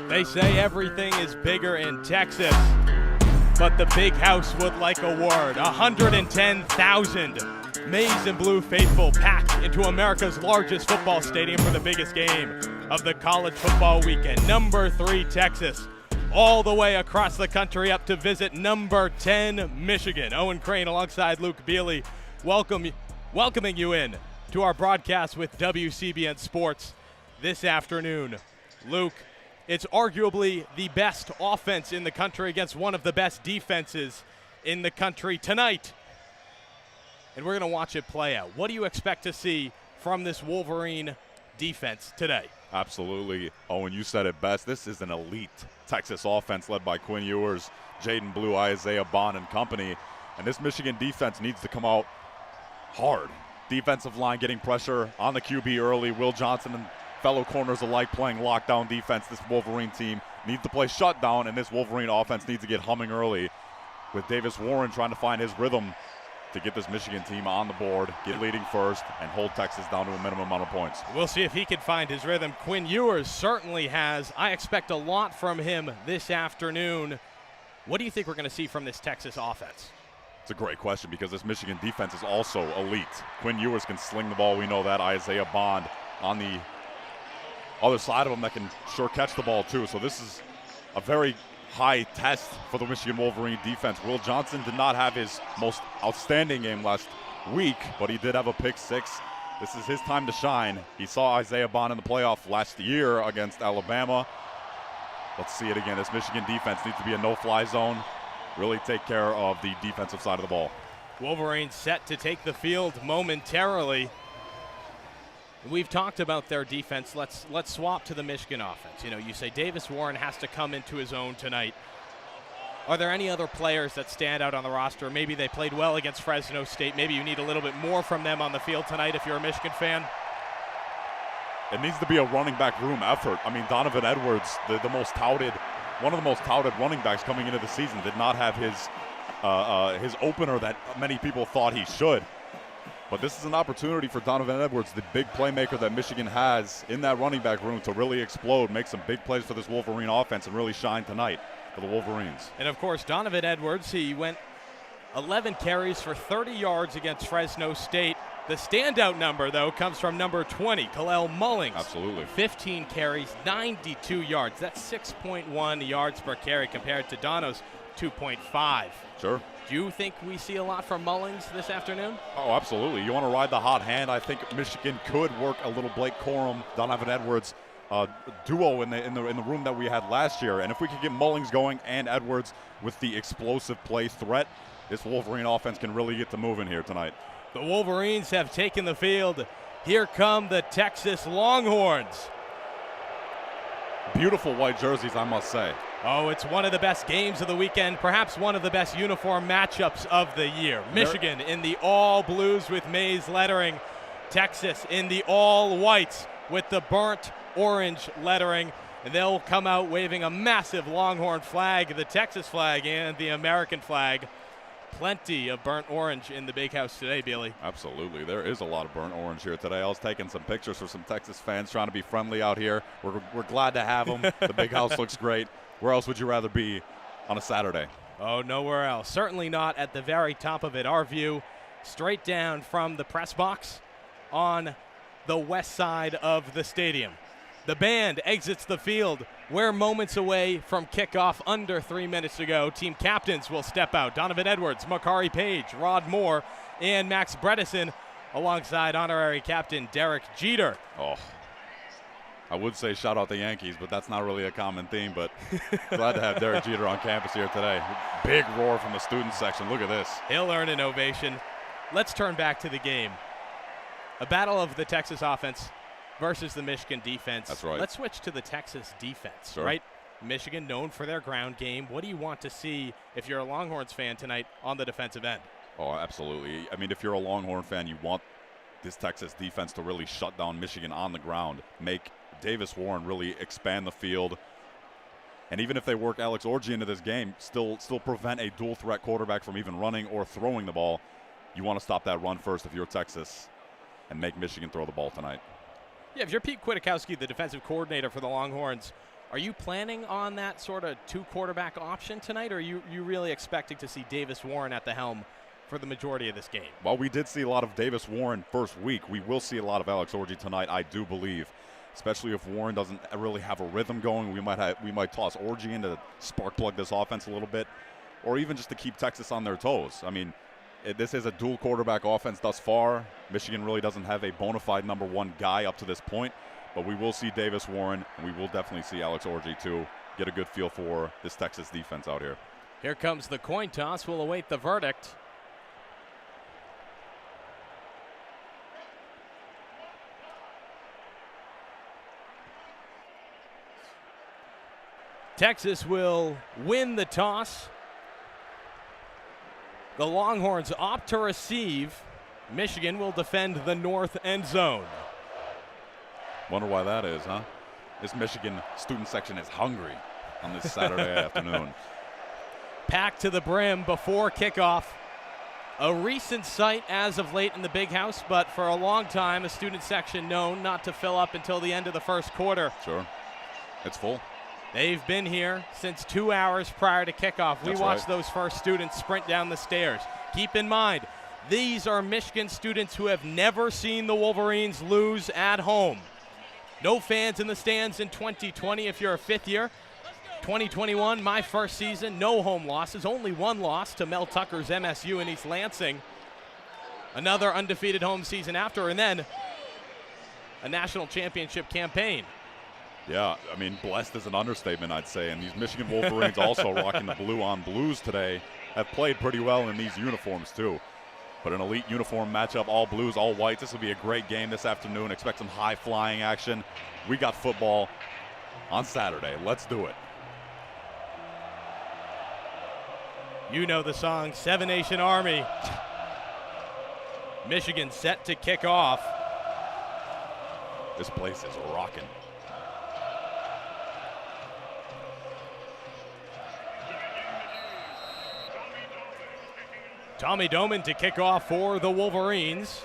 They say everything is bigger in Texas, but the big house would like a word. 110,000 maize and blue faithful packed into America's largest football stadium for the biggest game of the college football weekend. Number 3, Texas, all the way across the country up to visit number 10, Michigan. Owen Crane alongside Luke Bealey welcoming you in to our broadcast with WCBN Sports this afternoon. Luke, it's arguably the best offense in the country against one of the best defenses in the country tonight. And we're going to watch it play out. What do you expect to see from this Wolverine defense today? Absolutely. Owen, you said it best. This is an elite Texas offense led by Quinn Ewers, Jaden Blue, Isaiah Bond, and company. And this Michigan defense needs to come out hard. Defensive line getting pressure on the QB early. Will Johnson and fellow corners alike playing lockdown defense. This Wolverine team needs to play shutdown, and this Wolverine offense needs to get humming early with Davis Warren trying to find his rhythm to get this Michigan team on the board, get leading first, and hold Texas down to a minimum amount of points. We'll see if he can find his rhythm. Quinn Ewers certainly has. I expect a lot from him this afternoon. What do you think we're going to see from this Texas offense? It's a great question because this Michigan defense is also elite. Quinn Ewers can sling the ball. We know that. Isaiah Bond on the other side of him that can sure catch the ball too. So this is a very high test for the Michigan Wolverine defense. Will Johnson did not have his most outstanding game last week, but he did have a pick 6. This is his time to shine. He saw Isaiah Bond in the playoff last year against Alabama. Let's see it again. This Michigan defense needs to be a no-fly zone, really take care of the defensive side of the ball. Wolverines set to take the field momentarily. We've talked about their defense. Let's swap to the Michigan offense. You know, you say Davis Warren has to come into his own tonight. Are there any other players that stand out on the roster? Maybe they played well against Fresno State. Maybe you need a little bit more from them on the field tonight if you're a Michigan fan. It needs to be a running back room effort. I mean, Donovan Edwards, one of the most touted running backs coming into the season, did not have his opener that many people thought he should. But this is an opportunity for Donovan Edwards, the big playmaker that Michigan has in that running back room, to really explode, make some big plays for this Wolverine offense, and really shine tonight for the Wolverines. And, of course, Donovan Edwards, he went 11 carries for 30 yards against Fresno State. The standout number, though, comes from number 20, Kalel Mullings. Absolutely. 15 carries, 92 yards. That's 6.1 yards per carry compared to Dono's 2.5. Sure. Do you think we see a lot from Mullings this afternoon? Oh, absolutely. You want to ride the hot hand. I think Michigan could work a little Blake Corum, Donovan Edwards duo in the room that we had last year. And if we could get Mullings going and Edwards with the explosive play threat, this Wolverine offense can really get to moving here tonight. The Wolverines have taken the field. Here come the Texas Longhorns. Beautiful white jerseys, I must say. Oh, it's one of the best games of the weekend, perhaps one of the best uniform matchups of the year. Michigan in the all blues with maize lettering. Texas in the all whites with the burnt orange lettering. And they'll come out waving a massive Longhorn flag, the Texas flag and the American flag. Plenty of burnt orange in the big house today, Billy. Absolutely. There is a lot of burnt orange here today. I was taking some pictures for some Texas fans trying to be friendly out here. We're glad to have them. The big house looks great. Where else would you rather be on a Saturday? Oh, nowhere else. Certainly not at the very top of it. Our view straight down from the press box on the west side of the stadium. The band exits the field. We're moments away from kickoff, under 3 minutes to go. Team captains will step out. Donovan Edwards, Makari Page, Rod Moore, and Max Bredesen alongside honorary captain Derek Jeter. Oh, I would say shout out the Yankees, but that's not really a common theme. But glad to have Derek Jeter on campus here today. Big roar from the student section. Look at this. He'll earn an ovation. Let's turn back to the game. A battle of the Texas offense versus the Michigan defense. That's right. Let's switch to the Texas defense, sure. Right? Michigan known for their ground game. What do you want to see if you're a Longhorns fan tonight on the defensive end? Oh, absolutely. I mean, if you're a Longhorn fan, you want this Texas defense to really shut down Michigan on the ground, make Davis Warren really expand the field. And even if they work Alex Orji into this game, still prevent a dual threat quarterback from even running or throwing the ball. You want to stop that run first if you're Texas and make Michigan throw the ball tonight. Yeah, if you're Pete Kwiatkowski, the defensive coordinator for the Longhorns, are you planning on that sort of two quarterback option tonight, or are you really expecting to see Davis Warren at the helm for the majority of this game? Well, we did see a lot of Davis Warren first week. We will see a lot of Alex Orji tonight, I do believe. Especially if Warren doesn't really have a rhythm going, we might toss Orji in to spark plug this offense a little bit, or even just to keep Texas on their toes. I mean, this is a dual quarterback offense thus far. Michigan really doesn't have a bona fide number one guy up to this point, but we will see Davis Warren, and we will definitely see Alex Orji too. Get a good feel for this Texas defense out here. Here comes the coin toss. We'll await the verdict. Texas will win the toss. The Longhorns opt to receive. Michigan will defend the north end zone. Wonder why that is, huh? This Michigan student section is hungry on this Saturday afternoon. Packed to the brim before kickoff. A recent sight as of late in the Big House, but for a long time, a student section known not to fill up until the end of the first quarter. Sure. It's full. They've been here since 2 hours prior to kickoff. We watched those first students sprint down the stairs. Keep in mind, these are Michigan students who have never seen the Wolverines lose at home. No fans in the stands in 2020 if you're a fifth year. 2021, my first season, no home losses, only one loss to Mel Tucker's MSU in East Lansing. Another undefeated home season after, and then a national championship campaign. Yeah, I mean, blessed is an understatement, I'd say. And these Michigan Wolverines also rocking the blue on blues today have played pretty well in these uniforms, too. But an elite uniform matchup, all blues, all whites. This will be a great game this afternoon. Expect some high-flying action. We got football on Saturday. Let's do it. You know the song, Seven Nation Army. Michigan set to kick off. This place is rocking. Tommy Doman to kick off for the Wolverines.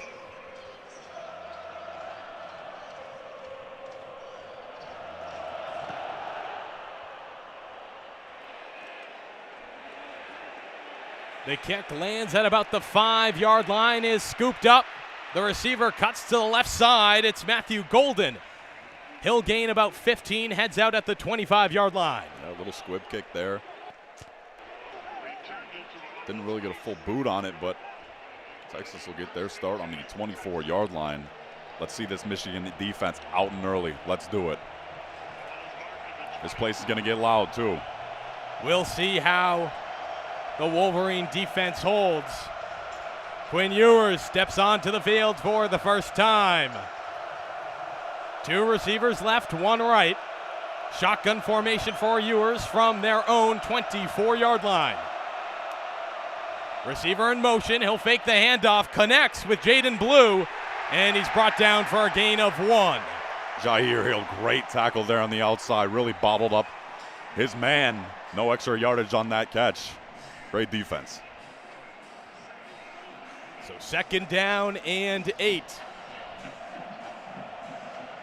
The kick lands at about the 5-yard line, is scooped up. The receiver cuts to the left side. It's Matthew Golden. He'll gain about 15, heads out at the 25-yard line. A little squib kick there. Didn't really get a full boot on it, but Texas will get their start on the 24-yard line. Let's see this Michigan defense out and early. Let's do it. This place is going to get loud, too. We'll see how the Wolverine defense holds. Quinn Ewers steps onto the field for the first time. Two receivers left, one right. Shotgun formation for Ewers from their own 24-yard line. Receiver in motion, he'll fake the handoff, connects with Jaden Blue, and he's brought down for a gain of 1. Jair Hill, great tackle there on the outside, really bobbled up his man. No extra yardage on that catch. Great defense. So 2nd down and 8.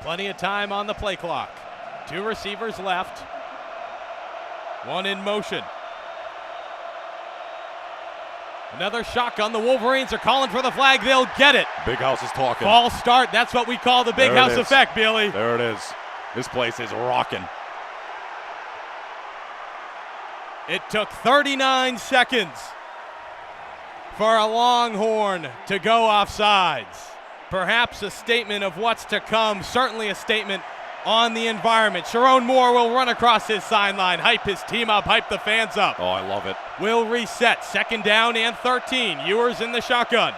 Plenty of time on the play clock. Two receivers left, one in motion. Another shotgun. The Wolverines are calling for the flag. They'll get it. Big House is talking. False start. That's what we call the Big House effect, Billy. There it is. This place is rocking. It took 39 seconds for a Longhorn to go offsides. Perhaps a statement of what's to come. Certainly a statement on the environment. Sharon Moore will run across his sideline, hype his team up, hype the fans up. Oh, I love it. Will reset. 2nd down and 13. Ewers in the shotgun.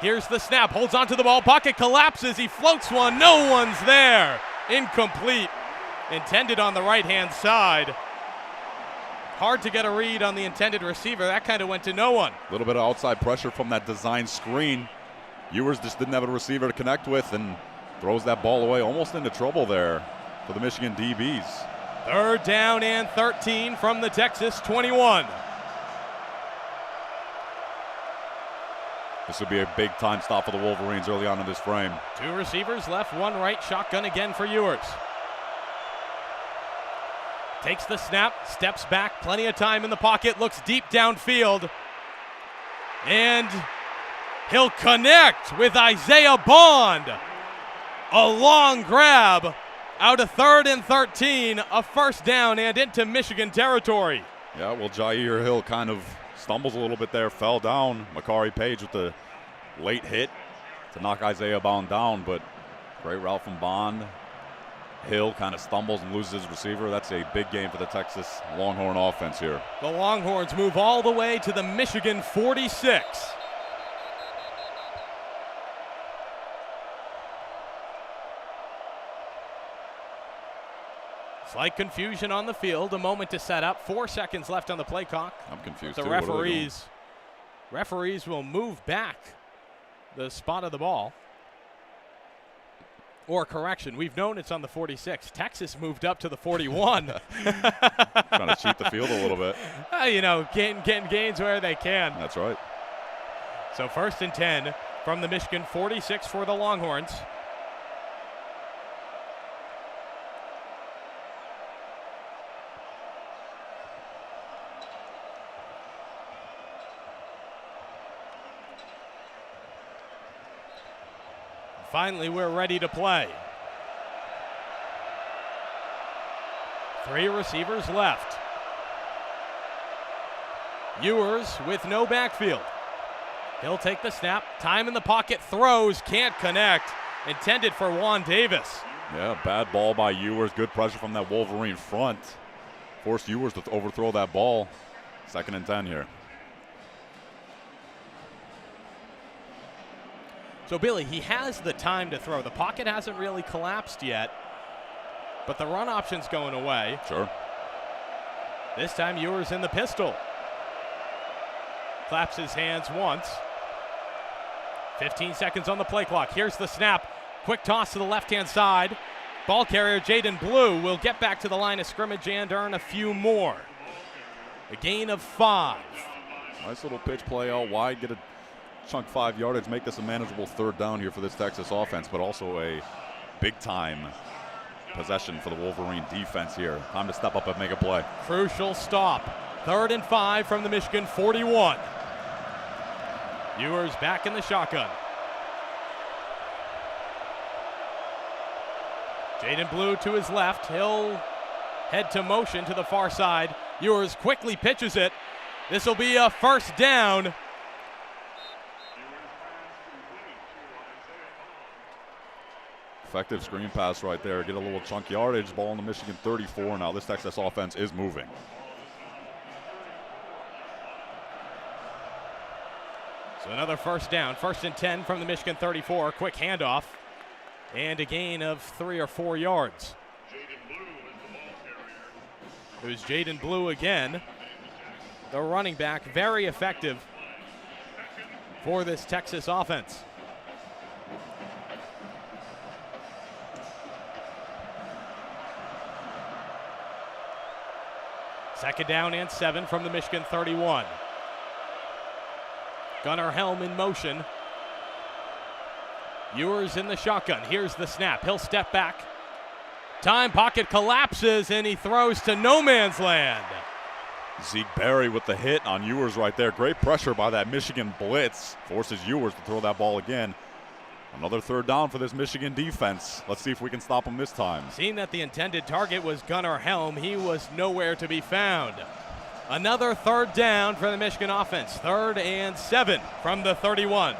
Here's the snap. Holds onto the ball. Pocket collapses. He floats one. No one's there. Incomplete. Intended on the right-hand side. Hard to get a read on the intended receiver. That kind of went to no one. A little bit of outside pressure from that design screen. Ewers just didn't have a receiver to connect with, and throws that ball away, almost into trouble there for the Michigan DBs. 3rd down and 13 from the Texas 21. This would be a big-time stop for the Wolverines early on in this frame. 2 receivers left, 1 right, shotgun again for Ewers. Takes the snap, steps back, plenty of time in the pocket, looks deep downfield. And he'll connect with Isaiah Bond. A long grab out of 3rd and 13, a 1st down and into Michigan territory. Yeah, well, Jair Hill kind of stumbles a little bit there, fell down. Makari Page with the late hit to knock Isaiah Bond down, but great route from Bond. Hill kind of stumbles and loses his receiver. That's a big game for the Texas Longhorn offense here. The Longhorns move all the way to the Michigan 46. Slight confusion on the field, a moment to set up, 4 seconds left on the play clock. I'm confused The too. referees will move back the spot of the ball. Or correction, we've known it's on the 46. Texas moved up to the 41. Trying to cheat the field a little bit. Getting gains where they can. That's right. So 1st and 10 from the Michigan 46 for the Longhorns. Finally, we're ready to play. 3 receivers left. Ewers with no backfield. He'll take the snap, time in the pocket, throws, can't connect. Intended for Juan Davis. Yeah, bad ball by Ewers. Good pressure from that Wolverine front. Forced Ewers to overthrow that ball. 2nd and 10 here. So, Billy, he has the time to throw. The pocket hasn't really collapsed yet, but the run option's going away. Sure. This time, Ewers in the pistol. Claps his hands once. 15 seconds on the play clock. Here's the snap. Quick toss to the left-hand side. Ball carrier Jaden Blue will get back to the line of scrimmage and earn a few more. A gain of 5. Nice little pitch play out wide. Get a chunk 5 yardage, make this a manageable 3rd down here for this Texas offense, but also a big-time possession for the Wolverine defense here. Time to step up and make a play. Crucial stop. 3rd and 5 from the Michigan 41. Ewers back in the shotgun. Jaden Blue to his left. He'll head to motion to the far side. Ewers quickly pitches it. This will be a 1st down. Effective screen pass right there. Get a little chunk yardage. Ball in the Michigan 34. Now this Texas offense is moving. So another 1st down. 1st and 10 from the Michigan 34. Quick handoff. And a gain of 3 or 4 yards. It was Jaden Blue again. The running back, very effective for this Texas offense. Second down and 7 from the Michigan 31. Gunnar Helm in motion. Ewers in the shotgun. Here's the snap. He'll step back. Time pocket collapses and he throws to no man's land. Zeke Berry with the hit on Ewers right there. Great pressure by that Michigan blitz. Forces Ewers to throw that ball again. Another 3rd down for this Michigan defense. Let's see if we can stop him this time. Seeing that the intended target was Gunnar Helm, he was nowhere to be found. Another 3rd down for the Michigan offense. 3rd and 7 from the 31.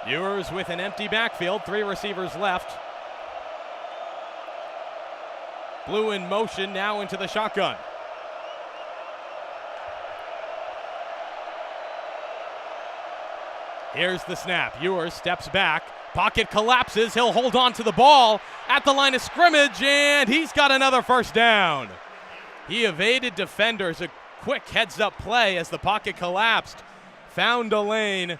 Ewers with an empty backfield, 3 receivers left. Blue in motion, now into the shotgun. Here's the snap. Ewers steps back. Pocket collapses. He'll hold on to the ball at the line of scrimmage, and he's got another 1st down. He evaded defenders. A quick heads-up play as the pocket collapsed. found a lane,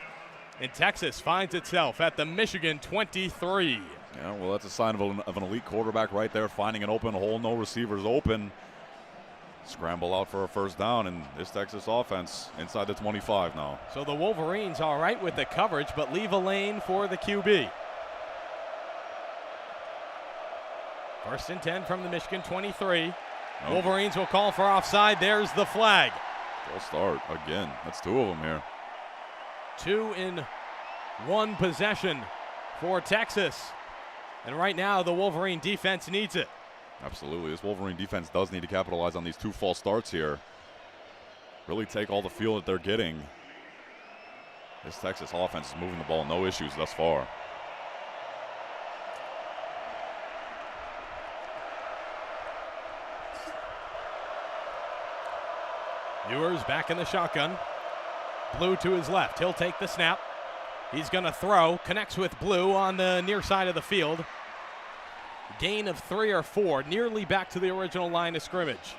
and Texas finds itself at the Michigan 23. Yeah, well, that's a sign of an elite quarterback right there, finding an open hole, no receivers open. Scramble out for a first down, and this Texas offense inside the 25 now. So the Wolverines all right with the coverage, but leave a lane for the QB. First and 10 from the Michigan 23. Oh. Wolverines will call for offside. There's the flag. Full start again. That's two of them here. 2 in 1 possession for Texas. And right now, the Wolverine defense needs it. Absolutely. This Wolverine defense does need to capitalize on these 2 false starts here. Really take all the feel that they're getting. This Texas offense is moving the ball, no issues thus far. Ewers back in the shotgun. Blue to his left. He'll take the snap. He's going to throw. Connects with Blue on the near side of the field. Gain of 3 or 4, nearly back to the original line of scrimmage.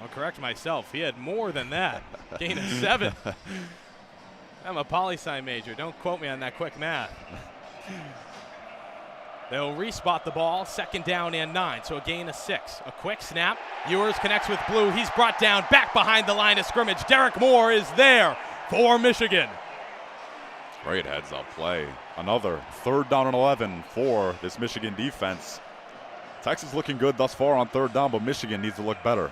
I'll correct myself. He had more than that. Gain of 7. I'm a poli-sci major. Don't quote me on that quick math. They'll respot the ball, 2nd down and 9, so a gain of 6. A quick snap. Ewers connects with Blue. He's brought down back behind the line of scrimmage. Derek Moore is there for Michigan. Great heads-up play. Another 3rd down and 11 for this Michigan defense. Texas looking good thus far on 3rd down, but Michigan needs to look better.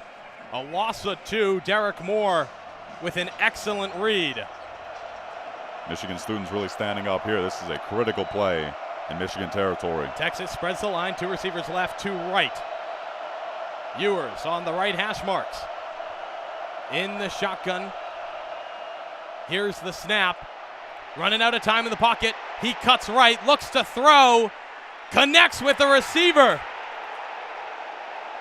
A loss of 2. Derek Moore with an excellent read. Michigan students really standing up here. This is a critical play in Michigan territory. Texas spreads the line, 2 receivers left, 2 right. Ewers on the right hash marks. In the shotgun. Here's the snap. Running out of time in the pocket. He cuts right, looks to throw, connects with the receiver.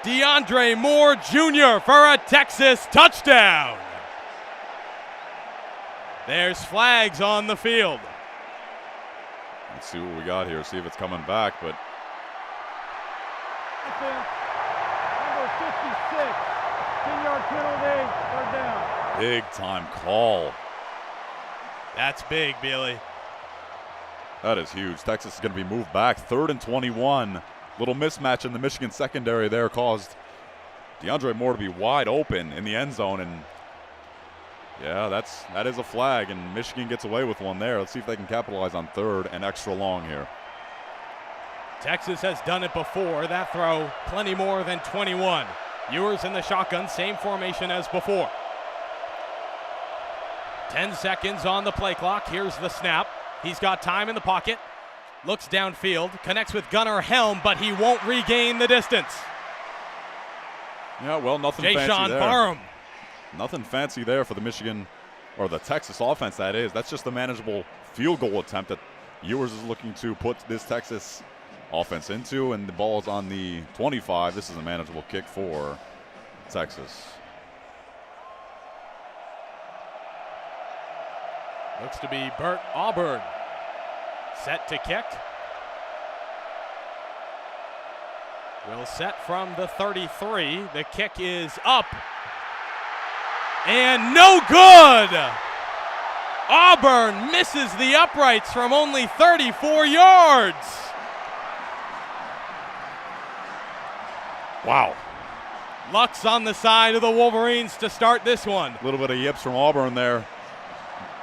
DeAndre Moore Jr. for a Texas touchdown. There's flags on the field. Let's see what we got here, see if it's coming back, but Number 56, 10-yard penalty, 3rd down. big time call. That's big, Billy. That is huge. Texas is going to be moved back. 3rd and 21. Little mismatch in the Michigan secondary there caused DeAndre Moore to be wide open in the end zone, and yeah, that is a flag, and Michigan gets away with one there. Let's see if they can capitalize on 3rd and extra long here. Texas has done it before. That throw, plenty more than 21. Ewers in the shotgun, same formation as before. 10 seconds on the play clock. Here's the snap. He's got time in the pocket. Looks downfield, connects with Gunnar Helm, but he won't regain the distance. Yeah, well, nothing fancy Jayshon there. Barham. Nothing fancy there for the Michigan, or the Texas offense, that is. That's just a manageable field goal attempt that Ewers is looking to put this Texas offense into, and the ball's on the 25. This is a manageable kick for Texas. Looks to be Bert Auburn. Set to kick. Will set from the 33. The kick is up. And no good! Auburn misses the uprights from only 34 yards. Wow. Luck's on the side of the Wolverines to start this one. A little bit of yips from Auburn there.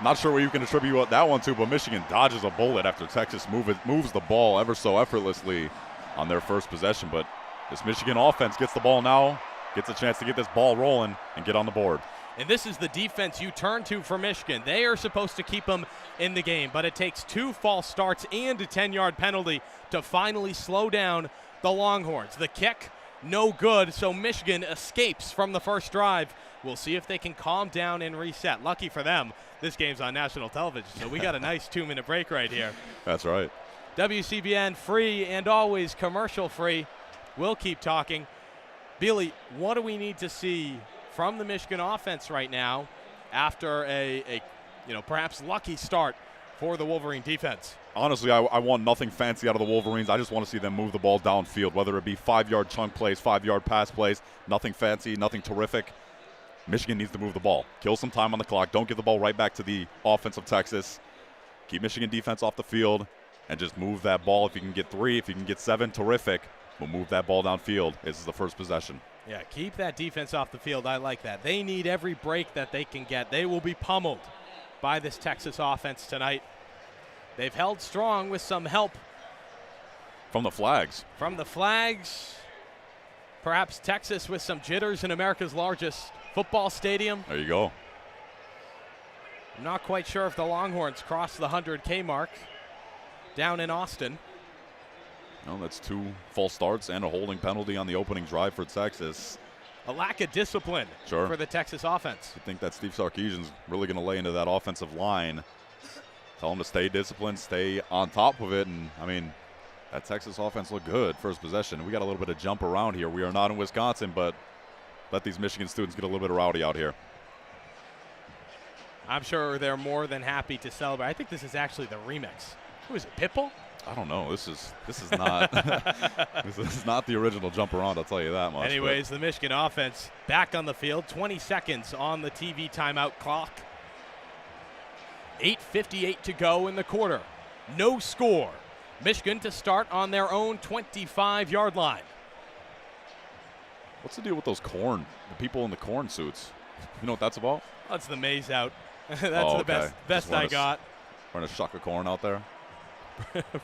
Not sure what you can attribute that one to, but Michigan dodges a bullet after Texas moves the ball ever so effortlessly on their first possession. But this Michigan offense gets the ball now, gets a chance to get this ball rolling and get on the board. And this is the defense you turn to for Michigan. They are supposed to keep them in the game, but it takes 2 false starts and a 10-yard penalty to finally slow down the Longhorns. The kick, no good, so Michigan escapes from the first drive. We'll see if they can calm down and reset. Lucky for them, this game's on national television, so we got a nice 2-minute break right here. That's right. WCBN free and always commercial free. We'll keep talking. Billy, what do we need to see from the Michigan offense right now after a perhaps lucky start for the Wolverine defense? Honestly, I want nothing fancy out of the Wolverines. I just want to see them move the ball downfield, whether it be 5-yard chunk plays, 5-yard pass plays, nothing fancy, nothing terrific. Michigan needs to move the ball. Kill some time on the clock. Don't give the ball right back to the offense of Texas. Keep Michigan defense off the field and just move that ball. If you can get 3, if you can get 7, terrific. But move that ball downfield. This is the first possession. Yeah, keep that defense off the field. I like that. They need every break that they can get. They will be pummeled by this Texas offense tonight. They've held strong with some help from the flags. From the flags. Perhaps Texas with some jitters in America's largest football stadium. There you go. I'm not quite sure if the Longhorns crossed the 100K mark down in Austin. No, that's 2 false starts and a holding penalty on the opening drive for Texas. A lack of discipline for the Texas offense. You think that Steve Sarkisian's really going to lay into that offensive line. Tell them to stay disciplined, stay on top of it. And, I mean, that Texas offense looked good first possession. We got a little bit of jump around here. We are not in Wisconsin, but let these Michigan students get a little bit of rowdy out here. I'm sure they're more than happy to celebrate. I think this is actually the remix. Who is it, Pitbull? I don't know. This is not this is not the original jump around. I'll tell you that much. Anyways, the Michigan offense back on the field. 20 seconds on the TV timeout clock. 8:58 to go in the quarter. No score. Michigan to start on their own 25-yard line. What's the deal with those the people in the corn suits? You know what that's about? That's the maize out. That's the best I got. Running a shuck of corn out there.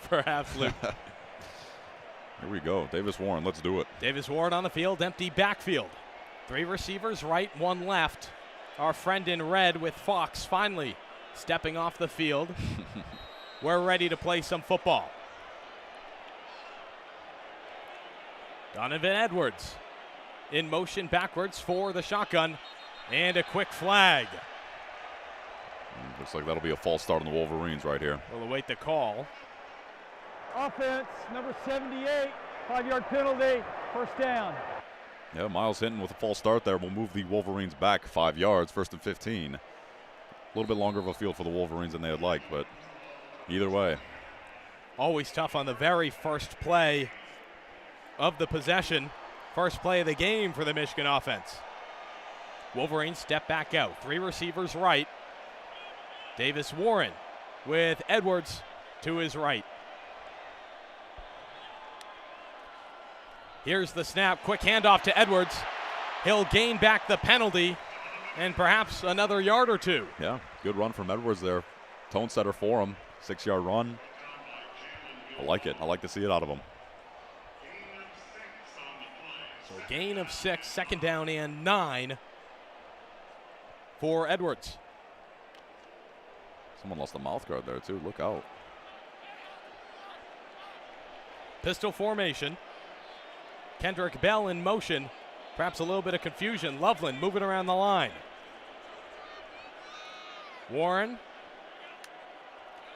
Perhaps, Luke. Here we go. Davis Warren, let's do it. Davis Warren on the field, empty backfield. 3 receivers right, 1 left. Our friend in red with Fox finally stepping off the field. We're ready to play some football. Donovan Edwards in motion backwards for the shotgun. And a quick flag. Looks like that'll be a false start on the Wolverines right here. We'll await the call. Offense, number 78, 5-yard penalty, first down. Yeah, Miles Hinton with a false start there will move the Wolverines back 5 yards, 1st and 15. A little bit longer of a field for the Wolverines than they had liked, but either way. Always tough on the very first play of the possession. First play of the game for the Michigan offense. Wolverines step back out. 3 receivers right. Davis Warren with Edwards to his right. Here's the snap. Quick handoff to Edwards. He'll gain back the penalty and perhaps another yard or 2. Yeah, good run from Edwards there. Tone setter for him. 6-yard run. I like it. I like to see it out of him. So a gain of 6, 2nd down and 9 for Edwards. Someone lost a mouth guard there too. Look out. Pistol formation. Kendrick Bell in motion. Perhaps a little bit of confusion. Loveland moving around the line. Warren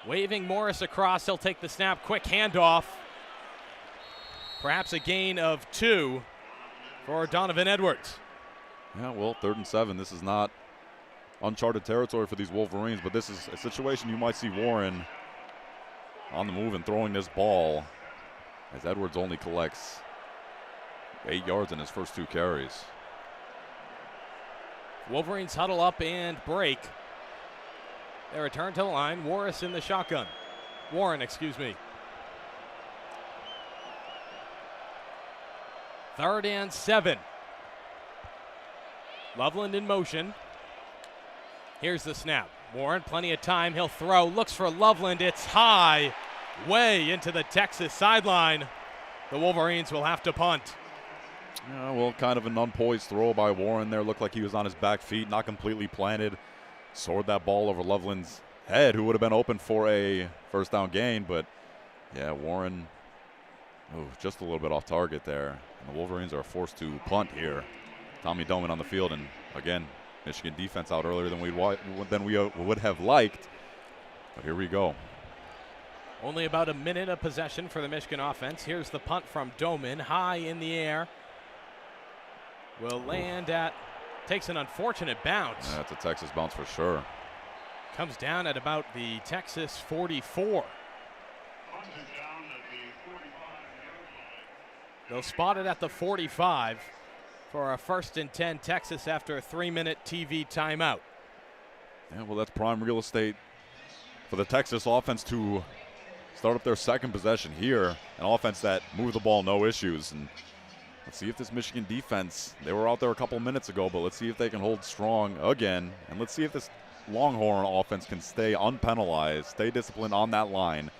waving Morris across. He'll take the snap. Quick handoff. Perhaps a gain of 2 for Donovan Edwards. Yeah, well, 3rd and 7. This is not uncharted territory for these Wolverines, but this is a situation you might see Warren on the move and throwing this ball as Edwards only collects 8 yards in his first 2 carries. Wolverines huddle up and break. They return to the line. Warren in the shotgun. Warren, excuse me. 3rd and 7. Loveland in motion. Here's the snap. Warren, plenty of time. He'll throw. Looks for Loveland. It's high. Way into the Texas sideline. The Wolverines will have to punt. Yeah, well, kind of an unpoised throw by Warren there. Looked like he was on his back feet, not completely planted. Soared that ball over Loveland's head, who would have been open for a 1st down gain. But, yeah, Warren, just a little bit off target there. And the Wolverines are forced to punt here. Tommy Doman on the field, and, again, Michigan defense out earlier than we would have liked. But here we go. Only about a minute of possession for the Michigan offense. Here's the punt from Doman, high in the air. Will land at, takes an unfortunate bounce. That's a Texas bounce for sure. Comes down at about the Texas 44. They'll spot it at the 45. for a 1st and 10 Texas after a 3-minute TV timeout. Yeah, well, that's prime real estate for the Texas offense to start up their second possession here. An offense that moved the ball, no issues. And let's see if this Michigan defense, they were out there a couple minutes ago, but let's see if they can hold strong again. And let's see if this Longhorn offense can stay unpenalized, stay disciplined on that line,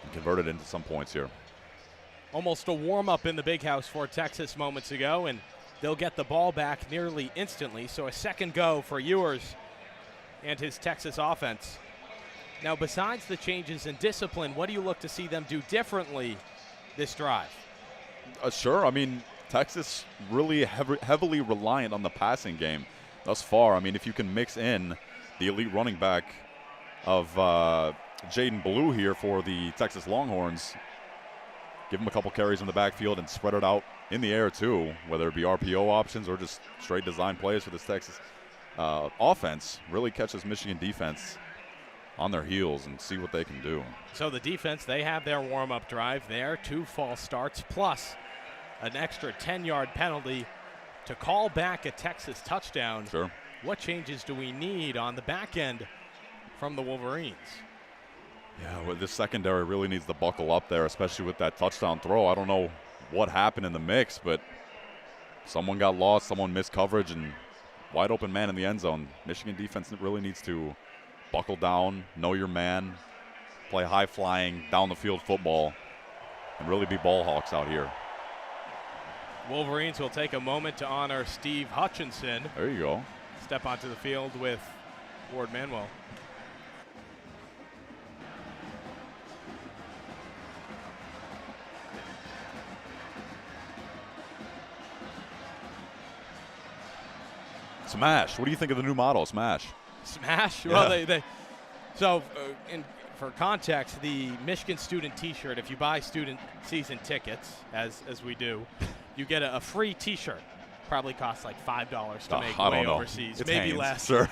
and convert it into some points here. Almost a warm-up in the big house for Texas moments ago, and they'll get the ball back nearly instantly. So a second go for Ewers and his Texas offense. Now, besides the changes in discipline, what do you look to see them do differently this drive? Sure. I mean, Texas really heavily reliant on the passing game thus far. I mean, if you can mix in the elite running back of Jaden Blue here for the Texas Longhorns, give him a couple carries in the backfield and spread it out in the air too, whether it be RPO options or just straight design plays for this Texas offense, really catches Michigan defense on their heels and see what they can do. So the defense, they have their warm-up drive there, 2 false starts plus an extra 10-yard penalty to call back a Texas touchdown. Sure. What changes do we need on the back end from the Wolverines? Yeah, well, this secondary really needs to buckle up there, especially with that touchdown throw. I don't know what happened in the mix, but someone got lost, someone missed coverage, and wide open man in the end zone. Michigan defense really needs to buckle down, know your man, play high-flying, down-the-field football, and really be ball hawks out here. Wolverines will take a moment to honor Steve Hutchinson. There you go. Step onto the field with Ward Manuel. Smash. What do you think of the new model, Smash? Smash? Yeah. Well, for context, the Michigan student T-shirt, if you buy student season tickets, as we do, you get a free T-shirt. Probably costs like $5 to make way overseas, it's maybe Hanes. less. Sure.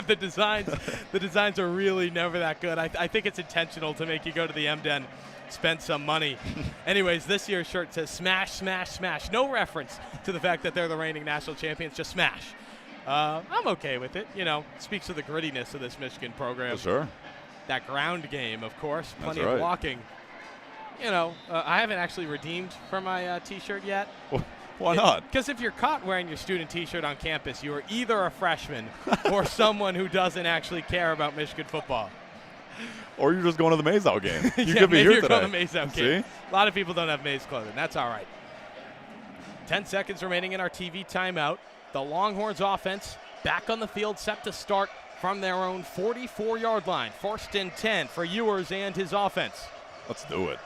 the designs are really never that good. I think it's intentional to make you go to the M-Den, spend some money. Anyways, this year's shirt says smash, smash, smash. No reference to the fact that they're the reigning national champions, just smash. I'm okay with it. You know, speaks to the grittiness of this Michigan program. For sure. That ground game, of course, plenty That's right. of blocking. You know, I haven't actually redeemed for my T-shirt yet. Why not? Because if you're caught wearing your student T-shirt on campus, you are either a freshman or someone who doesn't actually care about Michigan football. Or you're just going to the Maze-Out game. You yeah, could be maybe here you're today. going to the Maze-Out game. See? A lot of people don't have Maze clothing. That's all right. 10 seconds remaining in our TV timeout. The Longhorns offense back on the field, set to start from their own 44-yard line. 1st and 10 for Ewers and his offense. Let's do it.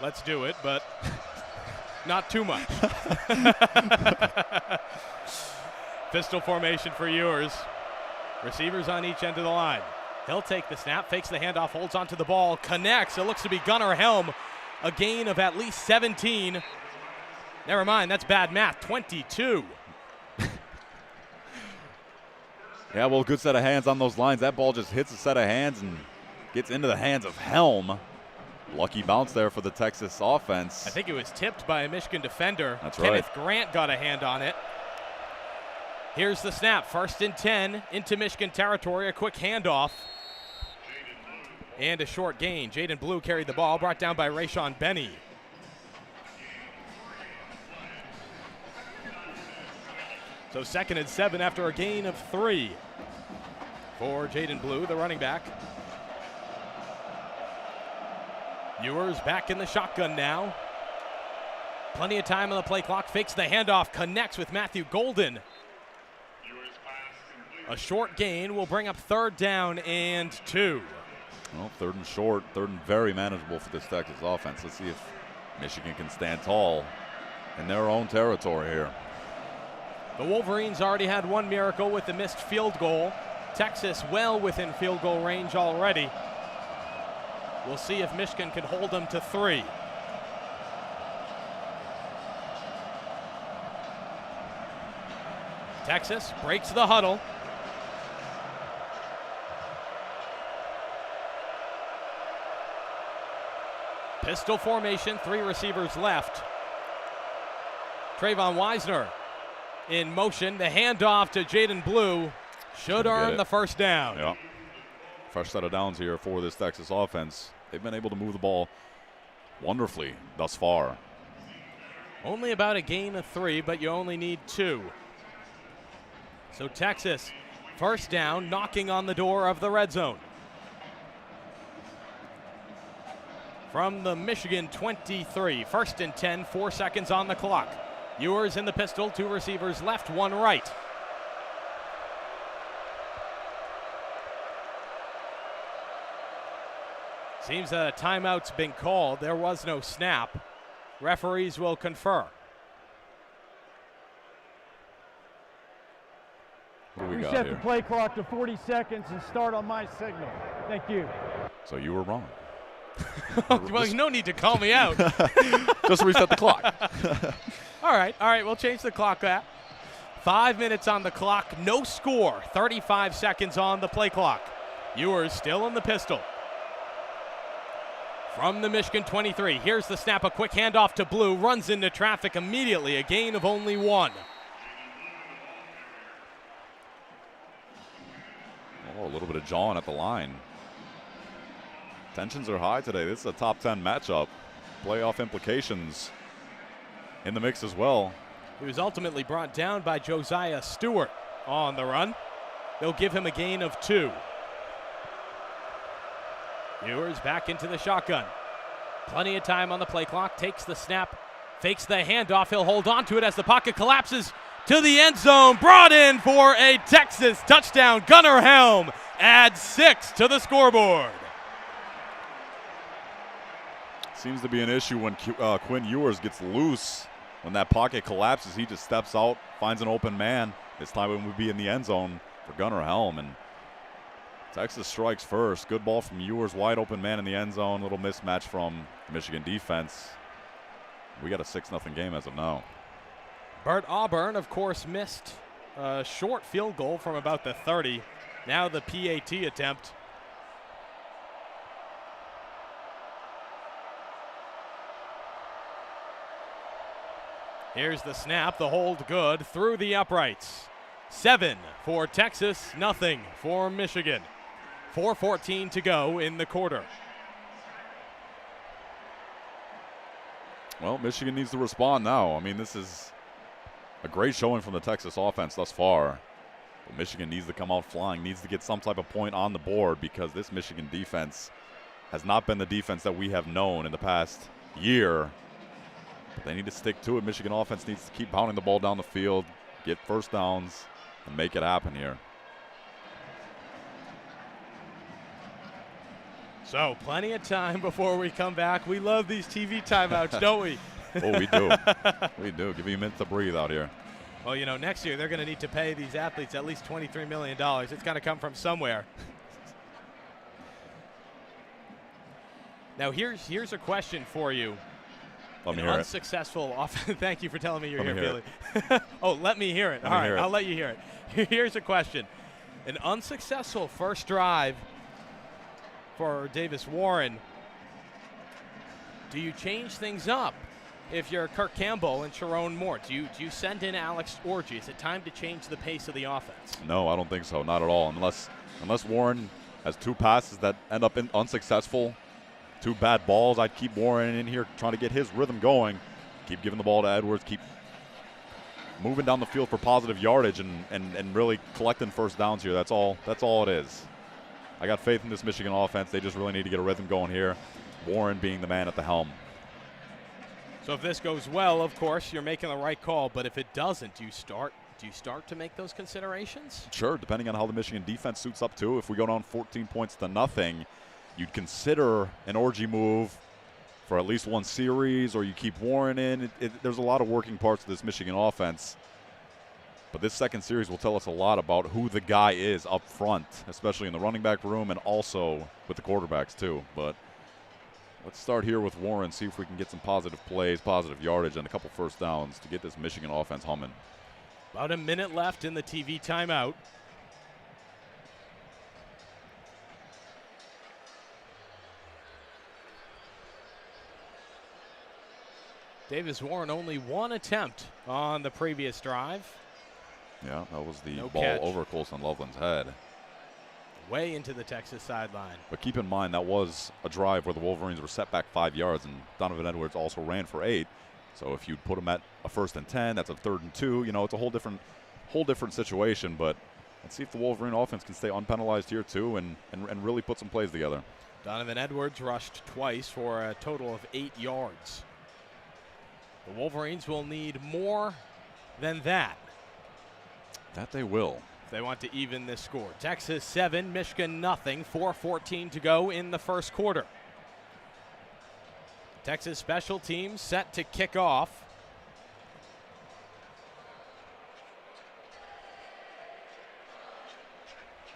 Let's do it, but not too much. Pistol formation for Ewers. Receivers on each end of the line. He'll take the snap, fakes the handoff, holds onto the ball, connects. It looks to be Gunnar Helm. A gain of at least 17. Never mind, that's bad math. 22. Yeah, well, good set of hands on those lines. That ball just hits a set of hands and gets into the hands of Helm. Lucky bounce there for the Texas offense. I think it was tipped by a Michigan defender. That's Kenneth right. Grant got a hand on it. Here's the snap. 1st and 10 into Michigan territory. A quick handoff. And a short gain. Jaden Blue carried the ball, brought down by Rayshawn Benny. So 2nd and 7 after a gain of 3 for Jaden Blue, the running back. Ewers back in the shotgun now. Plenty of time on the play clock. Fakes the handoff, connects with Matthew Golden. A short gain will bring up 3rd down and 2. Well, 3rd and short, 3rd and very manageable for this Texas offense. Let's see if Michigan can stand tall in their own territory here. The Wolverines already had one miracle with the missed field goal. Texas well within field goal range already. We'll see if Michigan can hold them to 3. Texas breaks the huddle. Pistol formation, 3 receivers left. Trayvon Wisner in motion. The handoff to Jaden Blue should earn the first down. Yeah. Fresh set of downs here for this Texas offense. They've been able to move the ball wonderfully thus far. Only about a gain of 3, but you only need 2. So Texas, first down, knocking on the door of the red zone. From the Michigan 23, 1st and 10, 4 seconds on the clock. Ewers in the pistol, 2 receivers left, 1 right. Seems that a timeout's been called. There was no snap. Referees will confer. What do we got Reset here? the play clock to 40 seconds and start on my signal. Thank you. So you were wrong. Well, no need to call me out. Just reset the clock. All right, we'll change the clock back. 5 minutes on the clock, no score. 35 seconds on the play clock. Ewers still in the pistol. From the Michigan 23, here's the snap, a quick handoff to Blue, runs into traffic immediately, a gain of only 1. Oh, a little bit of jawing at the line. Tensions are high today. This is a top 10 matchup. Playoff implications in the mix as well. He was ultimately brought down by Josiah Stewart on the run. They'll give him a gain of 2. Ewers back into the shotgun. Plenty of time on the play clock. Takes the snap, fakes the handoff. He'll hold on to it as the pocket collapses to the end zone. Brought in for a Texas touchdown. Gunnar Helm adds 6 to the scoreboard. Seems to be an issue when Quinn Ewers gets loose. When that pocket collapses, he just steps out, finds an open man. This time it would be in the end zone for Gunnar Helm. And Texas strikes first. Good ball from Ewers, wide open man in the end zone. Little mismatch from the Michigan defense. We got a 6-0 game as of now. Bert Auburn, of course, missed a short field goal from about the 30. Now the PAT attempt. Here's the snap, the hold good through the uprights. 7 for Texas, nothing for Michigan. 4:14 to go in the quarter. Well, Michigan needs to respond now. I mean, this is a great showing from the Texas offense thus far. But Michigan needs to come out flying, needs to get some type of point on the board because this Michigan defense has not been the defense that we have known in the past year. But they need to stick to it. Michigan offense needs to keep pounding the ball down the field, get first downs, and make it happen here. So plenty of time before we come back. We love these TV timeouts, don't we? Oh, we do. We do. Give me a minute to breathe out here. Well, you know, next year they're going to need to pay these athletes at least $23 million. It's got to come from somewhere. Now, here's a question for you. Let me hear it. Unsuccessful offense. Thank you for telling me you're Let me here, hear Billy. Oh, let me hear it. Let All me right, hear it. I'll let you hear it. Here's a question. An unsuccessful first drive for Davis Warren. Do you change things up if you're Kirk Campbell and Sharon Moore? Do you send in Alex Orji? Is it time to change the pace of the offense? No, I don't think so. Not at all. Unless Warren has 2 passes that end up unsuccessful, 2 bad balls, I'd keep Warren in here trying to get his rhythm going. Keep giving the ball to Edwards. Keep moving down the field for positive yardage and really collecting first downs here. That's all it is. I got faith in this Michigan offense. They just really need to get a rhythm going here. Warren being the man at the helm. So if this goes well, of course, you're making the right call. But if it doesn't, do you start to make those considerations? Sure, depending on how the Michigan defense suits up too. If we go down 14 points to nothing, you'd consider an Orji move for at least one series, or you keep Warren in. There's a lot of working parts of this Michigan offense. But this second series will tell us a lot about who the guy is up front, especially in the running back room and also with the quarterbacks too. But let's start here with Warren, see if we can get some positive plays, positive yardage, and a couple first downs to get this Michigan offense humming. About a minute left in the TV timeout. Davis Warren only one attempt on the previous drive. Yeah, that was the No ball catch. over Colson Loveland's head. Way into the Texas sideline. But keep in mind, that was a drive where the Wolverines were set back 5 yards, and Donovan Edwards also ran for 8. So if you put him at a 1st and 10, that's a 3rd and 2. You know, it's a whole different situation. But let's see if the Wolverine offense can stay unpenalized here too, and really put some plays together. Donovan Edwards rushed twice for a total of 8 yards. The Wolverines will need more than that. That they will. If they want to even this score. Texas 7, Michigan nothing. 4:14 to go in the first quarter. Texas special teams set to kick off.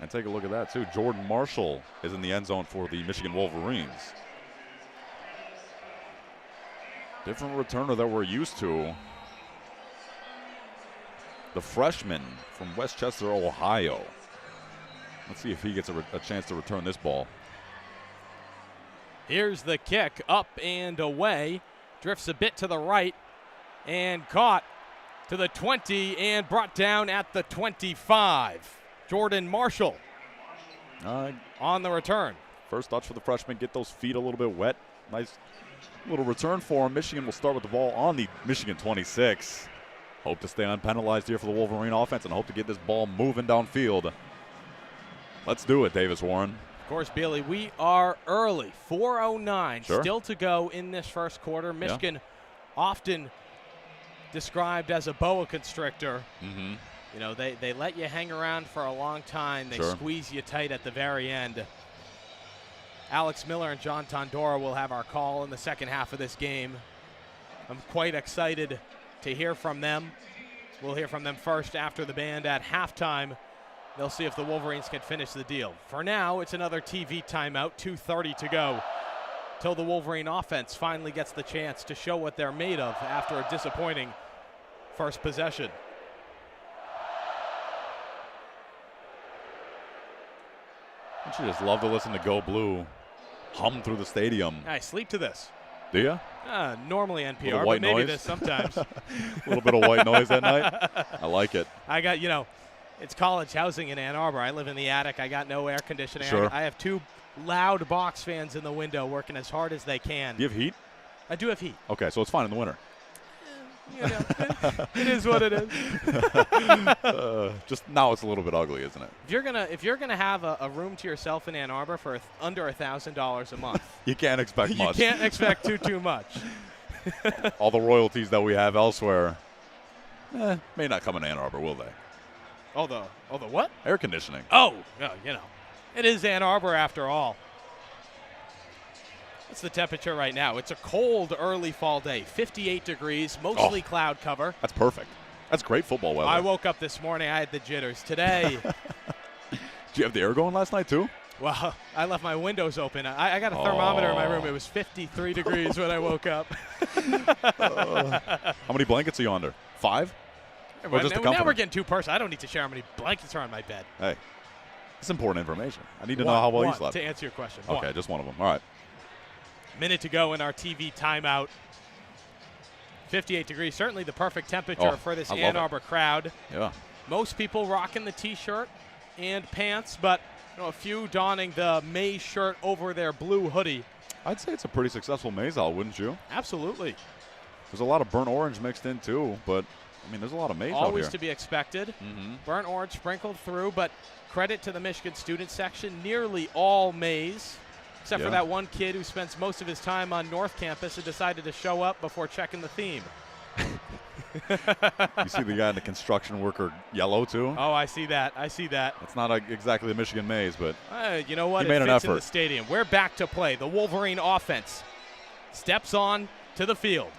And take a look at that too. Jordan Marshall is in the end zone for the Michigan Wolverines. Different returner that we're used to. The freshman from Westchester, Ohio. Let's see if he gets a chance to return this ball. Here's the kick, up and away. Drifts a bit to the right and caught to the 20 and brought down at the 25. Jordan Marshall on the return. First touch for the freshman. Get those feet a little bit wet. Nice little return for him. Michigan will start with the ball on the Michigan 26. Hope to stay unpenalized here for the Wolverine offense and hope to get this ball moving downfield. Let's do it, Davis Warren. Of course, Bailey, we are early. 4:09 Sure. still to go in this first quarter. Michigan often described as a boa constrictor. Mm-hmm. You know, they let you hang around for a long time. They Sure. squeeze you tight at the very end. Alex Miller and John Tondora will have our call in the second half of this game. I'm quite excited to hear from them. We'll hear from them first after the band at halftime. They'll see if the Wolverines can finish the deal. For now, it's another TV timeout, 2:30 to go, till the Wolverine offense finally gets the chance to show what they're made of after a disappointing first possession. Don't you just love to listen to Go Blue hum through the stadium? I sleep to this. Do you? Normally NPR, white but maybe noise? this sometimes. A little bit of white noise at night. I like it. I got, it's college housing in Ann Arbor. I live in the attic. I got no air conditioning. Sure. I have 2 loud box fans in the window working as hard as they can. Do you have heat? I do have heat. Okay, so it's fine in the winter. It is what it is. Just now it's a little bit ugly, isn't it? If you're gonna have a room to yourself in Ann Arbor for under $1,000 a month, You can't expect you much. can't expect too much. All the royalties that we have elsewhere may not come in Ann Arbor, will they? Oh, the what? Air conditioning. Oh, it is Ann Arbor after all. What's the temperature right now? It's a cold early fall day, 58 degrees, mostly cloud cover. That's perfect. That's great football weather. I woke up this morning, I had the jitters. Today, Did you have the air going last night too? well, I left my windows open. I got a thermometer in my room. It was 53 degrees when I woke up. How many blankets are you under? 5? Or just the Now company? we're getting too personal. I don't need to share how many blankets are on my bed. Hey, it's important information. I need to know how well you One, slept. to answer your question. Okay, just one of them. All right. Minute to go in our TV timeout. 58 degrees, certainly the perfect temperature for this I love Ann it. Arbor crowd. Yeah. Most people rocking the T-shirt and pants, but a few donning the maize shirt over their blue hoodie. I'd say it's a pretty successful maize out, wouldn't you? Absolutely. There's a lot of burnt orange mixed in too, but I mean, there's a lot of maize out Always here. to be expected. Mm-hmm. Burnt orange sprinkled through, but credit to the Michigan student section, nearly all maize, except for Yeah. that one kid who spends most of his time on North Campus and decided to show up before checking the theme. You see the guy in the construction worker yellow too? Oh, I see that. It's not exactly a Michigan maize, but You know what? He made It an fits in the effort. stadium. We're back to play. The Wolverine offense steps on to the field.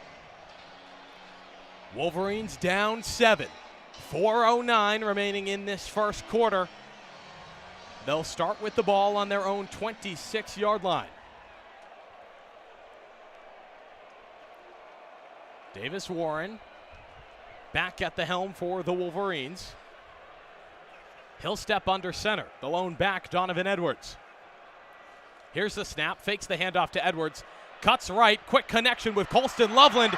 Wolverines down 7. 4:09 remaining in this first quarter. They'll start with the ball on their own 26-yard line. Davis Warren back at the helm for the Wolverines. He'll step under center. The lone back, Donovan Edwards. Here's the snap, fakes the handoff to Edwards. Cuts right, quick connection with Colston Loveland.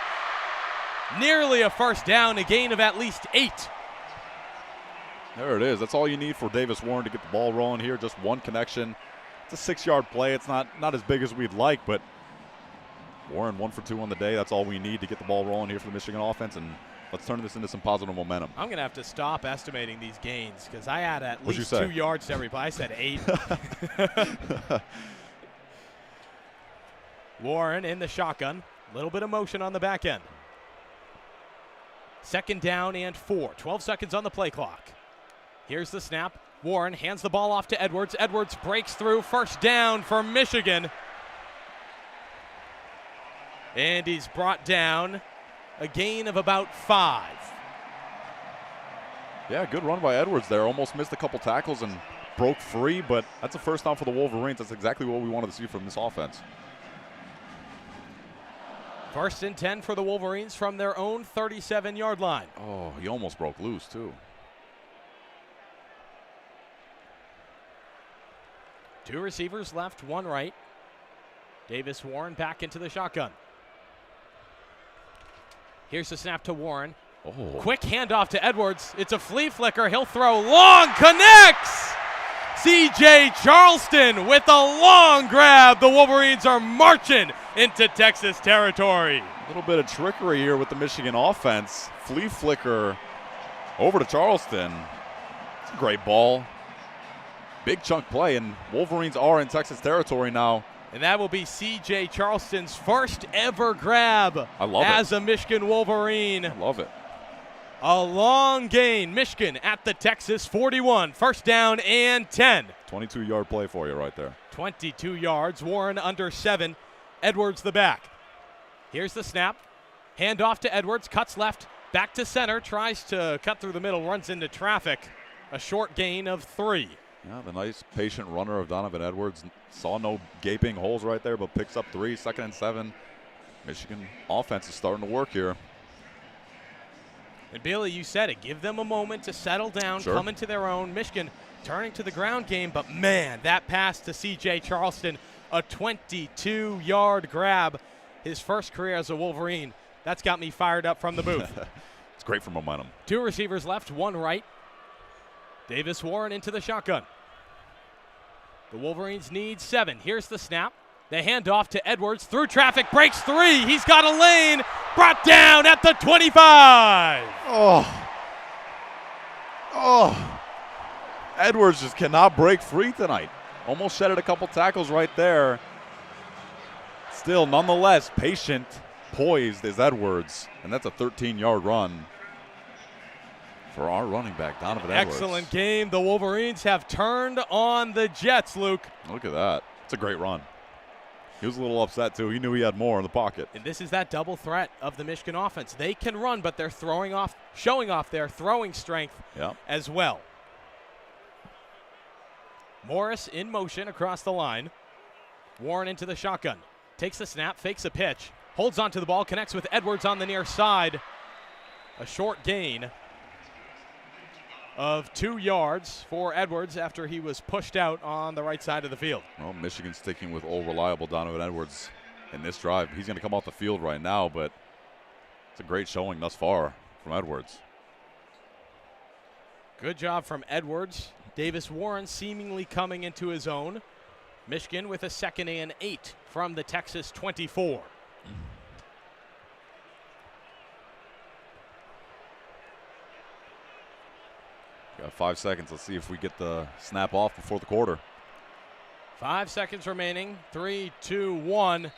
Nearly a first down, a gain of at least 8. There it is. That's all you need for Davis Warren to get the ball rolling here. Just one connection. It's a 6-yard play. It's not as big as we'd like, but Warren 1 for 2 on the day. That's all we need to get the ball rolling here for the Michigan offense, and let's turn this into some positive momentum. I'm going to have to stop estimating these gains because I had at least say? 2 yards to every play. I said 8. Warren in the shotgun. A little bit of motion on the back end. 2nd down and 4. 12 seconds on the play clock. Here's the snap. Warren hands the ball off to Edwards. Edwards breaks through. First down for Michigan. And he's brought down. A gain of about 5. Yeah, good run by Edwards there. Almost missed a couple tackles and broke free, but that's a first down for the Wolverines. That's exactly what we wanted to see from this offense. 1st and 10 for the Wolverines from their own 37-yard line. Oh, he almost broke loose, too. 2 receivers left, 1 right. Davis Warren back into the shotgun. Here's the snap to Warren. Oh. Quick handoff to Edwards. It's a flea flicker. He'll throw long. Connects! C.J. Charleston with a long grab. The Wolverines are marching into Texas territory. A little bit of trickery here with the Michigan offense. Flea flicker over to Charleston. It's a great ball. Big chunk play, and Wolverines are in Texas territory now. And that will be C.J. Charleston's first ever grab as a Michigan Wolverine. I love it. A long gain. Michigan at the Texas 41. 1st down and 10. 22-yard play for you right there. 22 yards. Warren under 7. Edwards the back. Here's the snap. Hand off to Edwards. Cuts left. Back to center. Tries to cut through the middle. Runs into traffic. A short gain of 3. Yeah, the nice patient runner of Donovan Edwards. Saw no gaping holes right there, but picks up 3. 2nd and 7. Michigan offense is starting to work here. And Billy, you said it. Give them a moment to settle down, come into their own. Michigan turning to the ground game, but man, that pass to C.J. Charleston, a 22-yard grab. His first career as a Wolverine. That's got me fired up from the booth. It's great for momentum. 2 receivers left, 1 right. Davis Warren into the shotgun. The Wolverines need 7. Here's the snap. The handoff to Edwards. Through traffic. Breaks 3. He's got a lane. Brought down at the 25. Oh. Edwards just cannot break free tonight. Almost shedded a couple tackles right there. Still, nonetheless, patient, poised is Edwards. And that's a 13-yard run for our running back, Donovan Edwards. Excellent game. The Wolverines have turned on the Jets, Luke. Look at that. It's a great run. He was a little upset, too. He knew he had more in the pocket. And this is that double threat of the Michigan offense. They can run, but they're showing off their throwing strength as well. Morris in motion across the line. Warren into the shotgun. Takes the snap, fakes a pitch, holds onto the ball, connects with Edwards on the near side. A short gain of 2 yards for Edwards after he was pushed out on the right side of the field. Well, Michigan's sticking with old reliable Donovan Edwards in this drive. He's going to come off the field right now, but it's a great showing thus far from Edwards. Good job from Edwards. Davis Warren seemingly coming into his own. Michigan with a 2nd and 8 from the Texas 24. Got 5 seconds. Let's see if we get the snap off before the quarter. 5 seconds remaining. 3, 2, 1.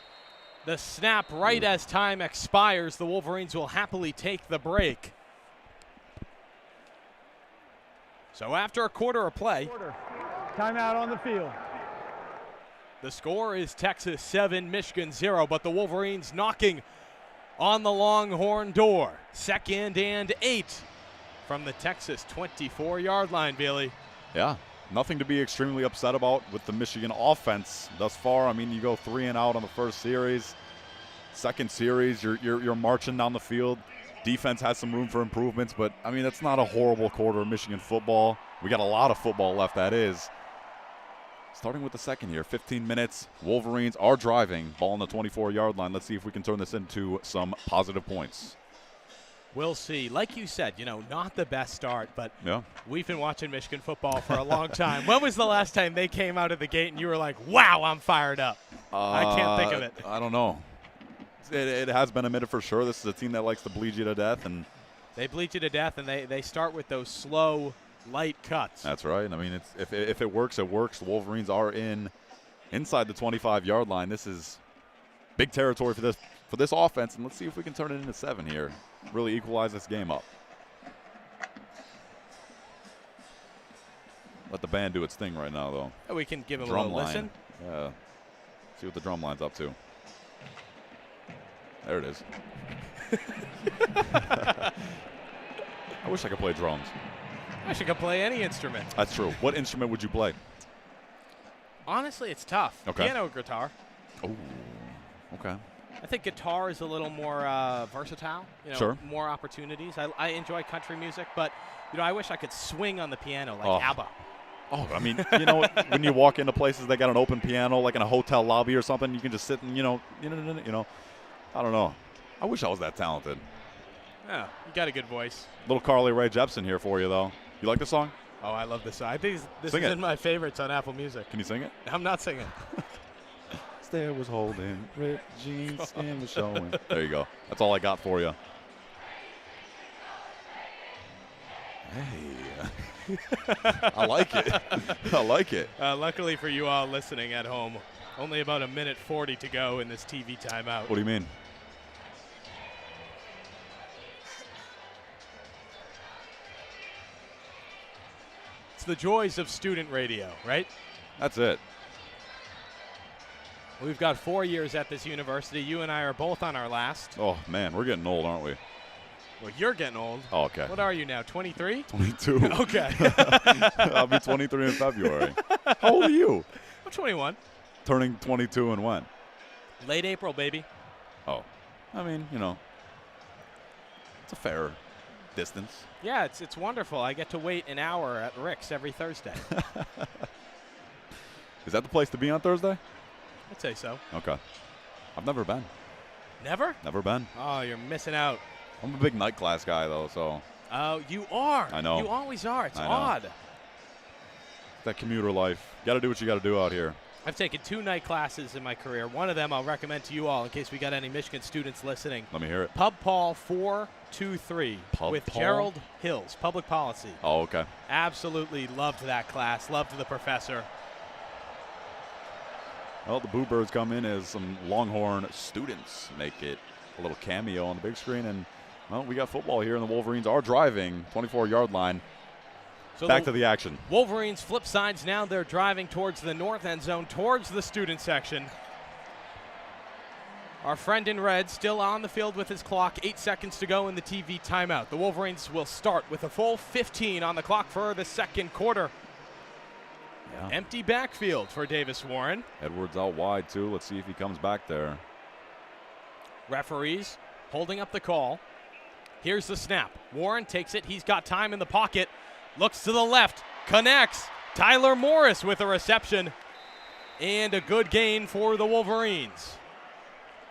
The snap right as time expires. The Wolverines will happily take the break. So after a quarter of play, timeout on the field. The score is Texas 7, Michigan 0, but the Wolverines knocking on the Longhorn door. 2nd and 8 from the Texas 24-yard line, Bailey. Yeah, nothing to be extremely upset about with the Michigan offense thus far. I mean, you go 3 and out on the first series. Second series, you're marching down the field. Defense has some room for improvements, but, I mean, that's not a horrible quarter of Michigan football. We got a lot of football left, that is. Starting with the second here, 15 minutes. Wolverines are driving. Ball on the 24-yard line. Let's see if we can turn this into some positive points. We'll see. Like you said, not the best start, but Yeah. we've been watching Michigan football for a long time. When was the last time they came out of the gate and you were like, wow, I'm fired up? I can't think of it. I don't know. It has been a minute for sure. This is a team that likes to bleed you to death. And They bleed you to death, and they start with those slow, light cuts. that's right. I mean, if it works, it works. The Wolverines are inside the 25-yard line. This is big territory for this offense, and let's see if we can turn it into 7 here. Really equalize this game up. Let the band do its thing right now, though. We can give them a Drum little line. listen. Yeah. See what the drum line's up to. There it is. I wish I could play drums. I wish I could play any instrument. That's true. What instrument would you play? Honestly, it's tough. Okay. Piano or guitar. Oh, okay. I think guitar is a little more versatile. Sure. More opportunities. I enjoy country music, but I wish I could swing on the piano like Oh. ABBA. Oh, I mean, when you walk into places they got an open piano, like in a hotel lobby or something, you can just sit and I don't know. I wish I was that talented. Yeah, you got a good voice. Little Carly Rae Jepsen here for you, though. You like the song? Oh, I love this song. I think this Sing is it. in my favorites on Apple Music. Can you sing it? I'm not singing. Stair was holding, ripped jeans, skin was showing. There you go. That's all I got for you. Hey. I like it. I like it. Luckily for you all listening at home, only about 1:40 to go in this TV timeout. What do you mean? It's the joys of student radio, right? That's it. We've got 4 years at this university. You and I are both on our last. Oh, man, we're getting old, aren't we? Well, you're getting old. Oh, okay. What are you now, 23? 22. Okay. I'll be 23 in February. How old are you? I'm 21. Turning 22 and when? Late April, baby. Oh. I mean, it's a fair distance. Yeah, it's wonderful. I get to wait an hour at Rick's every Thursday. Is that the place to be on Thursday? I'd say so. Okay. I've never been. Never? Never been. Oh, you're missing out. I'm a big night class guy, though, so. Oh, you are. I know. You always are. It's I know. odd. That commuter life. Got to do what you got to do out here. I've taken 2 night classes in my career. One of them I'll recommend to you all in case we got any Michigan students listening. Let me hear it. Pub Paul 423 Pub with Paul? Gerald Hills, public policy. Oh, okay. Absolutely loved that class. Loved the professor. Well, the Boo Birds come in as some Longhorn students make it a little cameo on the big screen. And, well, we got football here, and the Wolverines are driving 24-yard line. So Back to the action. Wolverines flip sides now. They're driving towards the north end zone, towards the student section. Our friend in red still on the field with his clock. 8 seconds to go in the TV timeout. The Wolverines will start with a full 15 on the clock for the second quarter. Yeah. Empty backfield for Davis Warren. Edwards out wide, too. Let's see if he comes back there. Referees holding up the call. Here's the snap. Warren takes it. He's got time in the pocket. Looks to the left. Connects. Tyler Morris with a reception. And a good gain for the Wolverines.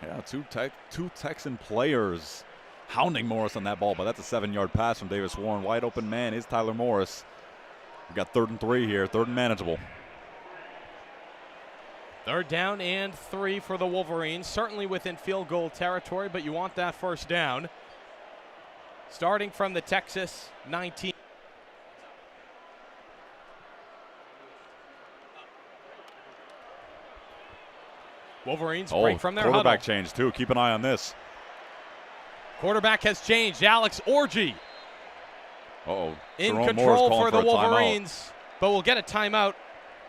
Yeah, two Texan players hounding Morris on that ball, but that's a 7-yard pass from Davis Warren. Wide open man is Tyler Morris. We got 3rd and 3 here, 3rd and manageable. 3rd down and 3 for the Wolverines. Certainly within field goal territory, but you want that first down. Starting from the Texas 19. Wolverines break from their quarterback huddle. change, too. Keep an eye on this. Quarterback has changed. Alex Orji Uh-oh. in Sharon control Moore's for the a timeout. Wolverines, but we'll get a timeout.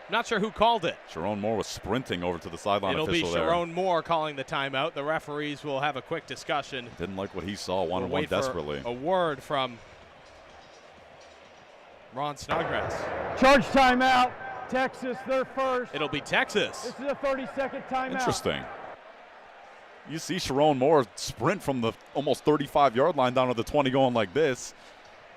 Not sure who called it. Sharon Moore was sprinting over to the sideline It'll be official there. Sharon Moore calling the timeout. The referees will have a quick discussion. Didn't like what he saw, wanted We'll one wait for desperately. a word from Ron Snodgrass. Charge timeout. Texas, they're first. It'll be Texas. This is a 30-second timeout. Interesting. You see Sharon Moore sprint from the almost 35-yard line down to the 20 going like this.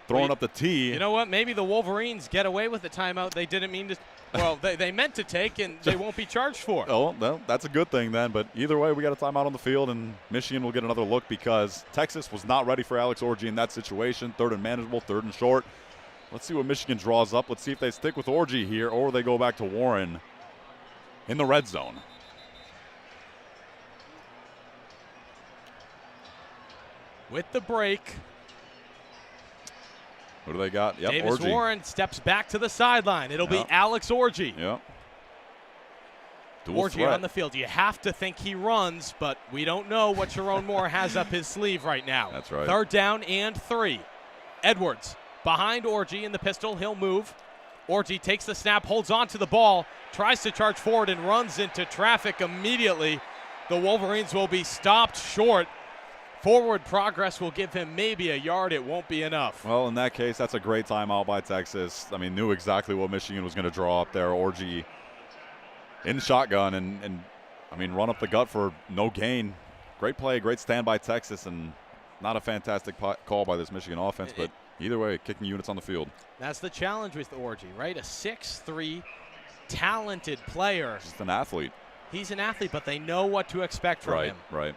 throwing up the tee. You know what? Maybe the Wolverines get away with the timeout they didn't mean to. Well, they meant to take, and they won't be charged for. Oh, well, that's a good thing then. But either way, we got a timeout on the field, and Michigan will get another look because Texas was not ready for Alex Orji in that situation. 3rd and manageable, 3rd and short. Let's see what Michigan draws up. Let's see if they stick with Orji here or they go back to Warren in the red zone. With the break. Who do they got? Yep, Davis Orji. Warren steps back to the sideline. It'll be Alex Orji. Yep. Orji on the field. You have to think he runs, but we don't know what Sharon Moore has up his sleeve right now. That's right. 3rd down and 3. Edwards behind Orji in the pistol. He'll move. Orji takes the snap, holds on to the ball, tries to charge forward and runs into traffic immediately. The Wolverines will be stopped short. Forward progress will give him maybe a yard. It won't be enough. Well, in that case, that's a great timeout by Texas. I mean, knew exactly what Michigan was going to draw up there. Orji in shotgun and I mean, run up the gut for no gain. Great play, great stand by Texas, and not a fantastic call by this Michigan offense, but either way, kicking units on the field. That's the challenge with Orji, right? A 6'3", talented player. Just an athlete. He's an athlete, but they know what to expect from him. Right.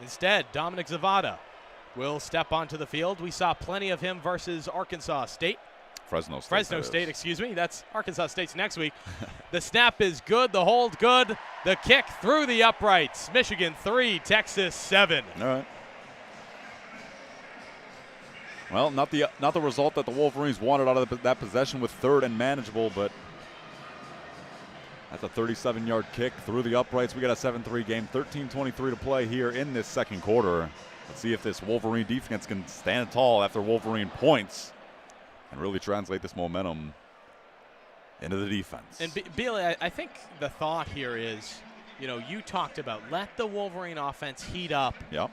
Instead, Dominic Zavada will step onto the field. We saw plenty of him versus Arkansas State. Fresno State, excuse me. That's Arkansas State's next week. The snap is good. The hold good. The kick through the uprights. Michigan 3, Texas 7. All right. Well, not the result that the Wolverines wanted out of that possession with 3rd and manageable, but that's a 37-yard kick through the uprights. We got a 7-3 game, 13:23 to play here in this second quarter. Let's see if this Wolverine defense can stand tall after Wolverine points and really translate this momentum into the defense. And Billy, I think the thought here is, you talked about let the Wolverine offense heat up. Yep.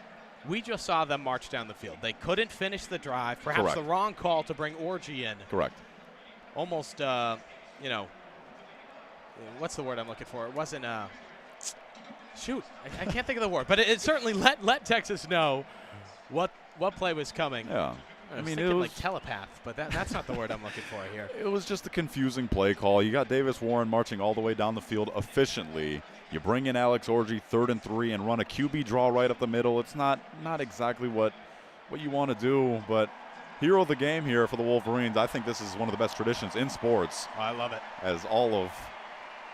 We just saw them march down the field. They couldn't finish the drive. Perhaps Correct. the wrong call to bring Orji in. Correct. Almost, what's the word I'm looking for? It wasn't shoot. I can't think of the word, but it certainly let Texas know what play was coming. Yeah. I mean, it was like telepath, but that's not the word I'm looking for here. It was just a confusing play call. You got Davis Warren marching all the way down the field efficiently. You bring in Alex Orji 3rd and 3 and run a QB draw right up the middle. It's not exactly what you want to do, but hero of the game here for the Wolverines. I think this is one of the best traditions in sports. Oh, I love it. As all of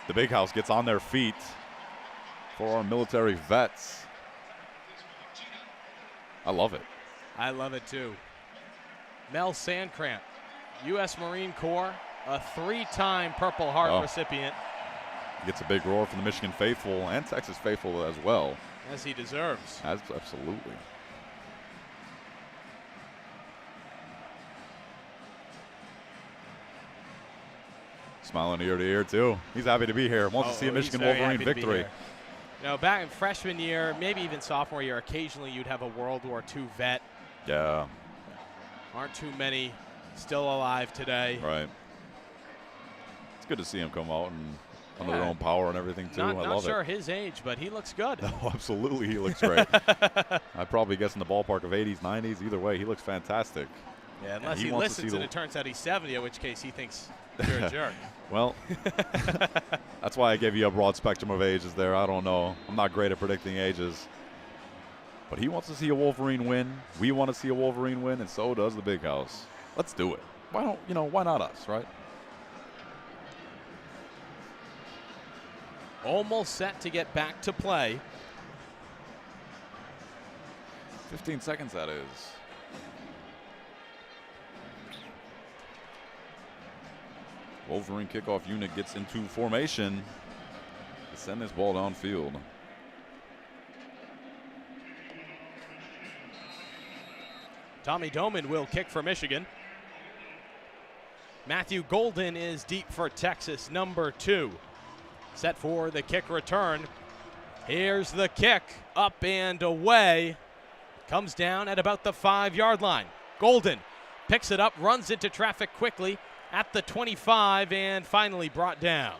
the Big House gets on their feet for our military vets. I love it. I love it too. Mel Sandcramp, U.S. Marine Corps, a 3-time Purple Heart recipient. He gets a big roar from the Michigan faithful and Texas faithful as well. As he deserves. Absolutely. Smiling ear to ear, too. He's happy to be here. Wants to see a Michigan Wolverine victory. Back in freshman year, maybe even sophomore year, occasionally you'd have a World War II vet. Yeah. Aren't too many still alive today. Right. It's good to see him come out and under their own power and everything, too. I love it. Not sure his age, but he looks good. No, absolutely. He looks great. I'd probably guess in the ballpark of 80s, 90s. Either way, he looks fantastic. Yeah, unless he listens and it turns out he's 70, in which case he thinks you're a jerk. Well, that's why I gave you a broad spectrum of ages there. I don't know. I'm not great at predicting ages. But he wants to see a Wolverine win. We want to see a Wolverine win, and so does the Big House. Let's do it. Why not us, right? Almost set to get back to play. 15 seconds, that is. Wolverine kickoff unit gets into formation to send this ball downfield. Tommy Doman will kick for Michigan. Matthew Golden is deep for Texas, number 2. Set for the kick return. Here's the kick, up and away. Comes down at about the 5-yard line. Golden picks it up, runs into traffic quickly at the 25, and finally brought down.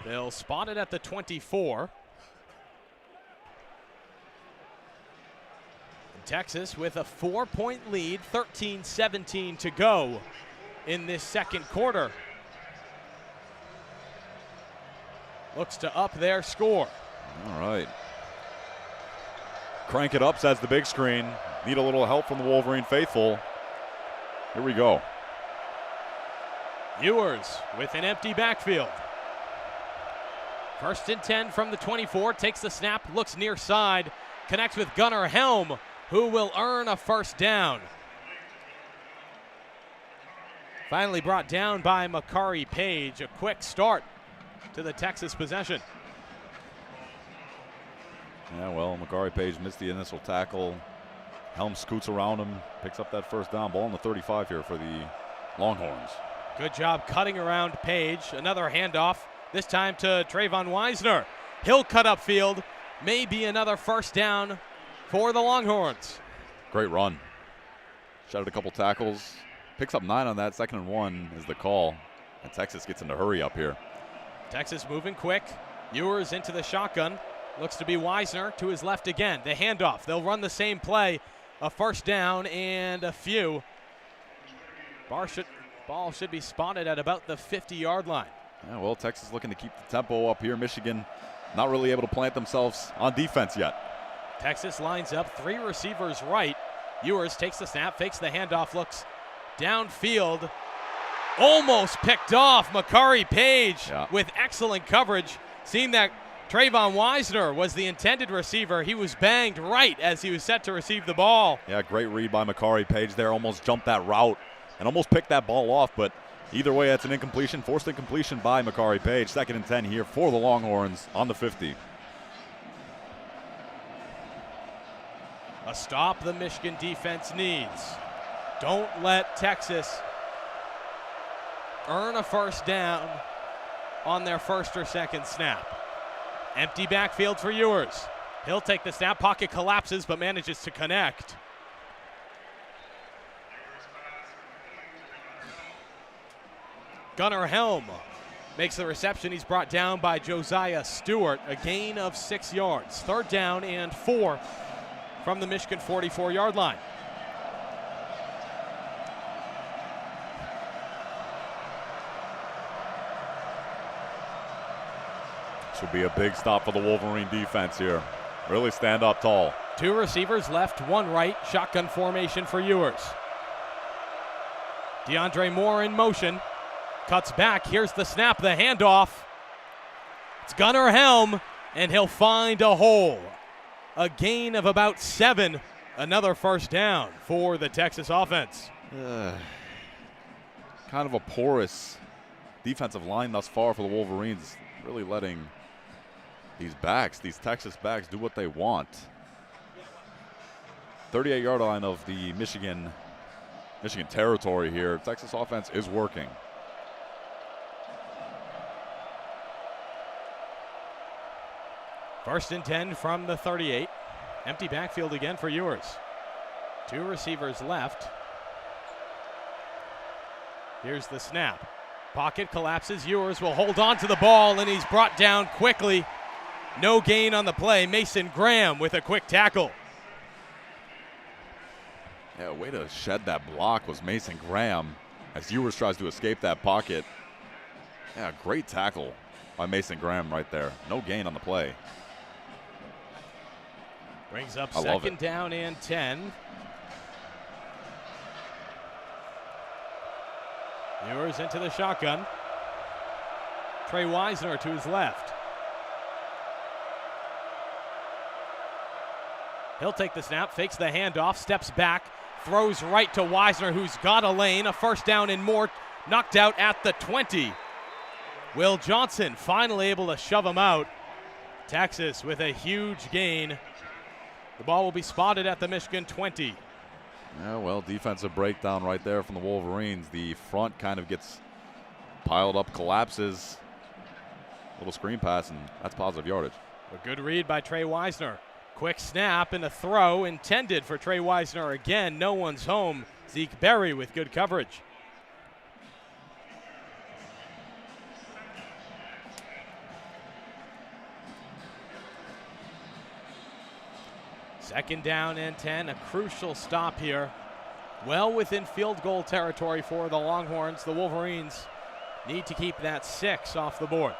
They'll spot it at the 24. Texas with a 4-point lead, 13-17 to go in this second quarter. Looks to up their score. All right. Crank it up, says the big screen. Need a little help from the Wolverine faithful. Here we go. Ewers with an empty backfield. 1st and 10 from the 24, takes the snap, looks near side, connects with Gunnar Helm, who will earn a first down. Finally brought down by Makari Page. A quick start to the Texas possession. Yeah, well, Makari Page missed the initial tackle. Helm scoots around him, picks up that first down. Ball in the 35 here for the Longhorns. Good job cutting around Page. Another handoff, this time to Trayvon Wisner. He'll cut upfield. Maybe another first down for the Longhorns. Great run. Shot at a couple tackles. Picks up 9 on that. 2nd and 1 is the call. And Texas gets into hurry up here. Texas moving quick. Ewers into the shotgun. Looks to be Wisner to his left again. The handoff. They'll run the same play. A first down and a few. Ball should be spotted at about the 50-yard line. Yeah, well, Texas looking to keep the tempo up here. Michigan not really able to plant themselves on defense yet. Texas lines up 3 receivers right. Ewers takes the snap, fakes the handoff, looks downfield. Almost picked off. Makari Page with excellent coverage. Seeing that Trayvon Wisner was the intended receiver. He was banged right as he was set to receive the ball. Yeah, great read by Makari Page there. Almost jumped that route and almost picked that ball off, but either way, that's an incompletion. Forced incompletion by Makari Page. 2nd and 10 here for the Longhorns on the 50. A stop the Michigan defense needs. Don't let Texas earn a first down on their first or second snap. Empty backfield for Ewers. He'll take the snap. Pocket collapses but manages to connect. Gunnar Helm makes the reception. He's brought down by Josiah Stewart. A gain of 6 yards. 3rd down and 4 from the Michigan 44-yard line. This will be a big stop for the Wolverine defense here. Really stand up tall. 2 receivers left, 1 right. Shotgun formation for Ewers. DeAndre Moore in motion. Cuts back. Here's the snap, the handoff. It's Gunnar Helm, and he'll find a hole. A gain of about 7. Another first down for the Texas offense. Kind of a porous defensive line thus far for the Wolverines. Really letting these Texas backs do what they want. 38-yard line of the Michigan territory here. Texas offense is working. First and 10 from the 38. Empty backfield again for Ewers. 2 receivers left. Here's the snap. Pocket collapses. Ewers will hold on to the ball, and he's brought down quickly. No gain on the play. Mason Graham with a quick tackle. Yeah, way to shed that block was Mason Graham as Ewers tries to escape that pocket. Yeah, great tackle by Mason Graham right there. No gain on the play. Brings up 2nd down and 10. Ewers into the shotgun. Trey Wisner to his left. He'll take the snap, fakes the handoff, steps back, throws right to Wisner, who's got a lane. A first down and more, knocked out at the 20. Will Johnson finally able to shove him out. Texas with a huge gain. The ball will be spotted at the Michigan 20. Yeah, well, defensive breakdown right there from the Wolverines. The front kind of gets piled up, collapses. Little screen pass, and that's positive yardage. A good read by Trey Wisner. Quick snap and a throw intended for Trey Wisner again. No one's home. Zeke Berry with good coverage. 2nd down and 10, a crucial stop here. Well within field goal territory for the Longhorns. The Wolverines need to keep that 6 off the board.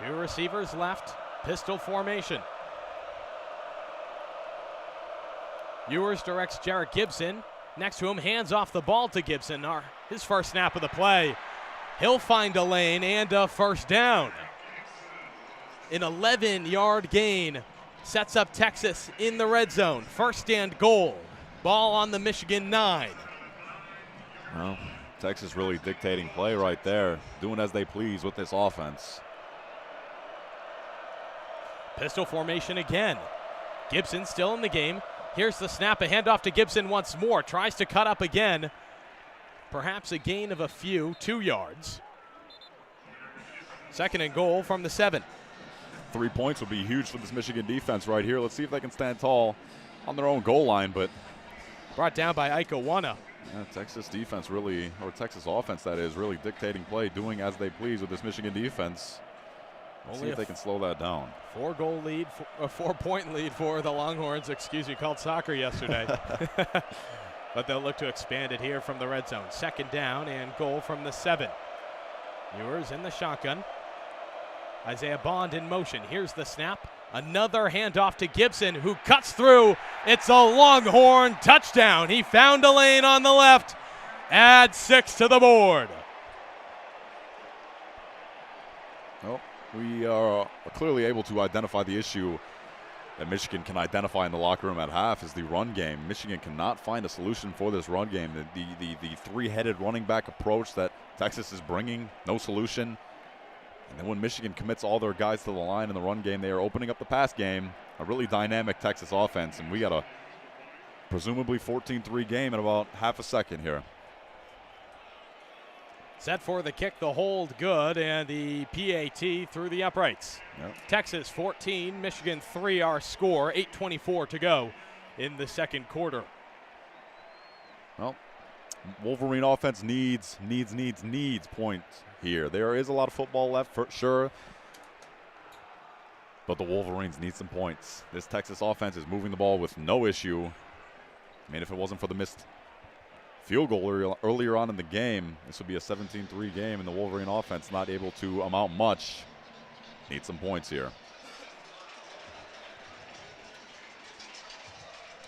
2 receivers left, pistol formation. Ewers directs Jarrett Gibson. Next to him, hands off the ball to Gibson. His first snap of the play. He'll find a lane and a 1st down. An 11-yard gain sets up Texas in the red zone. 1st and goal. Ball on the Michigan 9. Well, Texas really dictating play right there, doing as they please with this offense. Pistol formation again. Gibson still in the game. Here's the snap, a handoff to Gibson once more. Tries to cut up again. Perhaps a gain of a few, 2 yards. 2nd and goal from the 7. 3 points would be huge for this Michigan defense right here. Let's see if they can stand tall on their own goal line, but brought down by Ike Owana. Yeah, Texas defense really, or Texas offense that is, really dictating play, doing as they please with this Michigan defense. See if they can slow that down. 4-goal lead, a 4-point lead for the Longhorns. Excuse me, called soccer yesterday. But they'll look to expand it here from the red zone. 2nd down and goal from the 7. Ewers in the shotgun. Isaiah Bond in motion. Here's the snap. Another handoff to Gibson, who cuts through. It's a Longhorn touchdown. He found a lane on the left. Add 6 to the board. Well, we are clearly able to identify the issue that Michigan can identify in the locker room at half is the run game. Michigan cannot find a solution for this run game. The three-headed running back approach that Texas is bringing, no solution. And then when Michigan commits all their guys to the line in the run game, they are opening up the pass game. A really dynamic Texas offense, and we got a presumably 14-3 game in about half a second here. Set for the kick, the hold good, and the PAT through the uprights. Yep. Texas 14, Michigan 3 our score, 8:24 to go in the 2nd quarter. Well, Wolverine offense needs points here. There is a lot of football left for sure, but the Wolverines need some points. This Texas offense is moving the ball with no issue. I mean, if it wasn't for the missed field goal earlier on in the game, this would be a 17-3 game, and the Wolverine offense not able to amount much. Need some points here.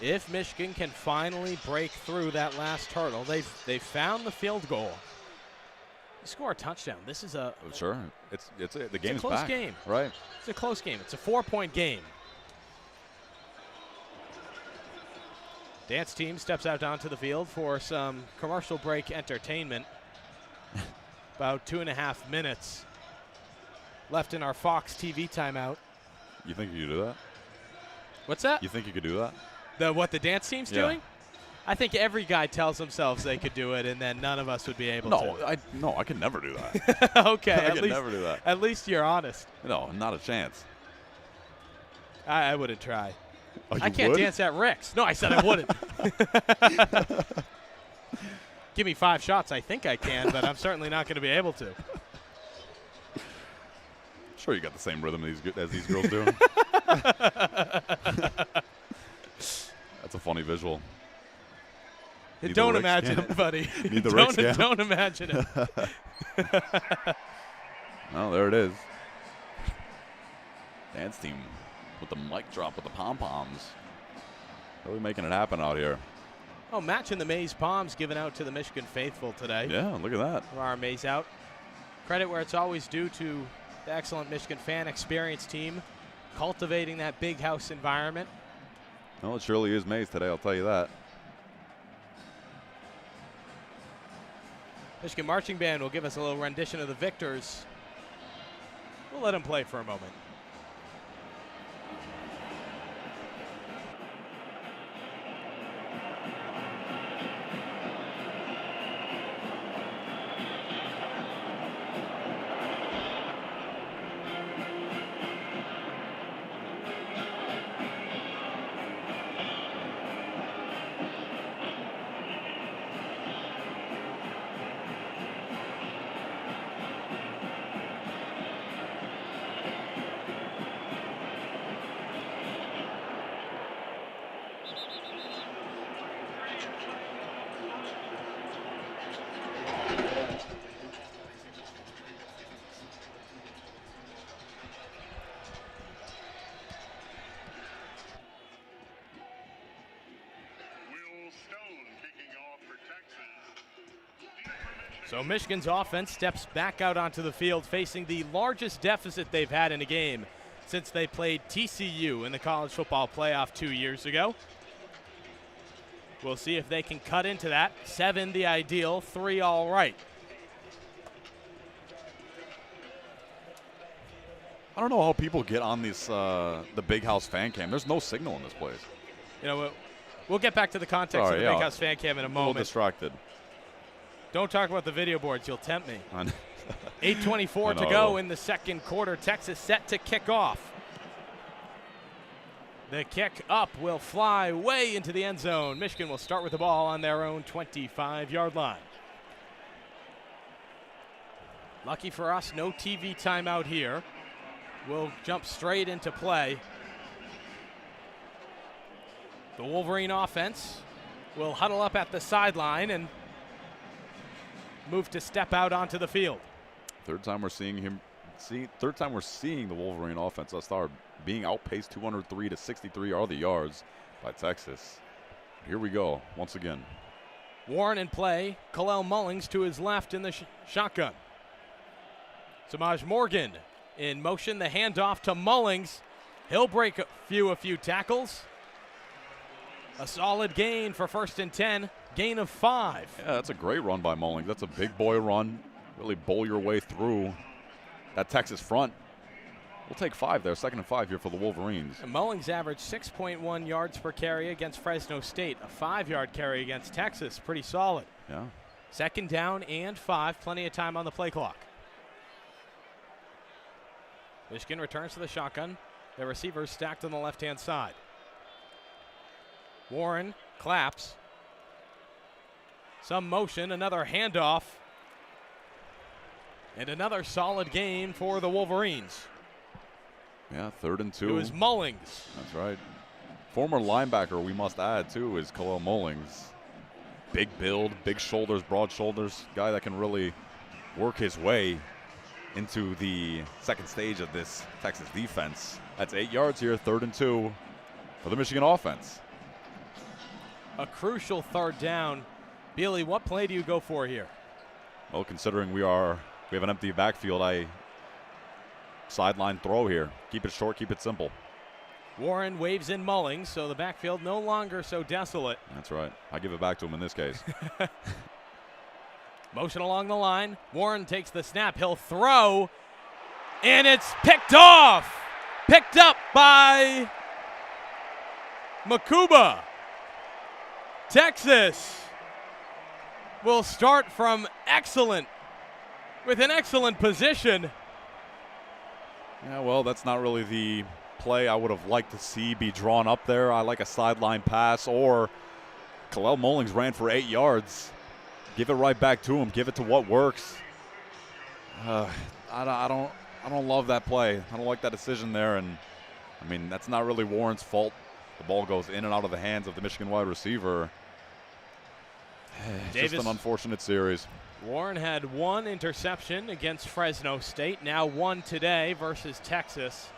If Michigan can finally break through that last hurdle, they found the field goal. You score a touchdown. This is a sure. The game's close back. Game. Right. It's a close game. It's a 4-point game. Dance team steps out onto the field for some commercial break entertainment. About 2.5 minutes left in our Fox TV timeout. You think you could do that? What's that? You think you could do that? What the dance team's doing? I think every guy tells themselves they could do it, and then none of us would be able to. No, I could never do that. Okay, I could never do that. At least you're honest. No, not a chance. I wouldn't try. Oh, I can't dance at Rick's. No, I said I wouldn't. Give me 5 shots, I think I can, but I'm certainly not going to be able to. Sure, you got the same rhythm as these girls do. That's a funny visual. Don't imagine it, buddy. Don't imagine it. Well, there it is. Dance team with the mic drop with the pom-poms. Really making it happen out here. Oh, matching the maize palms given out to the Michigan faithful today. Yeah, look at that. Our maize out. Credit where it's always due to the excellent Michigan fan experience team cultivating that big house environment. Well, it surely is maize today, I'll tell you that. Michigan Marching Band will give us a little rendition of the victors. We'll let them play for a moment. So Michigan's offense steps back out onto the field facing the largest deficit they've had in a game since they played TCU in the college football playoff 2 years ago. We'll see if they can cut into that. 7 the ideal, 3 all right. I don't know how people get on this the Big House fan cam. There's no signal in this place. You know, we'll get back to the context of the Big House fan cam in a moment. A little distracted. Don't talk about the video boards. You'll tempt me. 8:24 to go in the second quarter. Texas set to kick off. The kick up will fly way into the end zone. Michigan will start with the ball on their own 25-yard line. Lucky for us, no TV timeout here. We'll jump straight into play. The Wolverine offense will huddle up at the sideline and move to step out onto the field. Third time we're seeing the Wolverine offense thus far being outpaced 203 to 63 are the yards by Texas. Here we go once again. Warren in play. Kalel Mullings to his left in the shotgun. Samaj Morgan in motion. The handoff to Mullings. He'll break a few tackles. A solid gain for 1st and 10. Gain of 5. Yeah, that's a great run by Mullings. That's a big boy run. Really bowl your way through that Texas front. We'll take 5 there. 2nd and 5 here for the Wolverines. And Mullings averaged 6.1 yards per carry against Fresno State. A 5-yard carry against Texas. Pretty solid. Yeah. 2nd down and 5. Plenty of time on the play clock. Michigan returns to the shotgun. The receivers stacked on the left-hand side. Warren claps. Some motion, another handoff. And another solid gain for the Wolverines. Yeah, 3rd and 2. It was Mullings. That's right. Former linebacker, we must add, too, is Kalel Mullings. Big build, big shoulders, broad shoulders. Guy that can really work his way into the second stage of this Texas defense. That's 8 yards here, 3rd and 2 for the Michigan offense. A crucial 3rd down. Bealey, what play do you go for here? Well, considering we have an empty backfield, sideline throw here. Keep it short, keep it simple. Warren waves in Mullings, so the backfield no longer so desolate. That's right. I give it back to him in this case. Motion along the line. Warren takes the snap. He'll throw, and it's picked off. Picked up by Makuba. Texas will start from with an excellent position. Yeah, well, that's not really the play I would have liked to see be drawn up there. I like a sideline pass, or Kalel Mullings ran for 8 yards. Give it right back to him. Give it to what works. I don't love that play. I don't like that decision there. And I mean, that's not really Warren's fault. The ball goes in and out of the hands of the Michigan wide receiver. Just an unfortunate series. Warren had 1 interception against Fresno State, now 1 today versus Texas.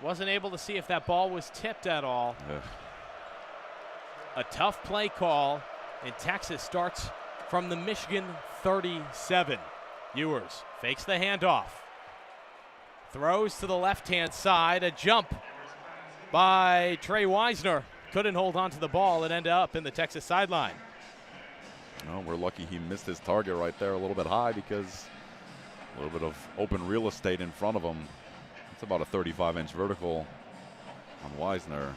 Wasn't able to see if that ball was tipped at all. Ugh. A tough play call, and Texas starts from the Michigan 37. Ewers fakes the handoff. Throws to the left-hand side, a jump by Trey Wisner. Couldn't hold on to the ball. It ended up in the Texas sideline. Well, we're lucky he missed his target right there a little bit high, because a little bit of open real estate in front of him. It's about a 35-inch vertical on Wisner.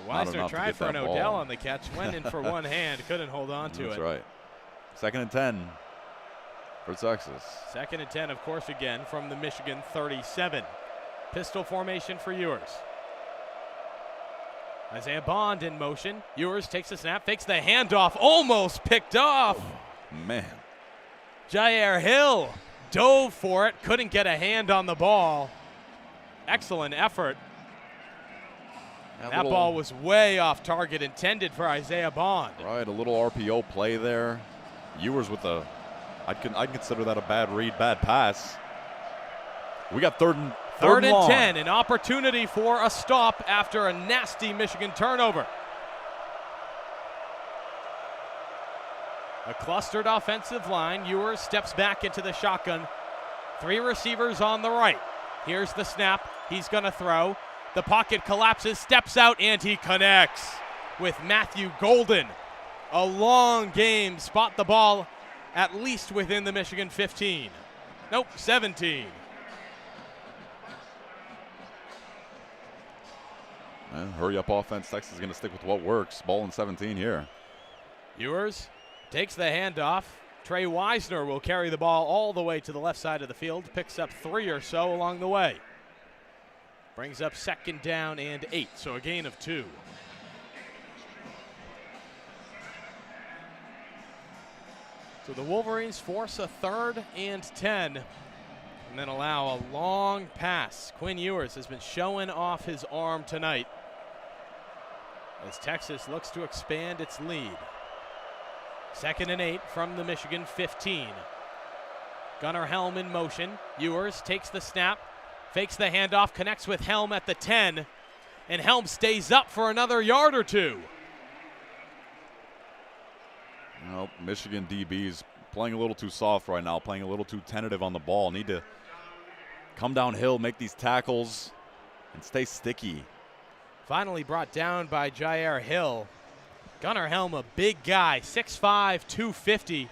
Wisner tried for an Odell on the catch, went in for one hand, couldn't hold on to it. That's right. 2nd and 10 for Texas. 2nd and 10, of course, again from the Michigan 37. Pistol formation for Ewers. Isaiah Bond in motion. Ewers takes the snap, fakes the handoff, almost picked off. Oh, man. Jair Hill dove for it, couldn't get a hand on the ball. Excellent effort. That ball was way off target, intended for Isaiah Bond. Right, a little RPO play there. Ewers with I'd consider that a bad read, bad pass. We got third and 10, an opportunity for a stop after a nasty Michigan turnover. A clustered offensive line. Ewers steps back into the shotgun. 3 receivers on the right. Here's the snap. He's going to throw. The pocket collapses, steps out, and he connects with Matthew Golden. A long game. Spot the ball at least within the Michigan 15. Nope, 17. Hurry up offense. Texas is going to stick with what works. Ball in 17 here. Ewers takes the handoff. Trey Wisner will carry the ball all the way to the left side of the field. Picks up 3 or so along the way. Brings up 2nd down and 8, so a gain of 2. So the Wolverines force a 3rd and 10 and then allow a long pass. Quinn Ewers has been showing off his arm tonight as Texas looks to expand its lead. 2nd and 8 from the Michigan 15. Gunnar Helm in motion. Ewers takes the snap, fakes the handoff, connects with Helm at the 10, and Helm stays up for another yard or 2. Well, Michigan DBs playing a little too soft right now, playing a little too tentative on the ball. Need to come downhill, make these tackles, and stay sticky. Finally brought down by Jair Hill. Gunnar Helm, a big guy, 6'5", 250.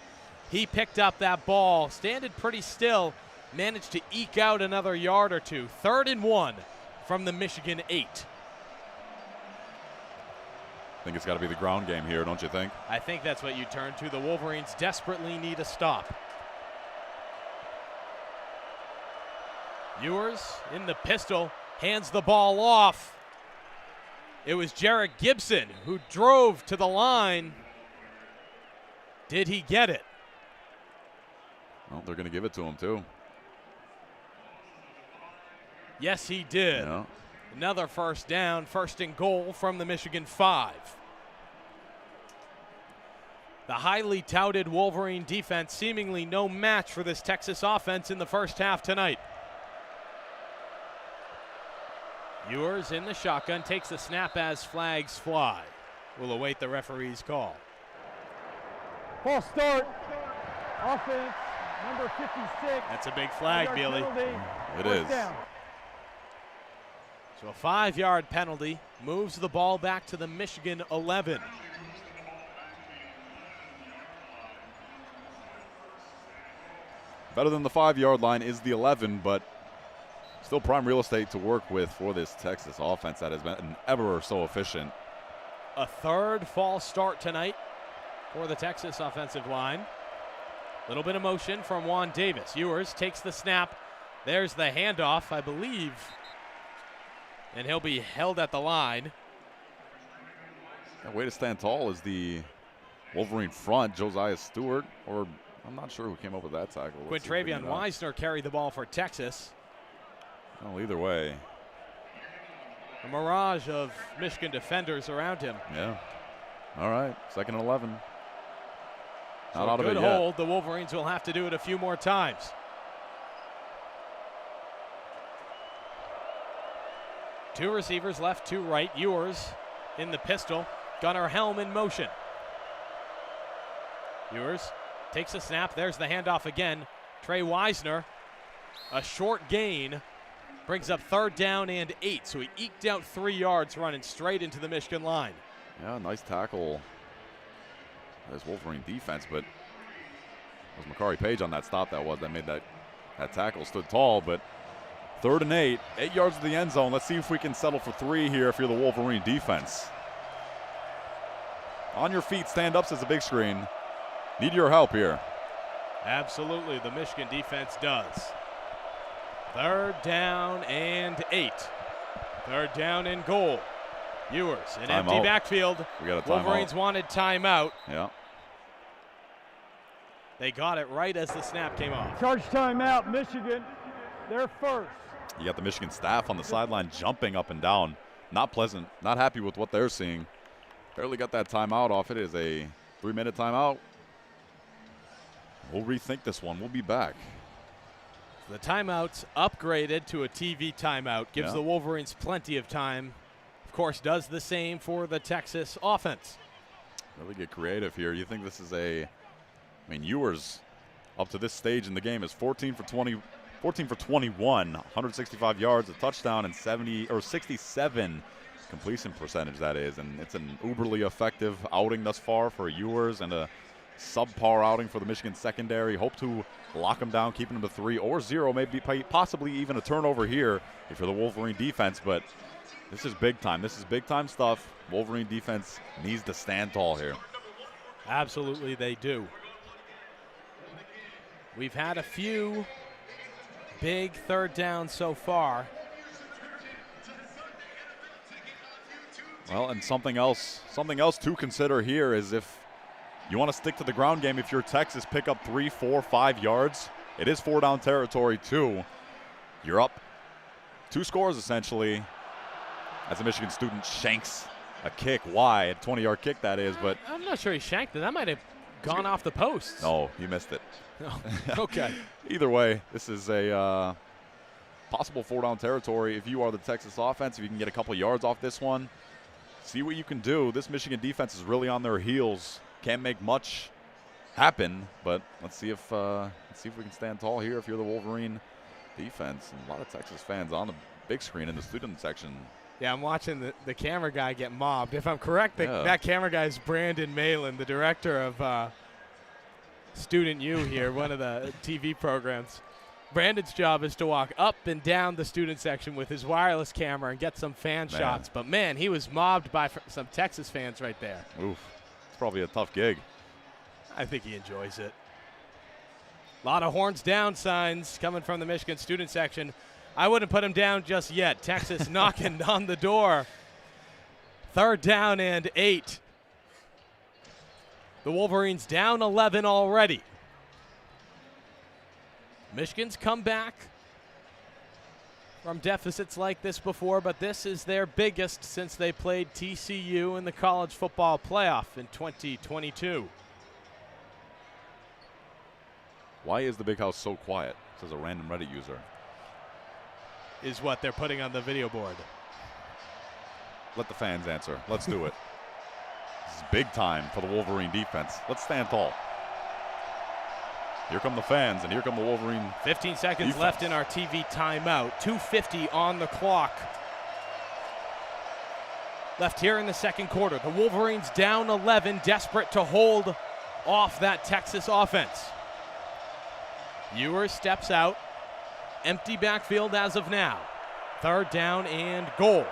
He picked up that ball, standed pretty still, managed to eke out another yard or 2. 3rd and 1 from the Michigan 8. I think it's got to be the ground game here, don't you think? I think that's what you turn to. The Wolverines desperately need a stop. Ewers in the pistol, hands the ball off. It was Jarrett Gibson who drove to the line. Did he get it? Well, they're going to give it to him, too. Yes, he did. Yeah. Another 1st down, 1st and goal from the Michigan 5. The highly touted Wolverine defense seemingly no match for this Texas offense in the first half tonight. Ewers in the shotgun, takes the snap as flags fly. We'll await the referee's call. False start. Offense, number 56. That's a big flag, Bealey. It is. Down. So a 5-yard penalty moves the ball back to the Michigan 11. Better than the 5-yard line is the 11, but still prime real estate to work with for this Texas offense that has been ever so efficient. A 3rd false start tonight for the Texas offensive line. Little bit of motion from Juan Davis. Ewers takes the snap. There's the handoff, I believe. And he'll be held at the line. Way to stand tall is the Wolverine front, Josiah Stewart, or I'm not sure who came up with that tackle. Quintravion Wisner carried the ball for Texas. Well, either way. A mirage of Michigan defenders around him. Yeah. All right, 2nd and 11. So Not out of it good yet. hold. The Wolverines will have to do it a few more times. Two receivers left, 2 right. Ewers in the pistol. Gunnar Helm in motion. Ewers takes a snap. There's the handoff again. Trey Wisner, a short gain, brings up 3rd down and 8. So he eked out 3 yards running straight into the Michigan line. Yeah, nice tackle. There's Wolverine defense, but it was Makari Page on that stop that made that tackle. Stood tall, but 3rd and 8, 8 yards to the end zone. Let's see if we can settle for 3 here if you're the Wolverine defense. On your feet, stand up, says the big screen. Need your help here. Absolutely, the Michigan defense does. 3rd down and 8. 3rd down and goal. Ewers, an empty backfield. We got a timeout. Wolverines wanted timeout. Yeah. They got it right as the snap came off. Charge timeout, Michigan. They're first. You got the Michigan staff on the sideline jumping up and down. Not pleasant, not happy with what they're seeing. Barely got that timeout off. It is a 3-minute timeout. We'll rethink this one. We'll be back. The timeout's upgraded to a TV timeout. Gives the Wolverines plenty of time. Of course, does the same for the Texas offense. Really get creative here. You think this is a I mean, Ewers up to this stage in the game is 14 for 21, 165 yards, a touchdown, and 67 completion percentage, that is. And it's an uberly effective outing thus far for Ewers and a subpar outing for the Michigan secondary. Hope to lock them down, keeping them to 3 or 0, maybe possibly even a turnover here if you're the Wolverine defense. But this is big time. This is big time stuff. Wolverine defense needs to stand tall here. Absolutely they do. We've had a few big third downs so far. Well, and something else to consider here is if you want to stick to the ground game, if you're Texas, pick up 3, 4, 5 yards. It is 4-down territory too. You're up 2 scores essentially as a Michigan student shanks a kick wide, 20-yard kick that is, but I'm not sure he shanked it. That might have gone off the post. No, he missed it. Okay. Either way, this is a possible 4-down territory. If you are the Texas offense, if you can get a couple yards off this one, see what you can do. This Michigan defense is really on their heels. Can't make much happen, but let's see if we can stand tall here if you're the Wolverine defense. And a lot of Texas fans on the big screen in the student section. Yeah, I'm watching the camera guy get mobbed. If I'm correct, that camera guy is Brandon Malin, the director of Student U here, one of the TV programs. Brandon's job is to walk up and down the student section with his wireless camera and get some fan shots. But, man, he was mobbed by some Texas fans right there. Oof. It's probably a tough gig. I think he enjoys it. A lot of horns down signs coming from the Michigan student section. I wouldn't put him down just yet. Texas knocking on the door. 3rd down and 8. The Wolverines down 11 already. Michigan's come back from deficits like this before, but this is their biggest since they played TCU in the college football playoff in 2022. Why is the big house so quiet? Says a random Reddit user. Is what they're putting on the video board. Let the fans answer. Let's do it. This is big time for the Wolverine defense. Let's stand tall. Here come the fans, and here come the Wolverine 15 seconds defense. left in our TV timeout. 2:50 on the clock. Left here in the second quarter. The Wolverines down 11, desperate to hold off that Texas offense. Ewers steps out. Empty backfield as of now. 3rd down and goal.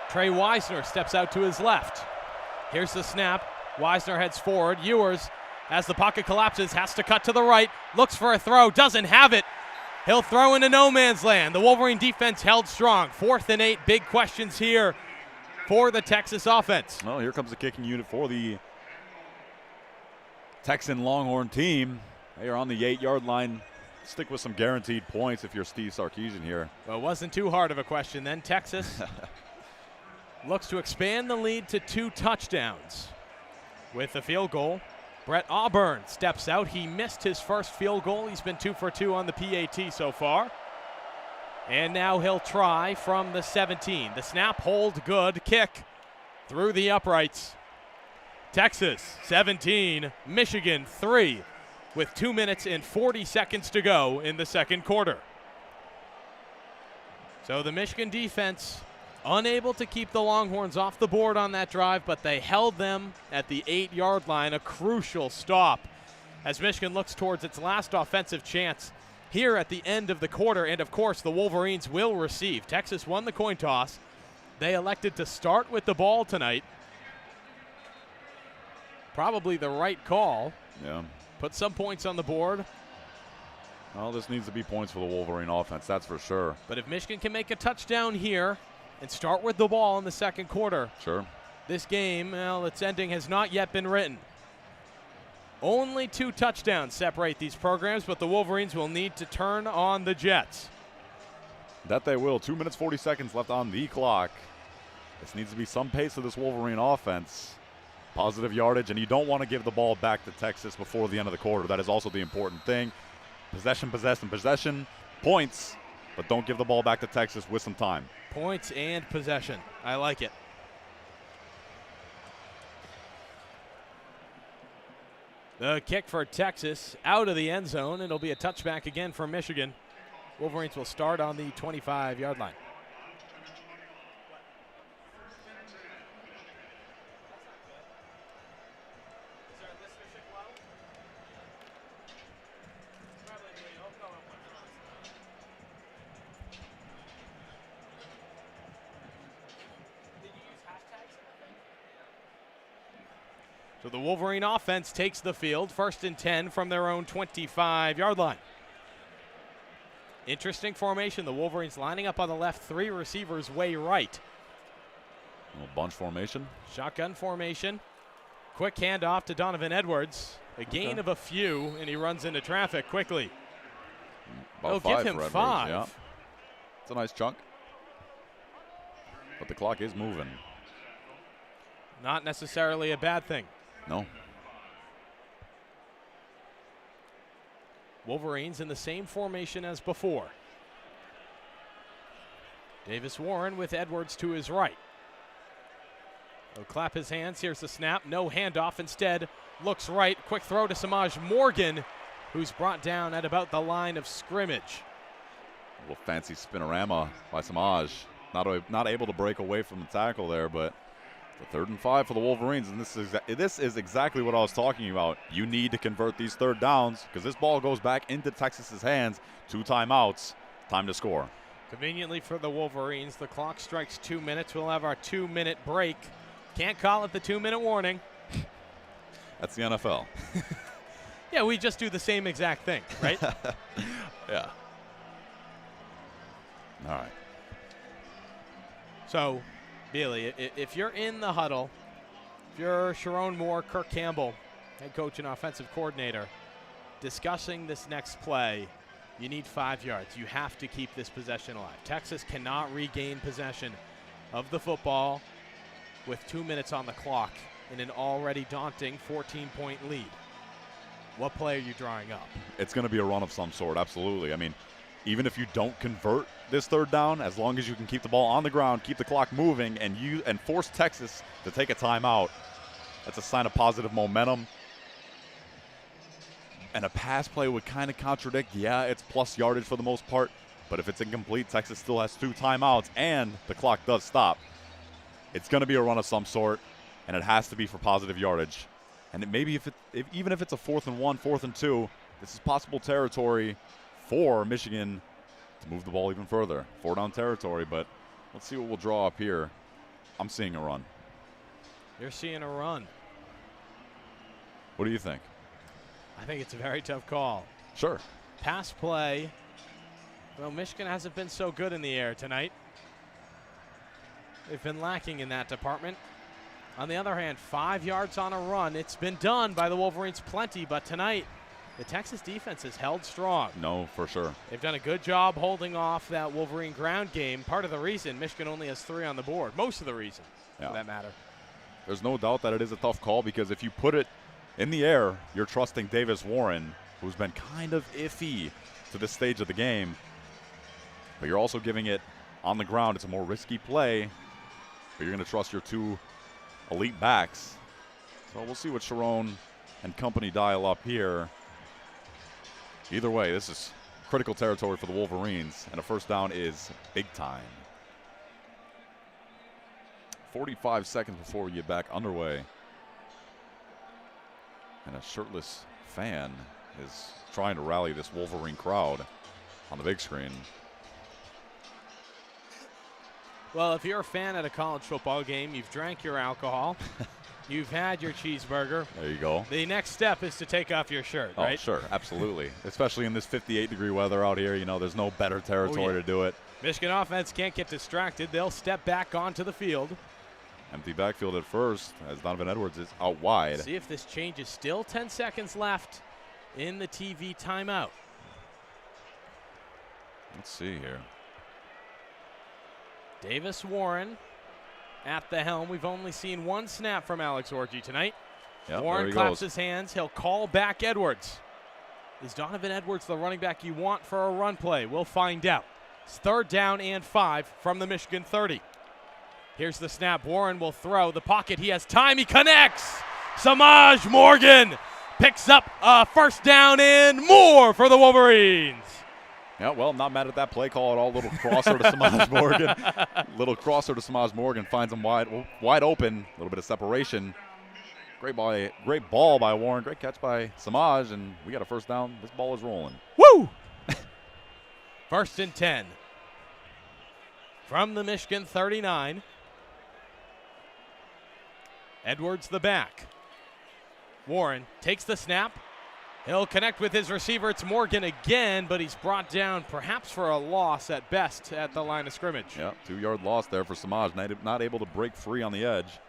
Trey Wisner steps out to his left. Here's the snap. Wisner heads forward. Ewers, as the pocket collapses, has to cut to the right. Looks for a throw. Doesn't have it. He'll throw into no man's land. The Wolverine defense held strong. 4th and 8. Big questions here for the Texas offense. Well, here comes the kicking unit for the Texan Longhorn team. They are on the 8-yard line. Stick with some guaranteed points if you're Steve Sarkisian here. Well, it wasn't too hard of a question then. Texas looks to expand the lead to 2 touchdowns. With the field goal, Brett Auburn steps out. He missed his first field goal. He's been 2 for 2 on the PAT so far. And now he'll try from the 17. The snap, hold, good, kick through the uprights. Texas 17, Michigan 3. With 2 minutes and 40 seconds to go in the second quarter. So the Michigan defense unable to keep the Longhorns off the board on that drive, but they held them at the 8-yard line, a crucial stop as Michigan looks towards its last offensive chance here at the end of the quarter. And, of course, the Wolverines will receive. Texas won the coin toss. They elected to start with the ball tonight. Probably the right call. Yeah. Put some points on the board. Well, this needs to be points for the Wolverine offense, that's for sure. But if Michigan can make a touchdown here and start with the ball in the second quarter, sure, this game, well, its ending has not yet been written. Only 2 touchdowns separate these programs, but the Wolverines will need to turn on the Jets. That they will. 2 minutes, 40 seconds left on the clock. This needs to be some pace of this Wolverine offense. Positive yardage, and you don't want to give the ball back to Texas before the end of the quarter. That is also the important thing. Possession, points, but don't give the ball back to Texas with some time. Points and possession. I like it. The kick for Texas out of the end zone. It'll be a touchback again for Michigan. Wolverines will start on the 25-yard line. So the Wolverine offense takes the field, 1st and 10 from their own 25-yard line. Interesting formation. The Wolverines lining up on the left, 3 receivers way right. A little bunch formation. Shotgun formation. Quick handoff to Donovan Edwards. A gain of a few, and he runs into traffic quickly. About They'll 5 give him for 5. Edwards, yeah. It's a nice chunk. But the clock is moving. Not necessarily a bad thing. No. Wolverines in the same formation as before. Davis Warren with Edwards to his right. He'll clap his hands. Here's the snap. No handoff. Instead, looks right. Quick throw to Samaj Morgan, who's brought down at about the line of scrimmage. A little fancy spinorama by Samaj. Not able to break away from the tackle there, but the 3rd and 5 for the Wolverines, and this is exactly what I was talking about. You need to convert these 3rd downs because this ball goes back into Texas's hands. 2 timeouts. Time to score. Conveniently for the Wolverines, the clock strikes 2 minutes. We'll have our 2-minute break. Can't call it the 2-minute warning. That's the NFL. Yeah, we just do the same exact thing, right? Yeah. All right. So, Bailey, if you're in the huddle, if you're Sharon Moore, Kirk Campbell, head coach and offensive coordinator, discussing this next play, you need 5 yards. You have to keep this possession alive. Texas cannot regain possession of the football with 2 minutes on the clock in an already daunting 14-point lead. What play are you drawing up? It's going to be a run of some sort, absolutely. I mean, even if you don't convert this 3rd down, as long as you can keep the ball on the ground, keep the clock moving, and force Texas to take a timeout, that's a sign of positive momentum. And a pass play would kind of contradict, yeah, it's plus yardage for the most part, but if it's incomplete, Texas still has 2 timeouts, and the clock does stop. It's going to be a run of some sort, and it has to be for positive yardage. And maybe even if it's a 4th and 1, 4th and 2, this is possible territory for Michigan to move the ball even further. 4-down territory, but let's see what we'll draw up here. I'm seeing a run. You're seeing a run. What do you think? I think it's a very tough call. Sure. Pass play. Well, Michigan hasn't been so good in the air tonight. They've been lacking in that department. On the other hand, 5 yards on a run. It's been done by the Wolverines plenty, but tonight the Texas defense has held strong. No, for sure. They've done a good job holding off that Wolverine ground game. Part of the reason Michigan only has 3 on the board. Most of the reason, for that matter. There's no doubt that it is a tough call because if you put it in the air, you're trusting Davis Warren, who's been kind of iffy to this stage of the game. But you're also giving it on the ground. It's a more risky play, but you're going to trust your 2 elite backs. So we'll see what Sharon and company dial up here. Either way, this is critical territory for the Wolverines, and a 1st down is big time. 45 seconds before we get back underway. And a shirtless fan is trying to rally this Wolverine crowd on the big screen. Well, if you're a fan at a college football game, you've drank your alcohol, you've had your cheeseburger. There you go. The next step is to take off your shirt, right? Oh, sure, absolutely. Especially in this 58-degree weather out here, you know, there's no better territory to do it. Michigan offense can't get distracted. They'll step back onto the field. Empty backfield at first as Donovan Edwards is out wide. See if this changes. Still 10 seconds left in the TV timeout. Let's see here. Davis Warren at the helm. We've only seen 1 snap from Alex Orji tonight. Yep, Warren claps his hands. He'll call back Edwards. Is Donovan Edwards the running back you want for a run play? We'll find out. It's 3rd down and 5 from the Michigan 30. Here's the snap. Warren will throw the pocket. He has time. He connects. Samaj Morgan picks up a first down and more for the Wolverines. Yeah, well, not mad at that play call at all. Little crosser to Samaj Morgan. Little crosser to Samaj Morgan finds him wide open. A little bit of separation. Great ball by Warren. Great catch by Samaj, and we got a first down. This ball is rolling. Woo! First and 10 from the Michigan 39. Edwards the back. Warren takes the snap. He'll connect with his receiver. It's Morgan again, but he's brought down perhaps for a loss at best at the line of scrimmage. Yeah, 2-yard loss there for Samaj. Not able to break free on the edge.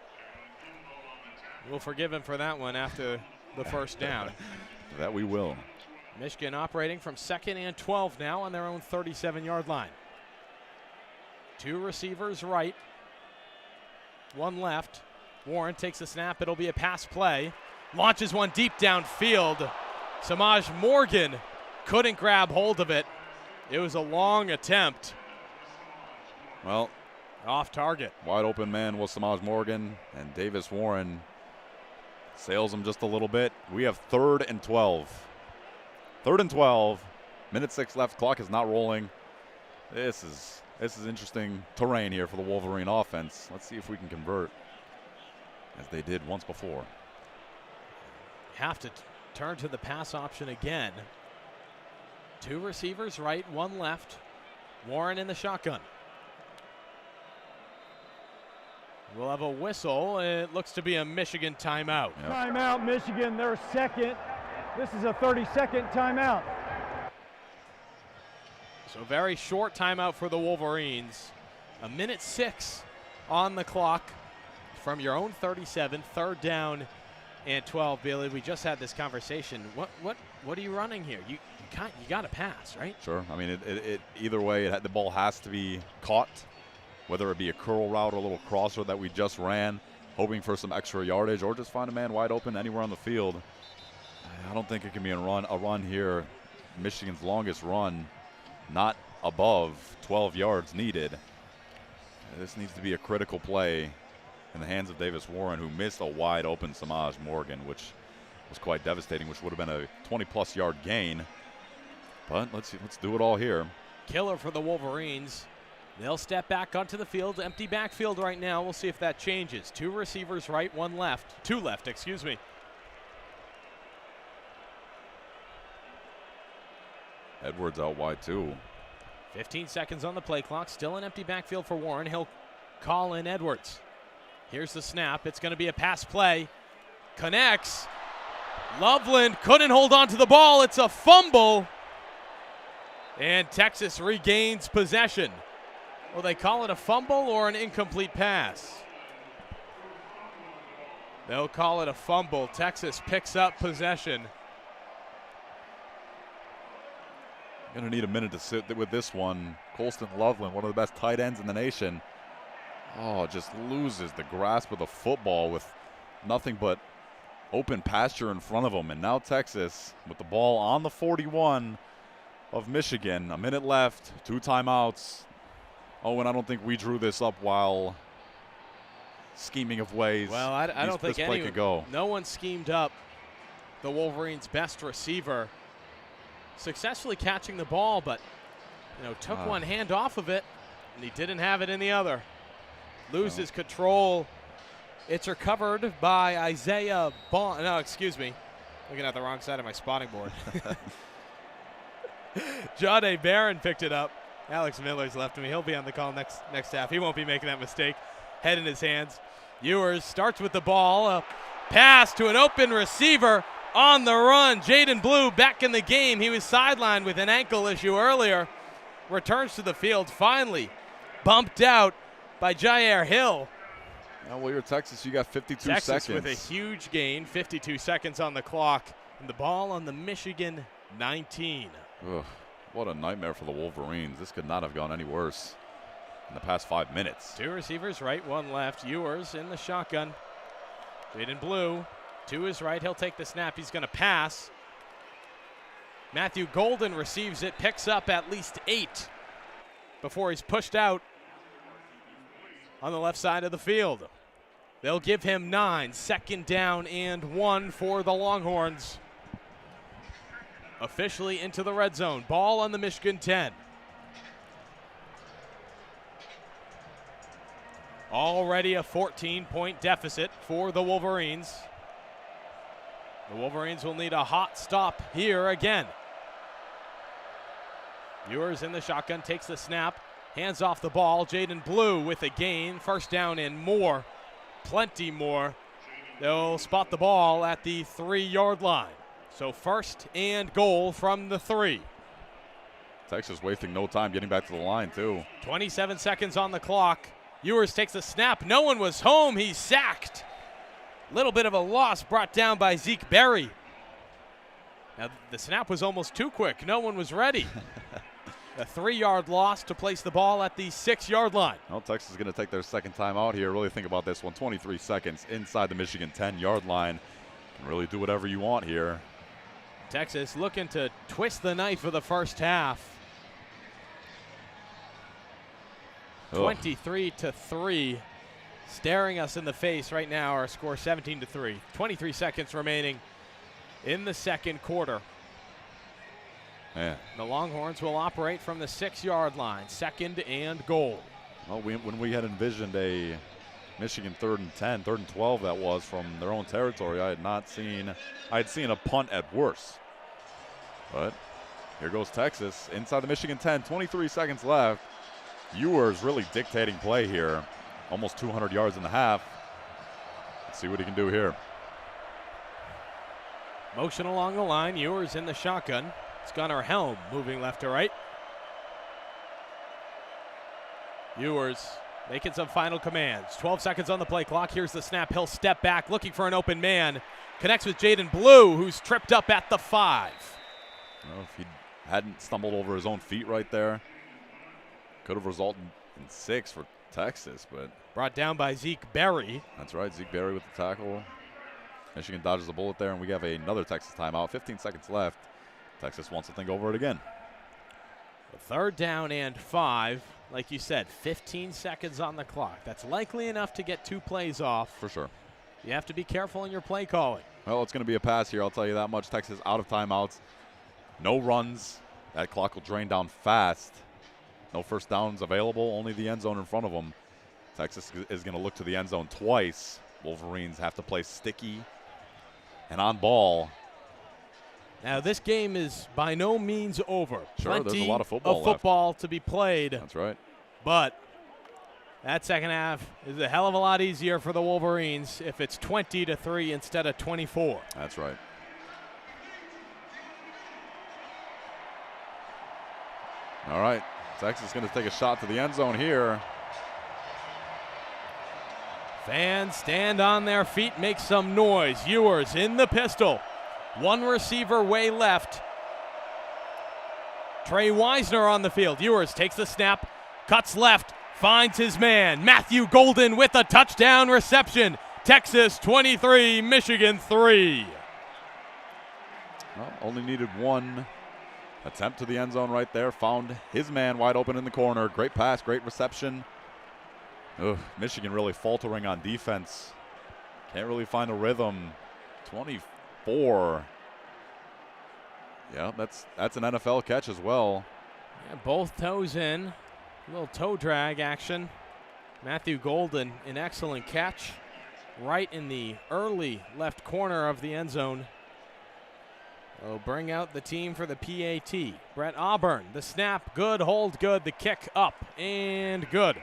We'll forgive him for that one after the first down. That we will. Michigan operating from 2nd and 12 now on their own 37-yard line. 2 receivers right, 1 left. Warren takes the snap. It'll be a pass play. Launches one deep downfield. Samaj Morgan couldn't grab hold of it. It was a long attempt. Well, off target. Wide open man was Samaj Morgan, and Davis Warren sails him just a little bit. We have 3rd and 12. 3rd and 12. Minute 6 left. Clock is not rolling. This is interesting terrain here for the Wolverine offense. Let's see if we can convert as they did once before. Have to turn to the pass option again. 2 receivers right, 1 left. Warren in the shotgun. We'll have a whistle. It looks to be a Michigan timeout. Yep. Timeout, Michigan. They're second. This is a 30-second timeout. So very short timeout for the Wolverines. A minute 6 on the clock from your own 37. 3rd down and 12. Billy, we just had this conversation. What are you running here? You got to pass, right? Sure. I mean, it either way, the ball has to be caught, whether it be a curl route or a little crosser that we just ran, hoping for some extra yardage, or just find a man wide open anywhere on the field. I don't think it can be a run here. Michigan's longest run, not above 12 yards needed. This needs to be a critical play in the hands of Davis Warren, who missed a wide open Samaj Morgan, which was quite devastating, which would have been a 20-plus yard gain. But let's do it all here. Killer for the Wolverines. They'll step back onto the field. Empty backfield right now. We'll see if that changes. 2 receivers right, 1 left. 2 left, excuse me. Edwards out wide too. 15 seconds on the play clock. Still an empty backfield for Warren. He'll call in Edwards. Here's the snap. It's going to be a pass play. Connects. Loveland couldn't hold on to the ball. It's a fumble. And Texas regains possession. Will they call it a fumble or an incomplete pass? They'll call it a fumble. Texas picks up possession. Going to need a minute to sit with this one. Colston Loveland, one of the best tight ends in the nation. Oh, just loses the grasp of the football with nothing but open pasture in front of him. And now Texas with the ball on the 41 of Michigan. A minute left, 2 timeouts. Oh, and I don't think we drew this up while scheming of ways. Well, I don't think anyone could go. No one schemed up the Wolverines' best receiver. Successfully catching the ball, but took one hand off of it, and he didn't have it in the other. Loses control. It's recovered by Isaiah Bond. No, excuse me. Looking at the wrong side of my spotting board. John A. Barron picked it up. Alex Miller's left me. He'll be on the call next half. He won't be making that mistake. Head in his hands. Ewers starts with the ball. A pass to an open receiver on the run. Jaden Blue back in the game. He was sidelined with an ankle issue earlier. Returns to the field. Finally bumped out by Jair Hill. Now, well, you're Texas. You got 52 Texas seconds. with a huge gain. 52 seconds on the clock. And the ball on the Michigan 19. Ugh, what a nightmare for the Wolverines. This could not have gone any worse in the past 5 minutes. 2 receivers right, 1 left. Ewers in the shotgun. Jaden Blue to his right. He'll take the snap. He's going to pass. Matthew Golden receives it, picks up at least 8 before he's pushed out on the left side of the field. They'll give him 9. 2nd down and 1 for the Longhorns. Officially into the red zone. Ball on the Michigan 10. Already a 14-point deficit for the Wolverines. The Wolverines will need a hot stop here again. Ewers in the shotgun, takes the snap, hands off the ball. Jaden Blue with a gain. 1st down and more. Plenty more. They'll spot the ball at the 3-yard line. So 1st and goal from the 3. Texas wasting no time getting back to the line, too. 27 seconds on the clock. Ewers takes the snap. No one was home. He's sacked. Little bit of a loss brought down by Zeke Berry. Now, the snap was almost too quick. No one was ready. A 3-yard loss to place the ball at the 6-yard line. Well, Texas is going to take their 2nd time out here. Really think about this one. 23 seconds inside the Michigan 10-yard line. Can really do whatever you want here. Texas looking to twist the knife for the first half. 23-3. Staring us in the face right now. Our score 17-3. 23 seconds remaining in the 2nd quarter. Man. The Longhorns will operate from the 6-yard line. 2nd and goal. Well, when we had envisioned a Michigan 3rd and 10, 3rd and 12 that was from their own territory, I had seen a punt at worst. But here goes Texas inside the Michigan 10, 23 seconds left. Ewers really dictating play here. Almost 200 yards in the half. Let's see what he can do here. Motion along the line. Ewers in the shotgun. It's Gunnar Helm moving left to right. Ewers making some final commands. 12 seconds on the play clock. Here's the snap. He'll step back looking for an open man. Connects with Jaden Blue, who's tripped up at the 5. Well, if he hadn't stumbled over his own feet right there, could have resulted in 6 for Texas, but brought down by Zeke Berry. That's right, Zeke Berry with the tackle. Michigan dodges the bullet there, and we have another Texas timeout. 15 seconds left. Texas wants to think over it again. 3rd down and 5. Like you said, 15 seconds on the clock. That's likely enough to get 2 plays off. For sure. You have to be careful in your play calling. Well, it's going to be a pass here, I'll tell you that much. Texas out of timeouts. No runs. That clock will drain down fast. No 1st downs available, only the end zone in front of them. Texas is going to look to the end zone twice. Wolverines have to play sticky and on ball. Now, this game is by no means over. Sure, Plenty there's a lot of football left to be played. That's right. But that 2nd half is a hell of a lot easier for the Wolverines if it's 20-3 instead of 24. That's right. All right. Texas is going to take a shot to the end zone here. Fans stand on their feet, make some noise. Ewers in the pistol. 1 receiver way left. Trey Wisner on the field. Ewers takes the snap, cuts left, finds his man. Matthew Golden with a touchdown reception. Texas 23, Michigan 3. Well, only needed 1 attempt to the end zone right there. Found his man wide open in the corner. Great pass, great reception. Michigan really faltering on defense. Can't really find a rhythm. 24. Yeah, that's an NFL catch as well. Yeah, both toes in. A little toe drag action. Matthew Golden, an excellent catch. Right in the early left corner of the end zone. They'll bring out the team for the PAT. Brett Auburn, the snap, good, hold good, the kick up, and good.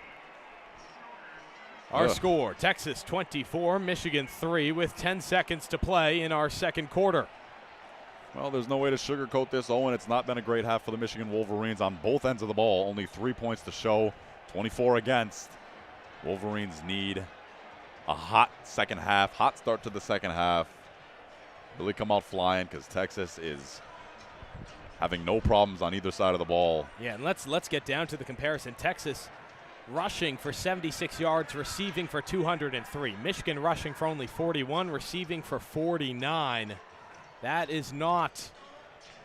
Our score, Texas 24, Michigan 3 with 10 seconds to play in our 2nd quarter. Well, there's no way to sugarcoat this, Owen. It's not been a great half for the Michigan Wolverines on both ends of the ball. Only 3 points to show, 24 against. Wolverines need a hot 2nd half, hot start to the 2nd half. Really come out flying because Texas is having no problems on either side of the ball. Yeah, and let's get down to the comparison. Texas rushing for 76 yards, receiving for 203. Michigan rushing for only 41, receiving for 49. That is not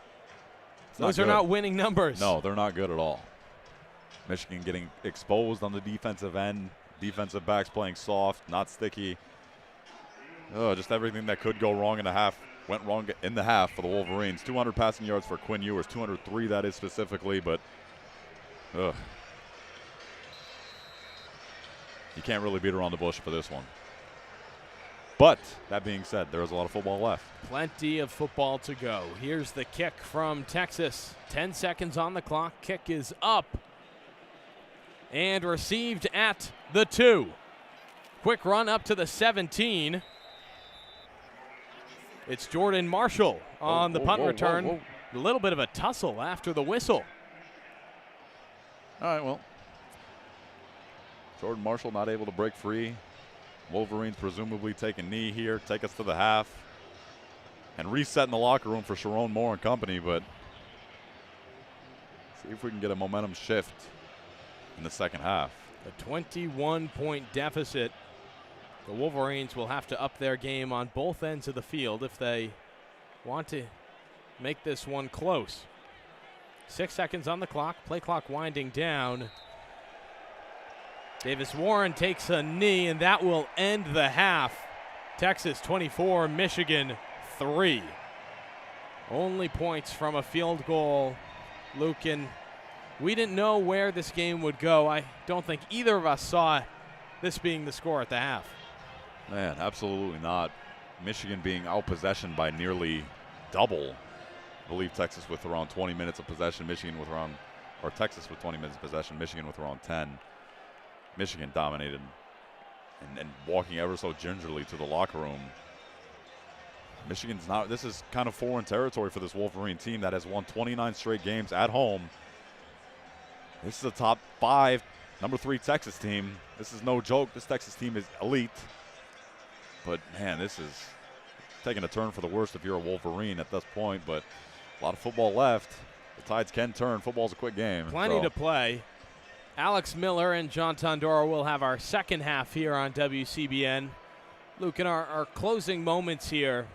– those are not winning numbers. No, they're not good at all. Michigan getting exposed on the defensive end, Defensive backs playing soft, not sticky. Just everything that could go wrong in the half went wrong in the half for the Wolverines. 200 passing yards for Quinn Ewers, 203 that is specifically, but you can't really beat around the bush for this one. But that being said, there is a lot of football left. Plenty of football to go. Here's the kick from Texas. 10 seconds on the clock. Kick is up and received at the 2. Quick run up to the 17. It's Jordan Marshall on the punt return. A little bit of a tussle after the whistle. All right, well, Jordan Marshall not able to break free. Wolverines presumably take a knee here, take us to the half, and reset in the locker room for Sharon Moore and company, but see if we can get a momentum shift in the second half. A 21-point deficit. The Wolverines will have to up their game on both ends of the field if they want to make this one close. 6 seconds on the clock, play clock winding down. Davis Warren takes a knee, and that will end the half. Texas 24, Michigan 3. Only points from a field goal. Luke, and we didn't know where this game would go. I don't think either of us saw this being the score at the half. Man, absolutely not. Michigan being outpossessioned by nearly double. I believe Texas with around 20 minutes of possession, Texas with 20 minutes of possession, Michigan with around 10. Michigan dominated and walking ever so gingerly to the locker room. Michigan's not, this is kind of foreign territory for this Wolverine team that has won 29 straight games at home. This is a top 5, number 3 Texas team. This is no joke. This Texas team is elite. But, man, this is taking a turn for the worst if you're a Wolverine at this point. But a lot of football left. The tides can turn. Football's a quick game. Plenty to play. Alex Miller and John Tondora will have our second half here on WCBN. Luke, in our closing moments here,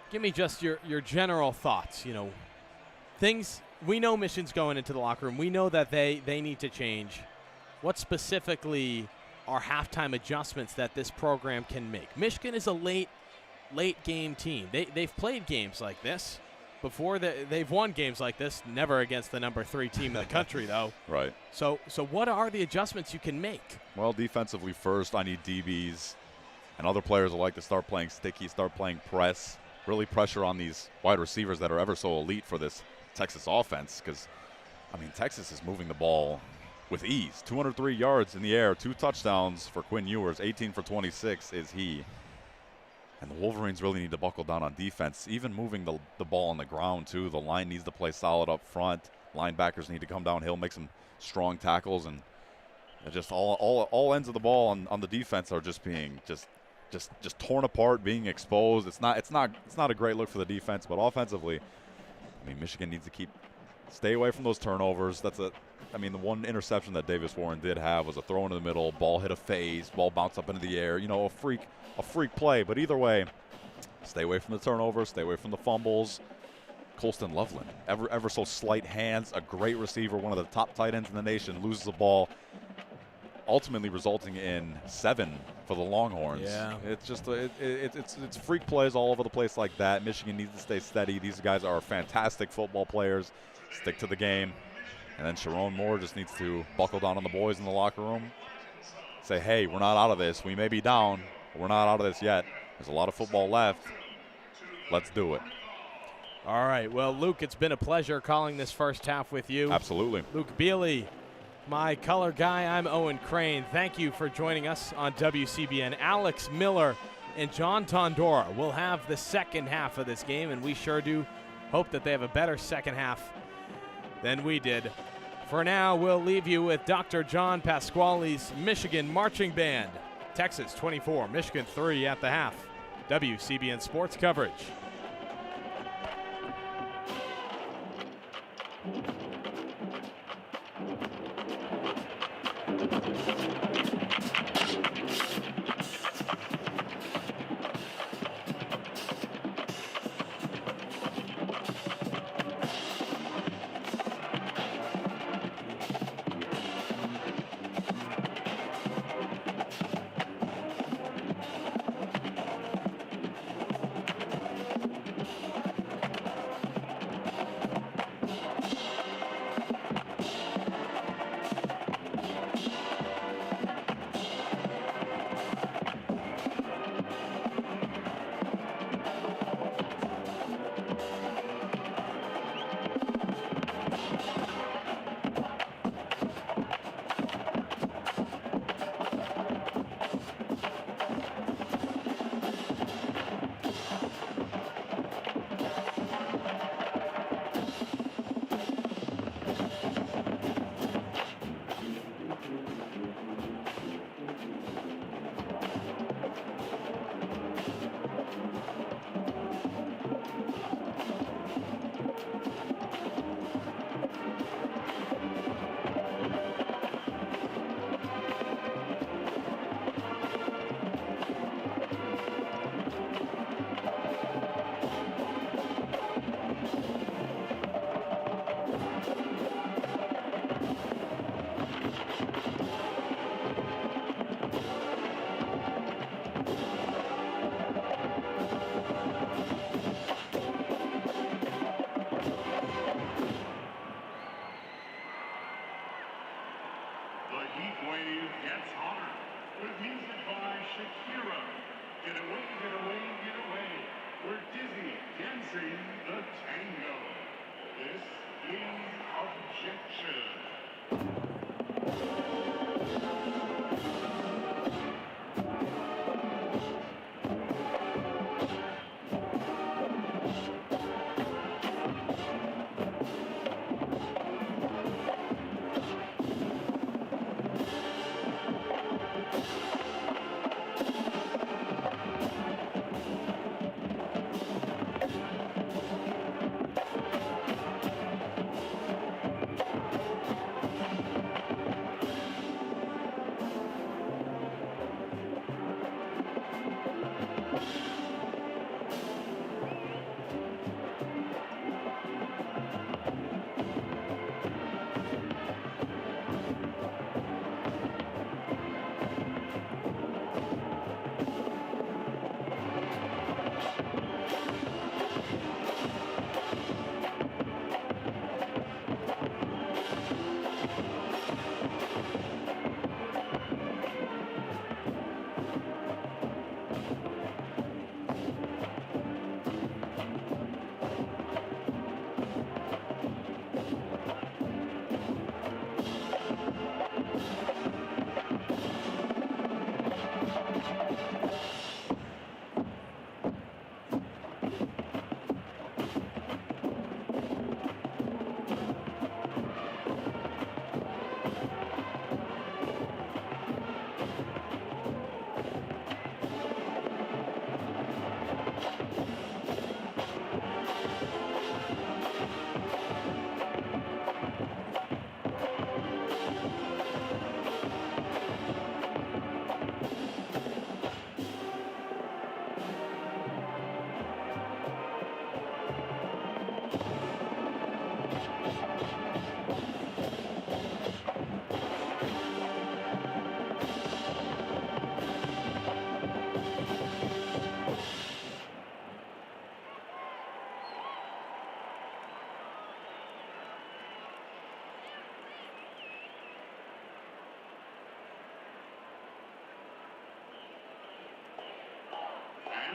give me just your general thoughts. You know, things, we know Michigan's going into the locker room. We know that they need to change. What specifically are halftime adjustments that this program can make? Michigan is a late game team. They've played games like this before. They've won games like this, never against the number 3 team in the country, though. Right. So what are the adjustments you can make? Well, defensively first, I need DBs and other players who like to start playing sticky, start playing press, really pressure on these wide receivers that are ever so elite for this Texas offense. Because, I mean, Texas is moving the ball with ease. 203 yards in the air, 2 touchdowns for Quinn Ewers, 18 for 26 is he. And the Wolverines really need to buckle down on defense, even moving the ball on the ground, too. The line needs to play solid up front. Linebackers need to come downhill, make some strong tackles, and just all ends of the ball on the defense are just being just torn apart, being exposed. It's not a great look for the defense, but offensively, I mean, Michigan needs to stay away from those turnovers. The one interception that Davis Warren did have was a throw into the middle, ball hit a phase, ball bounced up into the air. You know, a freak play. But either way, stay away from the turnovers, stay away from the fumbles. Colston Loveland, ever so slight hands, a great receiver, one of the top tight ends in the nation, loses the ball, ultimately resulting in 7 for the Longhorns. Yeah. It's just it's freak plays all over the place like that. Michigan needs to stay steady. These guys are fantastic football players. Stick to the game. And then Sharon Moore just needs to buckle down on the boys in the locker room. Say, hey, we're not out of this. We may be down, but we're not out of this yet. There's a lot of football left. Let's do it. All right. Well, Luke, it's been a pleasure calling this first half with you. Absolutely. Luke Bealey, my color guy. I'm Owen Crane. Thank you for joining us on WCBN. Alex Miller and John Tondora will have the second half of this game, and we sure do hope that they have a better second half than we did. For now, we'll leave you with Dr. John Pasquale's Michigan Marching Band. Texas 24, Michigan 3 at the half. WCBN Sports coverage.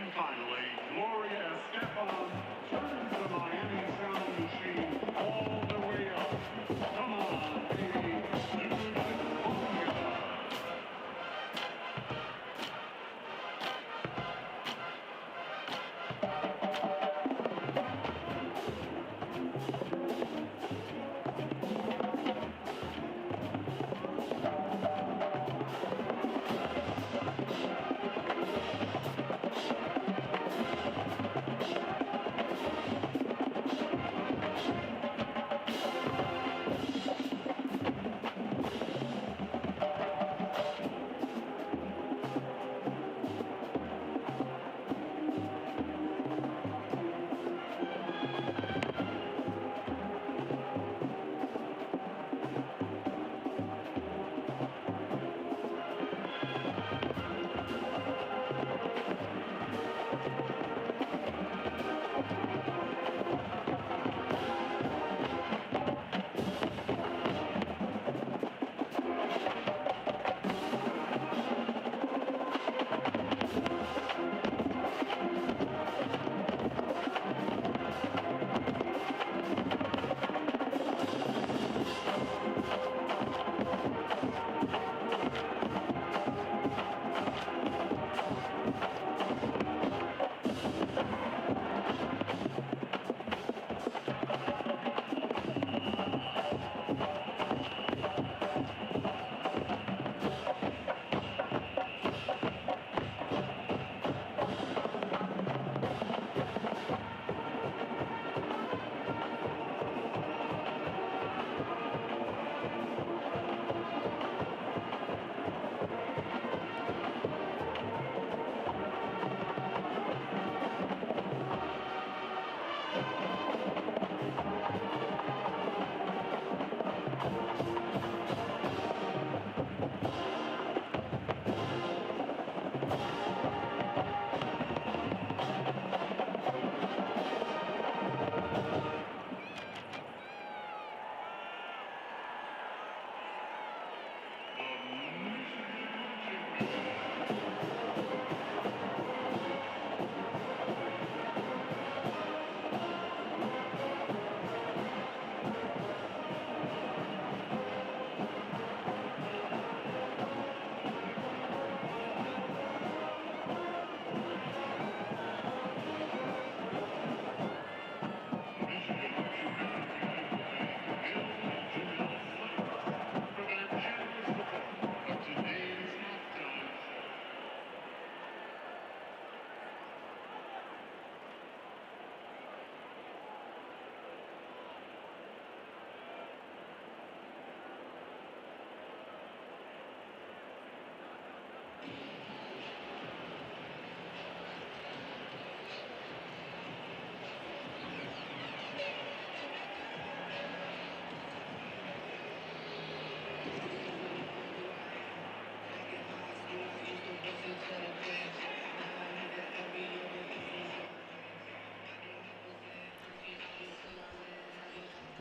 And finally, Gloria Estefan turns the Miami Sound machine all the way up. Come on, baby.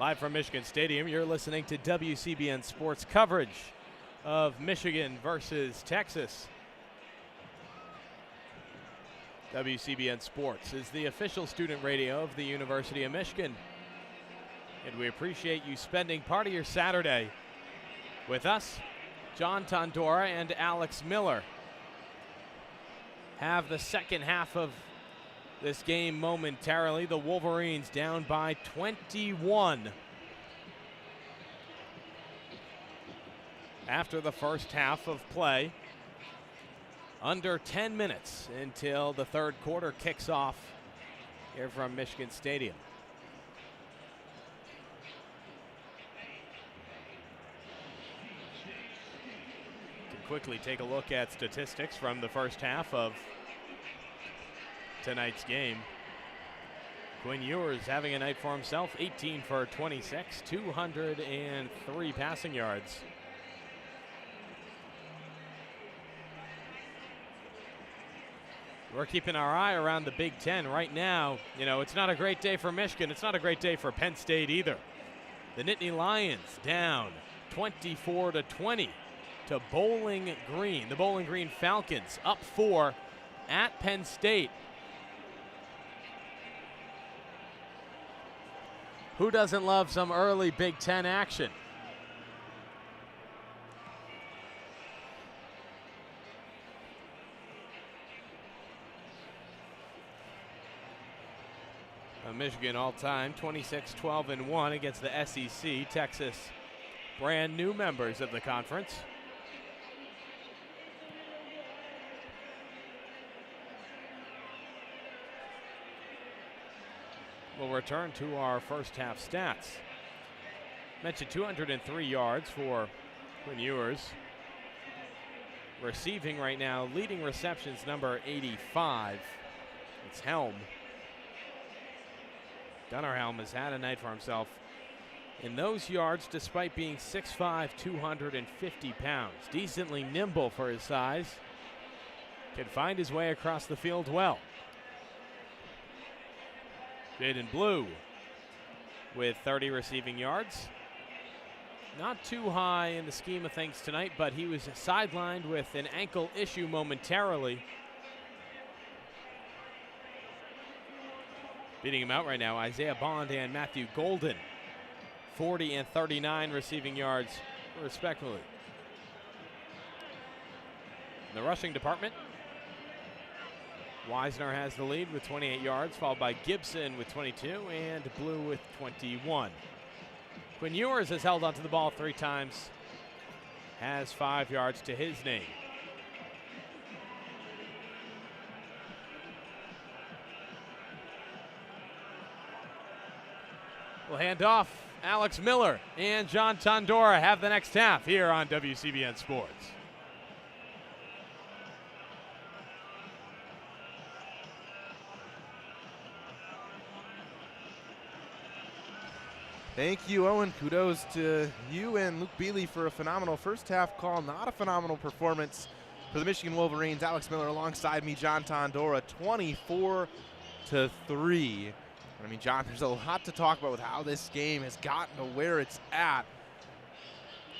Live from Michigan Stadium, you're listening to WCBN Sports coverage of Michigan versus Texas. WCBN Sports is the official student radio of the University of Michigan. And we appreciate you spending part of your Saturday with us. John Tondora and Alex Miller have the second half of this game momentarily. The Wolverines down by 21 after the first half of play. Under 10 minutes until the third quarter kicks off here from Michigan Stadium. Can quickly take a look at statistics from the first half of tonight's game. Quinn Ewers having a night for himself, 18 for 26, 203 passing yards. We're keeping our eye around the Big Ten right now. You know, it's not a great day for Michigan. It's not a great day for Penn State either. The Nittany Lions down 24-20 to Bowling Green. The Bowling Green Falcons up 4 at Penn State. Who doesn't love some early Big Ten action? Michigan all-time 26-12-1 against the SEC. Texas, brand new members of the conference. We'll return to our first half stats. Mentioned 203 yards for Quinn Ewers. Receiving right now, leading receptions number 85. It's Helm. Gunnar Helm has had a night for himself in those yards despite being 6'5", 250 pounds. Decently nimble for his size. Can find his way across the field well. Jaden Blue with 30 receiving yards. Not too high in the scheme of things tonight, but he was sidelined with an ankle issue momentarily. Beating him out right now, Isaiah Bond and Matthew Golden. 40 and 39 receiving yards, respectively. In the rushing department, Wisner has the lead with 28 yards, followed by Gibson with 22 and Blue with 21. Quinn Ewers has held onto the ball 3 times, has 5 yards to his name. We'll hand off. Alex Miller and John Tondora have the next half here on WCBN Sports. Thank you, Owen. Kudos to you and Luke Bealey for a phenomenal first half call. Not a phenomenal performance for the Michigan Wolverines. Alex Miller alongside me, John Tondora, 24-3. I mean, John, there's a lot to talk about with how this game has gotten to where it's at.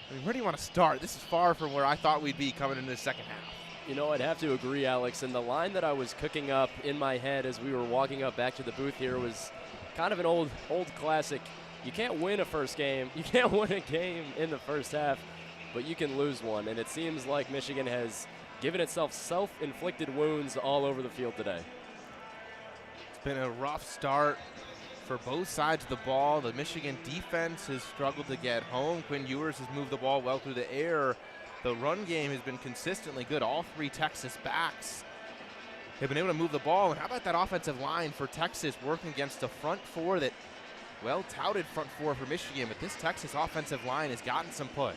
I mean, where do you want to start? This is far from where I thought we'd be coming into the second half. You know, I'd have to agree, Alex. And the line that I was cooking up in my head as we were walking up back to the booth here was kind of an old classic. You can't win a first game. You can't win a game in the first half, but you can lose one. And it seems like Michigan has given itself self-inflicted wounds all over the field today. It's been a rough start for both sides of the ball. The Michigan defense has struggled to get home. Quinn Ewers has moved the ball well through the air. The run game has been consistently good. All 3 Texas backs have been able to move the ball. And how about that offensive line for Texas working against a front 4 that, well, touted front 4 for Michigan, but this Texas offensive line has gotten some push.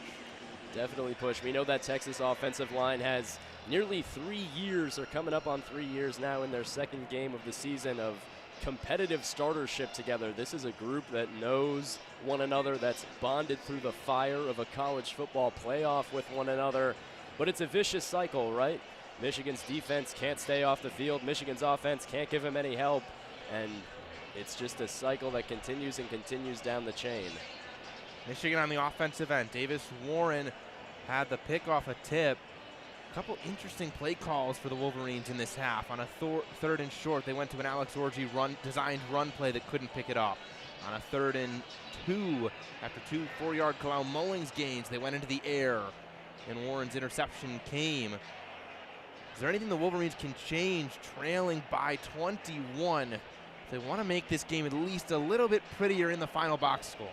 Definitely push. We know that Texas offensive line has nearly 3 years, or coming up on 3 years now, in their second game of the season of competitive startership together. This is a group that knows one another, that's bonded through the fire of a college football playoff with one another. But it's a vicious cycle, right? Michigan's defense can't stay off the field. Michigan's offense can't give him any help. And it's just a cycle that continues and continues down the chain. Michigan on the offensive end. Davis Warren had the pick off a tip. A couple interesting play calls for the Wolverines in this half. On a 3rd and short, they went to an Alex Orji designed run play that couldn't pick it up. On a 3rd and 2, after 2 4-yard Kalal Mullings gains, they went into the air, and Warren's interception came. Is there anything the Wolverines can change trailing by 21 if they want to make this game at least a little bit prettier in the final box score?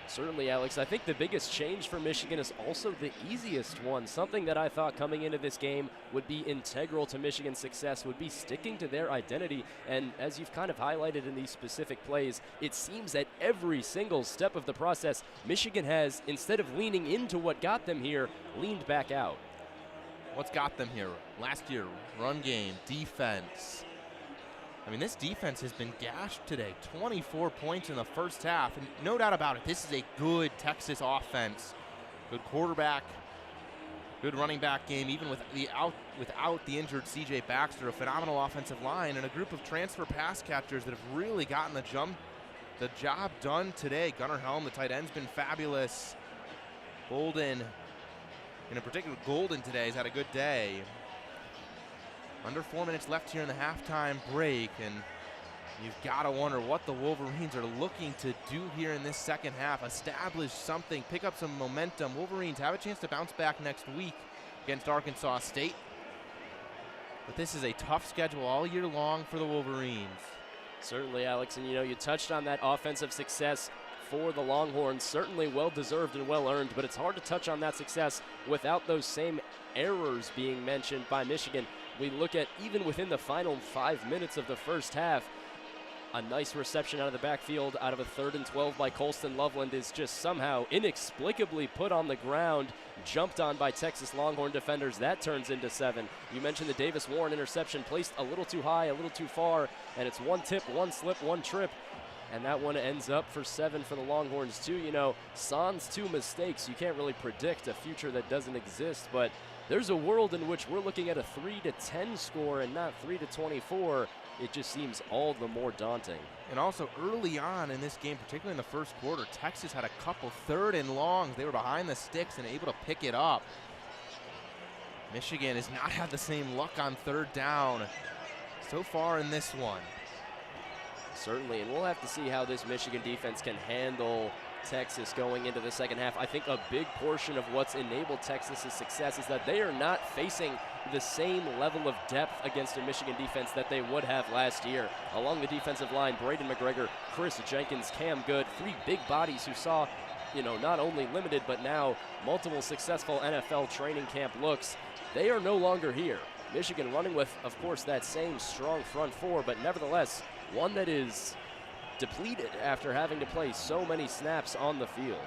Certainly, Alex. I think the biggest change for Michigan is also the easiest one. Something that I thought coming into this game would be integral to Michigan's success would be sticking to their identity. And as you've kind of highlighted in these specific plays, it seems that every single step of the process, Michigan has, instead of leaning into what got them here, leaned back out. What's got them here? Last year, run game, defense. I mean, this defense has been gashed today. 24 points in the first half. And no doubt about it, this is a good Texas offense. Good quarterback, good running back game, even without the injured C.J. Baxter. A phenomenal offensive line and a group of transfer pass catchers that have really gotten the job done today. Gunnar Helm, the tight end's been fabulous. Golden, and in particular Golden today, has had a good day. Under 4 minutes left here in the halftime break, and You've got to wonder what the Wolverines are looking to do here in this second half. Establish something, pick up some momentum. Wolverines have a chance to bounce back next week against Arkansas State. But this is a tough schedule all year long for the Wolverines. Certainly, Alex, and you touched on that offensive success for the Longhorns. Certainly well-deserved and well-earned, but it's hard to touch on that success without those same errors being mentioned by Michigan. We look at even within the final 5 minutes of the first half, a nice reception out of the backfield out of a 3rd and 12 by Colston Loveland is just somehow inexplicably put on the ground, jumped on by Texas Longhorn defenders. That turns into 7. You mentioned the Davis Warren interception, placed a little too high, a little too far, and it's one tip, one slip, one trip. And that one ends up for 7 for the Longhorns too. Sans 2 mistakes, you can't really predict a future that doesn't exist, but there's a world in which we're looking at a 3-10 score and not 3-24. It just seems all the more daunting. And also early on in this game, particularly in the first quarter, Texas had a couple 3rd and longs. They were behind the sticks and able to pick it up. Michigan has not had the same luck on 3rd down so far in this one. Certainly, and we'll have to see how this Michigan defense can handle Texas going into the second half. I think a big portion of what's enabled Texas's success is that they are not facing the same level of depth against a Michigan defense that they would have last year. Along the defensive line, Braden McGregor, Chris Jenkins, Cam Good, 3 big bodies who saw, not only limited but now multiple successful NFL training camp looks. They are no longer here. Michigan running with, of course, that same strong front 4, but nevertheless, one that is depleted after having to play so many snaps on the field.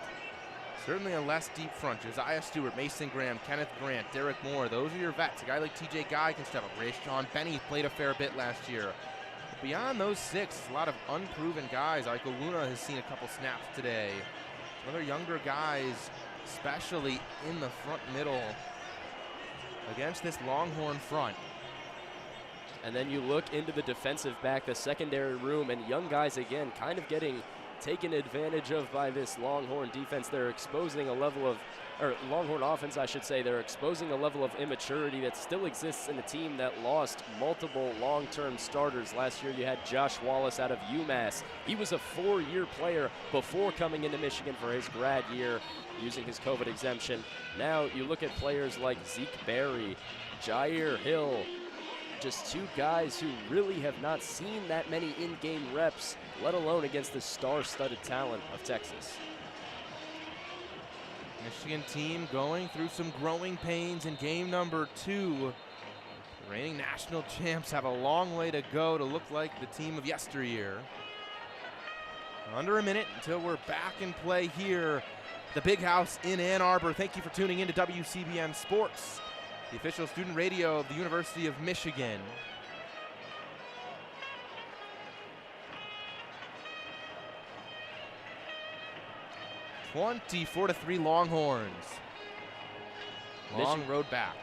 Certainly a less deep front. Josiah Stewart, Mason Graham, Kenneth Grant, Derek Moore. Those are your vets. A guy like TJ Guy can step up. Rayshon Benny played a fair bit last year. But beyond those 6, a lot of unproven guys. Iko Luna has seen a couple snaps today. Some other younger guys, especially in the front middle against this Longhorn front. And then you look into the defensive back, the secondary room, and young guys again kind of getting taken advantage of by this Longhorn defense. They're exposing a level of, or Longhorn offense, I should say, they're exposing a level of immaturity that still exists in a team that lost multiple long-term starters. Last year you had Josh Wallace out of UMass. He was a 4-year player before coming into Michigan for his grad year using his COVID exemption. Now you look at players like Zeke Berry, Jair Hill, just 2 guys who really have not seen that many in-game reps, let alone against the star-studded talent of Texas. Michigan team going through some growing pains in game number 2. The reigning national champs have a long way to go to look like the team of yesteryear. Under a minute until we're back in play here at the Big House in Ann Arbor. Thank you for tuning in to WCBN Sports, the official student radio of the University of Michigan. (24-3) Longhorns. Long road back.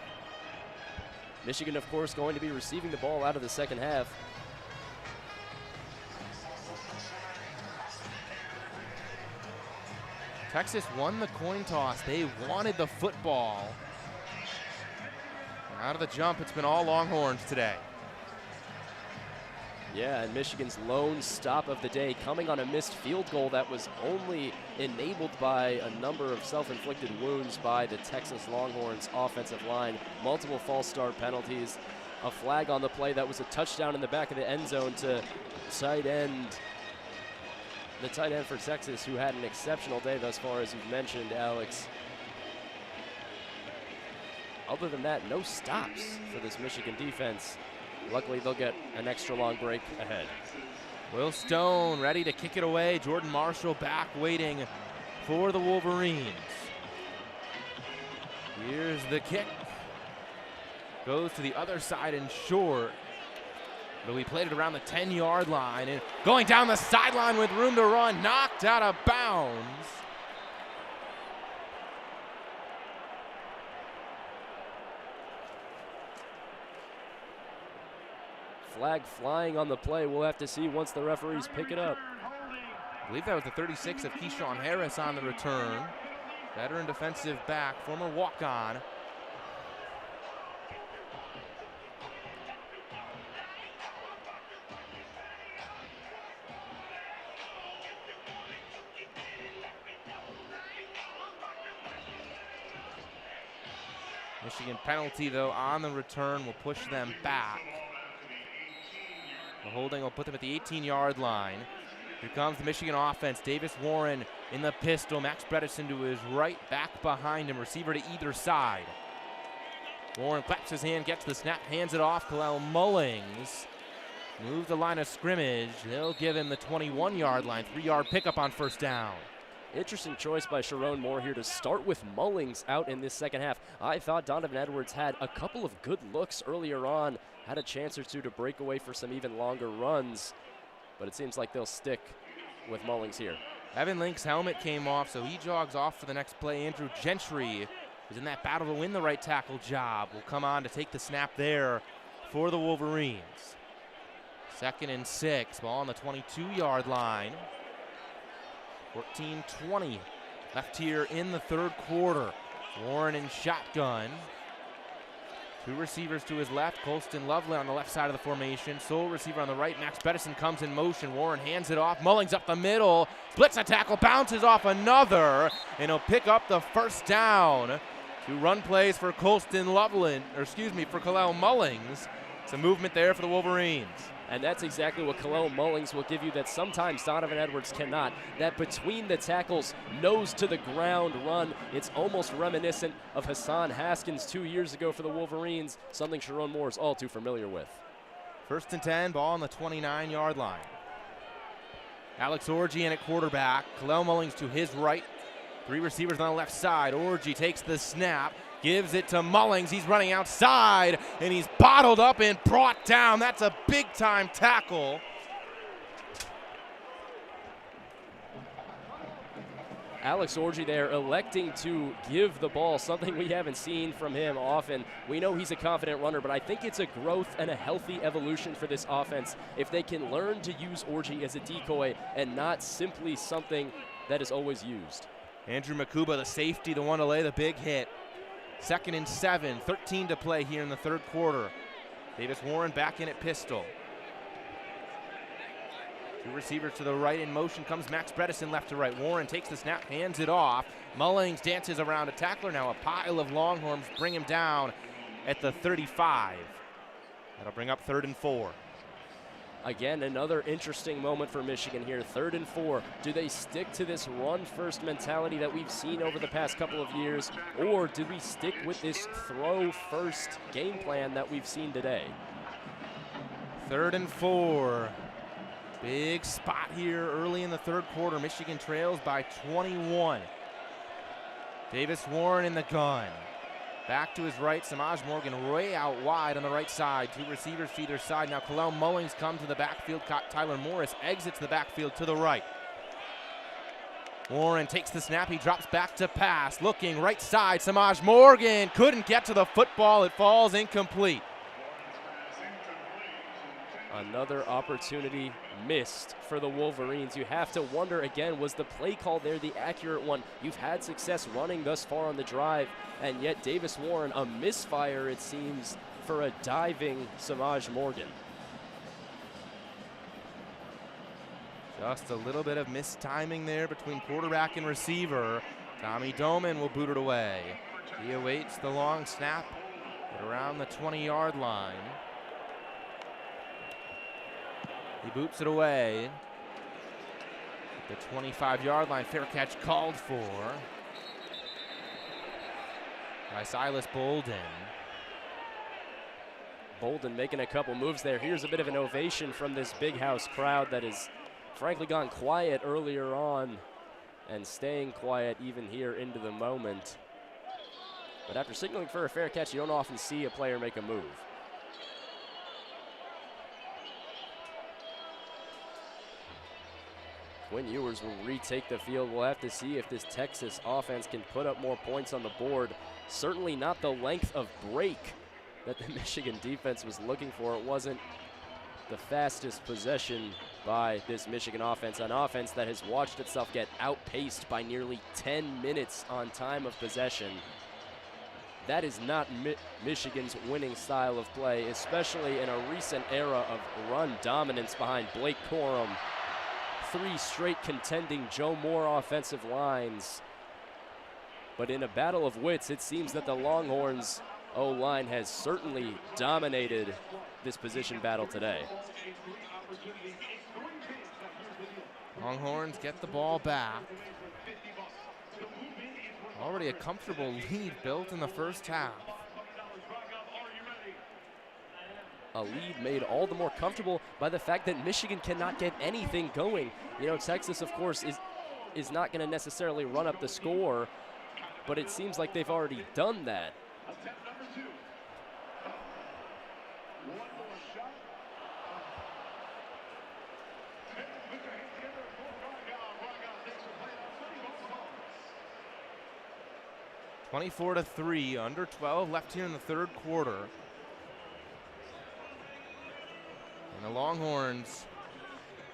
Michigan, of course, going to be receiving the ball out of the second half. Texas won the coin toss. They wanted the football. Out of the jump, it's been all Longhorns today. Yeah, and Michigan's lone stop of the day coming on a missed field goal that was only enabled by a number of self-inflicted wounds by the Texas Longhorns offensive line. Multiple false start penalties, a flag on the play that was a touchdown in the back of the end zone to tight end. The tight end for Texas, who had an exceptional day thus far, as you've mentioned, Alex. Other than that, no stops for this Michigan defense. Luckily, they'll get an extra long break ahead. Will Stone ready to kick it away. Jordan Marshall back waiting for the Wolverines. Here's the kick. Goes to the other side and short. But we played it around the 10-yard line. And going down the sideline with room to run. Knocked out of bounds. Flag flying on the play. We'll have to see once the referees pick it up. I believe that was the 36 of Keyshawn Harris on the return. Veteran defensive back, former walk-on. Michigan penalty, though, on the return will push them back. The holding will put them at the 18-yard line. Here comes the Michigan offense. Davis Warren in the pistol. Max Bredesen to his right, back behind him. Receiver to either side. Warren claps his hand, gets the snap, hands it off. Kalel Mullings moves the line of scrimmage. They'll give him the 21-yard line. 3-yard pickup on first down. Interesting choice by Sharon Moore here to start with Mullings out in this second half. I thought Donovan Edwards had a couple of good looks earlier on, had a chance or two to break away for some even longer runs, but it seems like they'll stick with Mullings here. Evan Link's helmet came off, so he jogs off for the next play. Andrew Gentry is in that battle to win the right tackle job. Will come on to take the snap there for the Wolverines. 2nd and 6, ball on the 22-yard line. 14-20 left here in the third quarter. Warren in shotgun. 2 receivers to his left. Colston Lovely on the left side of the formation. Sole receiver on the right. Max Bredesen comes in motion. Warren hands it off. Mullings up the middle. Splits a tackle. Bounces off another. And he'll pick up the first down. 2 run plays for Colston Loveland, or excuse me, for Kalel Mullings. Some movement there for the Wolverines. And that's exactly what Kalel Mullings will give you that sometimes Donovan Edwards cannot. That between the tackles, nose to the ground run. It's almost reminiscent of Hassan Haskins 2 years ago for the Wolverines, something Sharon Moore is all too familiar with. 1st and 10, ball on the 29-yard line. Alex Orji in at quarterback. Kalel Mullings to his right. 3 receivers on the left side. Orji takes the snap. Gives it to Mullings. He's running outside, and he's bottled up and brought down. That's a big-time tackle. Alex Orji there electing to give the ball, something we haven't seen from him often. We know he's a confident runner, but I think it's a growth and a healthy evolution for this offense if they can learn to use Orji as a decoy and not simply something that is always used. Andrew Makuba, the safety, the one to lay the big hit. 2nd and 7, 13 to play here in the third quarter. Davis Warren back in at pistol. 2 receivers to the right in motion comes Max Bredesen left to right. Warren takes the snap, hands it off. Mullings dances around a tackler. Now a pile of Longhorns bring him down at the 35. That'll bring up 3rd and 4. Again, another interesting moment for Michigan here. 3rd and 4. Do they stick to this run-first mentality that we've seen over the past couple of years, or do we stick with this throw-first game plan that we've seen today? 3rd and 4. Big spot here early in the third quarter. Michigan trails by 21. Davis Warren in the gun. Back to his right, Samaj Morgan way out wide on the right side. 2 receivers to either side. Now Kalel Mullings comes to the backfield. Tyler Morris exits the backfield to the right. Warren takes the snap. He drops back to pass. Looking right side. Samaj Morgan couldn't get to the football. It falls incomplete. Another opportunity missed for the Wolverines. You have to wonder again, was the play call there the accurate one? You've had success running thus far on the drive, and yet Davis Warren, a misfire it seems, for a diving Samaj Morgan. Just a little bit of mistiming there between quarterback and receiver. Tommy Doman will boot it away. He awaits the long snap at around the 20-yard line. He boots it away. The 25-yard line, fair catch called for by Silas Bolden. Bolden making a couple moves there. Here's a bit of an ovation from this big house crowd that has frankly gone quiet earlier on and staying quiet even here into the moment. But after signaling for a fair catch, you don't often see a player make a move. Quinn Ewers will retake the field. We'll have to see if this Texas offense can put up more points on the board. Certainly not the length of break that the Michigan defense was looking for. It wasn't the fastest possession by this Michigan offense, an offense that has watched itself get outpaced by nearly 10 minutes on time of possession. That is not Michigan's winning style of play, especially in a recent era of run dominance behind Blake Corum. 3 straight contending Joe Moore offensive lines. But in a battle of wits, it seems that the Longhorns O-line has certainly dominated this position battle today. Longhorns get the ball back. Already a comfortable lead built in the first half. A lead made all the more comfortable by the fact that Michigan cannot get anything going. You know, Texas, of course, is not going to necessarily run up the score, but it seems like they've already done that. (24-3), under 12 left here in the third quarter. And the Longhorns,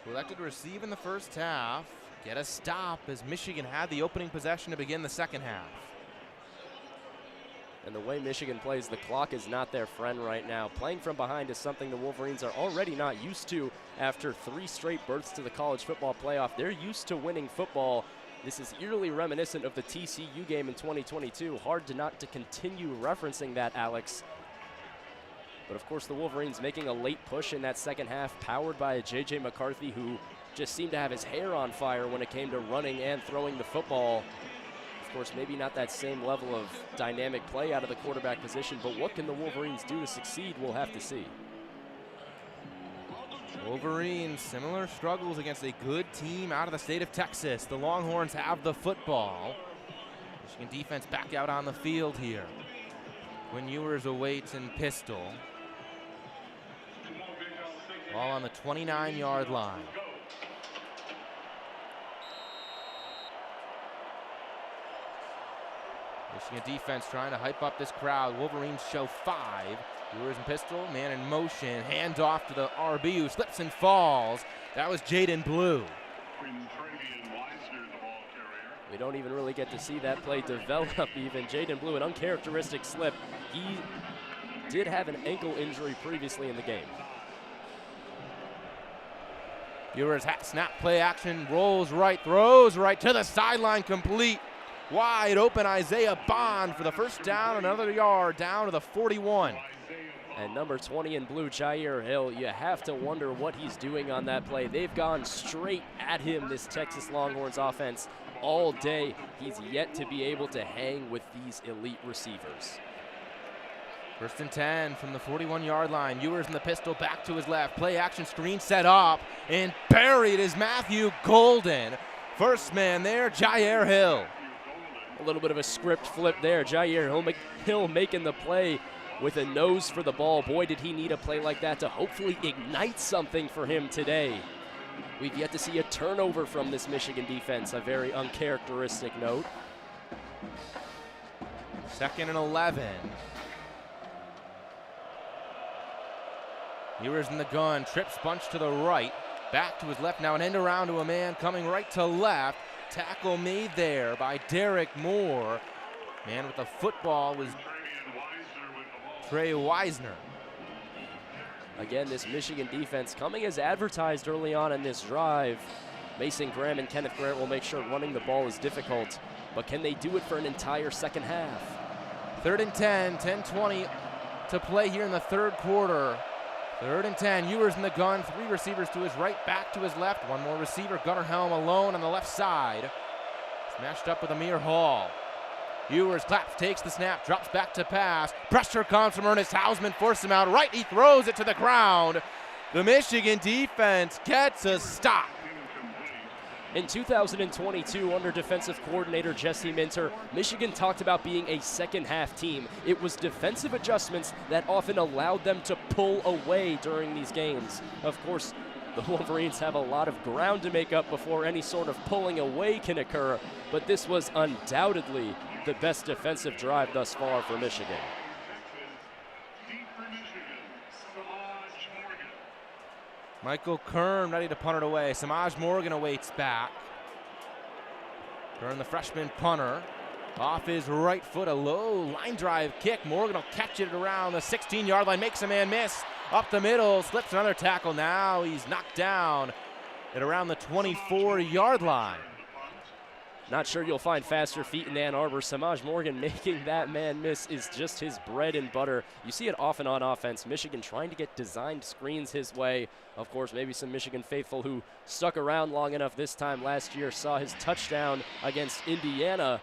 who elected to receive in the first half, get a stop as Michigan had the opening possession to begin the second half. And the way Michigan plays, the clock is not their friend right now. Playing from behind is something the Wolverines are already not used to after 3 straight berths to the college football playoff. They're used to winning football. This is eerily reminiscent of the TCU game in 2022. Hard to not to continue referencing that, Alex. But of course, the Wolverines making a late push in that second half, powered by a J.J. McCarthy, who just seemed to have his hair on fire when it came to running and throwing the football. Of course, maybe not that same level of dynamic play out of the quarterback position, but what can the Wolverines do to succeed, we'll have to see. Wolverines, similar struggles against a good team out of the state of Texas. The Longhorns have the football. Michigan defense back out on the field here. Quinn Ewers awaits in pistol. Ball on the 29-yard line. Michigan defense trying to hype up this crowd. Wolverines show 5. Ewers in pistol, man in motion, hand off to the RB who slips and falls. That was Jaden Blue. We don't even really get to see that play develop even. Jaden Blue, an uncharacteristic slip. He did have an ankle injury previously in the game. Ewers snap play action, rolls right, throws right to the sideline, complete. Wide open Isaiah Bond for the first down, another yard down to the 41. And number 20 in blue, Jair Hill, you have to wonder what he's doing on that play. They've gone straight at him, this Texas Longhorns offense, all day. He's yet to be able to hang with these elite receivers. First and 10 from the 41-yard line. Ewers in the pistol, back to his left. Play action screen set up, and buried is Matthew Golden. First man there, Jair Hill. A little bit of a script flip there. Jair Hill making the play with a nose for the ball. Boy, did he need a play like that to hopefully ignite something for him today. We've yet to see a turnover from this Michigan defense, a very uncharacteristic note. Second and 11. Ewers in the gun, trips bunch to the right, back to his left, now an end around to a man coming right to left. Tackle made there by Derek Moore. Man with the football was Trey Wisner. Again, this Michigan defense coming as advertised early on in this drive. Mason Graham and Kenneth Grant will make sure running the ball is difficult, but can they do it for an entire second half? Third and 10, 10-20 to play here in the third quarter. Third and 10, Ewers in the gun, 3 receivers to his right, back to his left. One more receiver, Gunnar Helm alone on the left side. Smashed up with Amir Hall. Ewers claps, takes the snap, drops back to pass. Pressure comes from Ernest Hausman, forces him out right. He throws it to the ground. The Michigan defense gets a stop. In 2022, under defensive coordinator Jesse Minter, Michigan talked about being a second-half team. It was defensive adjustments that often allowed them to pull away during these games. Of course, the Wolverines have a lot of ground to make up before any sort of pulling away can occur, but this was undoubtedly the best defensive drive thus far for Michigan. Michael Kern ready to punt it away. Samaj Morgan awaits back. Kern, the freshman punter, off his right foot, a low line drive kick. Morgan will catch it around the 16-yard line, makes a man miss. Up the middle, slips another tackle. Now he's knocked down at around the 24-yard line. Not sure you'll find faster feet in Ann Arbor. Samaj Morgan making that man miss is just his bread and butter. You see it often on offense. Michigan trying to get designed screens his way. Of course, maybe some Michigan faithful who stuck around long enough this time last year saw his touchdown against Indiana.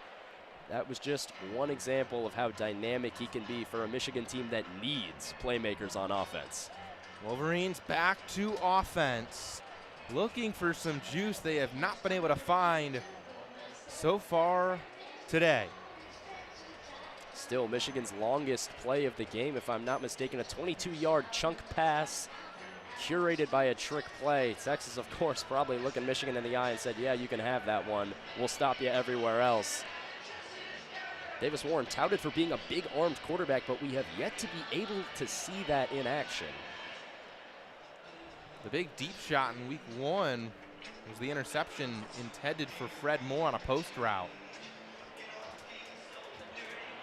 That was just one example of how dynamic he can be for a Michigan team that needs playmakers on offense. Wolverines back to offense. Looking for some juice they have not been able to find so far today. Still Michigan's longest play of the game, if I'm not mistaken, a 22-yard chunk pass curated by a trick play. Texas, of course, probably looking Michigan in the eye and said, yeah, you can have that one. We'll stop you everywhere else. Davis Warren touted for being a big-armed quarterback, but we have yet to be able to see that in action. The big deep shot in week 1 was the interception intended for Fred Moore on a post route.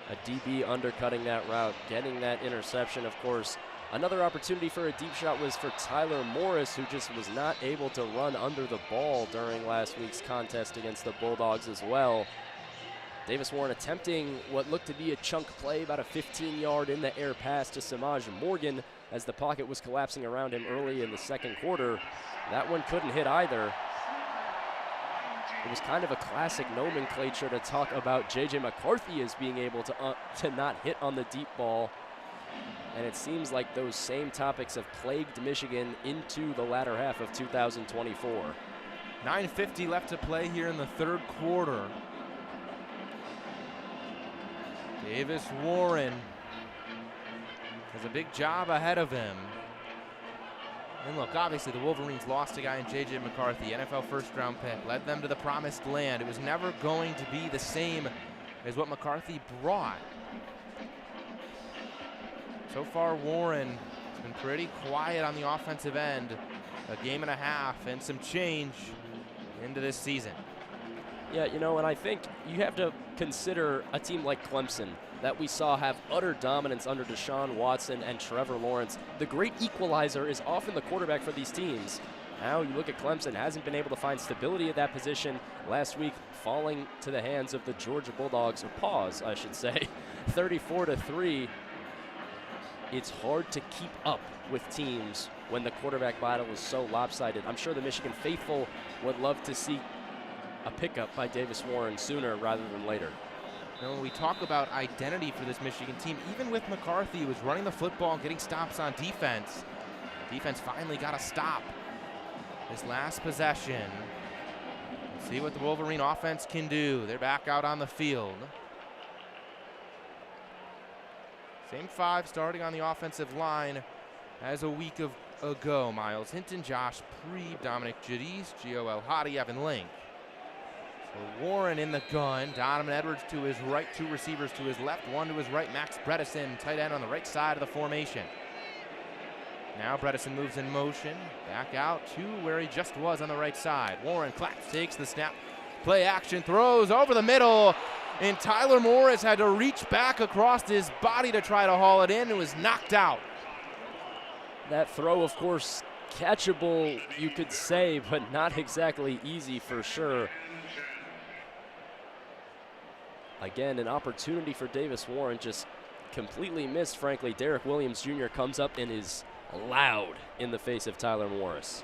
A DB undercutting that route, getting that interception, of course. Another opportunity for a deep shot was for Tyler Morris, who just was not able to run under the ball during last week's contest against the Bulldogs as well. Davis Warren attempting what looked to be a chunk play, about a 15-yard in-the-air pass to Samaj Morgan as the pocket was collapsing around him early in the second quarter. That one couldn't hit either. It was kind of a classic nomenclature to talk about J.J. McCarthy as being able to not hit on the deep ball. And it seems like those same topics have plagued Michigan into the latter half of 2024. 9:50 left to play here in the third quarter. Davis Warren has a big job ahead of him. And look, obviously the Wolverines lost a guy in J.J. McCarthy, NFL first-round pick, led them to the promised land. It was never going to be the same as what McCarthy brought. So far, Warren has been pretty quiet on the offensive end. A game and a half and some change into this season. Yeah, you know, and I think you have to consider a team like Clemson that we saw have utter dominance under Deshaun Watson and Trevor Lawrence. The great equalizer is often the quarterback for these teams. Now you look at Clemson, hasn't been able to find stability at that position. Last week, falling to the hands of the Georgia Bulldogs, or pause, I should say, 34-3. It's hard to keep up with teams when the quarterback battle is so lopsided. I'm sure the Michigan faithful would love to see a pickup by Davis Warren sooner rather than later. You know, when we talk about identity for this Michigan team, even with McCarthy, who was running the football and getting stops on defense, defense finally got a stop this last possession. Let's see what the Wolverine offense can do. They're back out on the field. Same 5 starting on the offensive line as a week ago. Miles Hinton, Josh Preeb, Dominic Jadis, Gio El Hadi, Evan Link. So Warren in the gun, Donovan Edwards to his right, 2 receivers to his left, 1 to his right, Max Bredesen, tight end on the right side of the formation. Now Bredesen moves in motion, back out to where he just was on the right side. Warren claps, takes the snap, play action, throws over the middle, and Tyler Morris had to reach back across his body to try to haul it in and was knocked out. That throw, of course, catchable, you could say, but not exactly easy for sure. Again, an opportunity for Davis Warren, just completely missed, frankly. Derek Williams Jr. comes up and is loud in the face of Tyler Morris.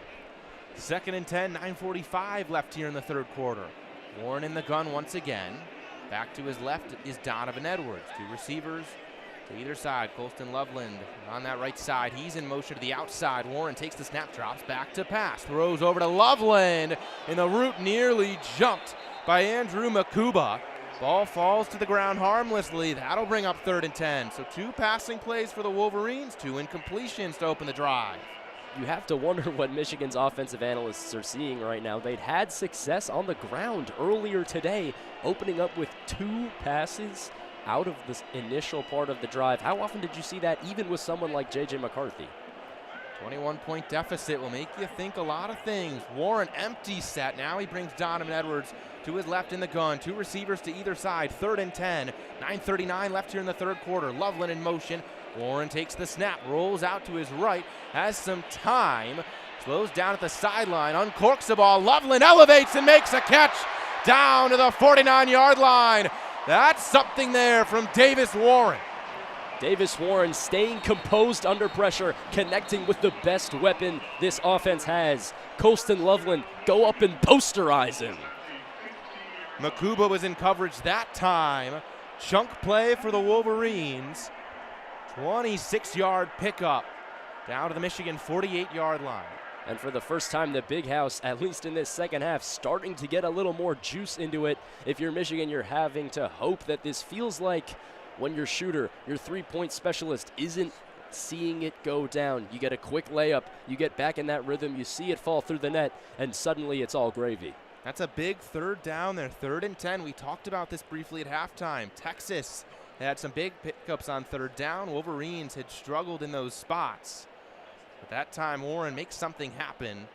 2nd and 10, 9:45 left here in the third quarter. Warren in the gun once again. Back to his left is Donovan Edwards. 2 receivers to either side. Colston Loveland on that right side. He's in motion to the outside. Warren takes the snap, drops back to pass. Throws over to Loveland, and the route nearly jumped by Andrew Makuba. Ball falls to the ground harmlessly. That'll bring up 3rd and 10. So 2 passing plays for the Wolverines, 2 incompletions to open the drive. You have to wonder what Michigan's offensive analysts are seeing right now. They'd had success on the ground earlier today, opening up with 2 passes out of this initial part of the drive. How often did you see that, even with someone like J.J. McCarthy? 21-point deficit will make you think a lot of things. Warren empty set. Now he brings Donovan Edwards to his left in the gun. 2 receivers to either side. 3rd and 10. 9:39 left here in the third quarter. Loveland in motion. Warren takes the snap, rolls out to his right, has some time, slows down at the sideline, uncorks the ball. Loveland elevates and makes a catch down to the 49-yard line. That's something there from Davis Warren. Davis Warren staying composed under pressure, connecting with the best weapon this offense has. Colston Loveland go up and posterize him. Makuba was in coverage that time. Chunk play for the Wolverines. 26-yard pickup down to the Michigan 48-yard line. And for the first time, the Big House, at least in this second half, starting to get a little more juice into it. If you're Michigan, you're having to hope that this feels like when your shooter, your three-point specialist, isn't seeing it go down. You get a quick layup, you get back in that rhythm, you see it fall through the net, and suddenly it's all gravy. That's a big third down there, 3rd and 10. We talked about this briefly at halftime. Texas had some big pickups on 3rd down. Wolverines had struggled in those spots. But that time, Warren makes something happen.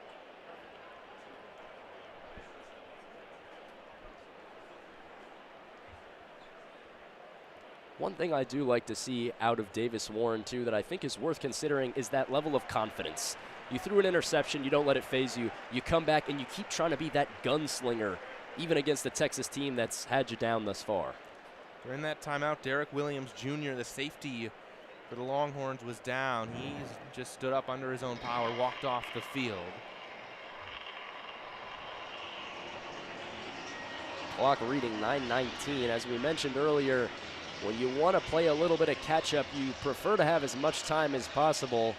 One thing I do like to see out of Davis Warren, too, that I think is worth considering is that level of confidence. You threw an interception, you don't let it phase you. You come back and you keep trying to be that gunslinger, even against the Texas team that's had you down thus far. During that timeout, Derek Williams Jr., the safety for the Longhorns, was down. He just stood up under his own power, walked off the field. Clock reading 9:19. As we mentioned earlier, when you want to play a little bit of catch-up, you prefer to have as much time as possible.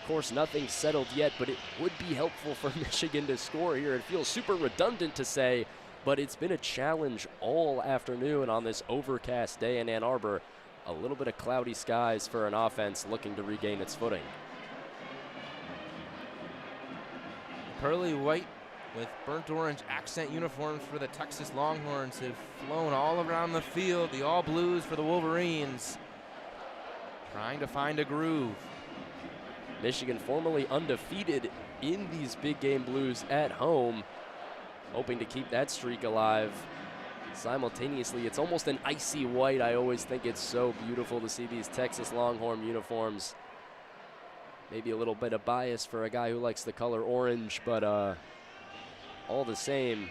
Of course, nothing's settled yet, but it would be helpful for Michigan to score here. It feels super redundant to say, but it's been a challenge all afternoon on this overcast day in Ann Arbor. A little bit of cloudy skies for an offense looking to regain its footing. Pearly white with burnt orange accent uniforms for the Texas Longhorns have flown all around the field. The all blues for the Wolverines, trying to find a groove. Michigan formerly undefeated in these big game blues at home, hoping to keep that streak alive. Simultaneously, it's almost an icy white. I always think it's so beautiful to see these Texas Longhorn uniforms. Maybe a little bit of bias for a guy who likes the color orange, but all the same,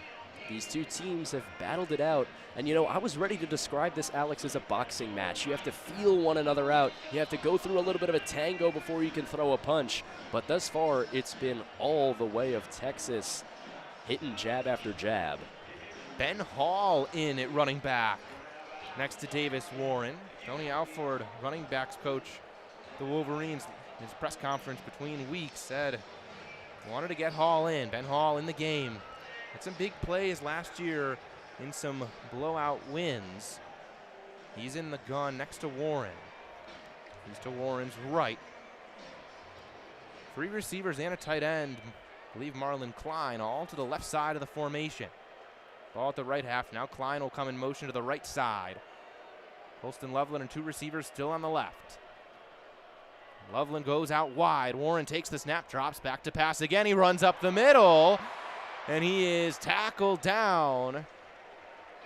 these two teams have battled it out. And, you know, I was ready to describe this, Alex, as a boxing match. You have to feel one another out. You have to go through a little bit of a tango before you can throw a punch. But thus far, it's been all the way of Texas, hitting jab after jab. Ben Hall in at running back next to Davis Warren. Tony Alford, running backs coach, the Wolverines, in his press conference between weeks, said wanted to get Hall in. Ben Hall in the game. Had some big plays last year in some blowout wins. He's in the gun next to Warren. He's to Warren's right. 3 receivers and a tight end. I believe Marlon Klein all to the left side of the formation. Ball at the right half. Now Klein will come in motion to the right side. Colston Loveland and 2 receivers still on the left. Loveland goes out wide. Warren takes the snap, drops back to pass again. He runs up the middle, and he is tackled down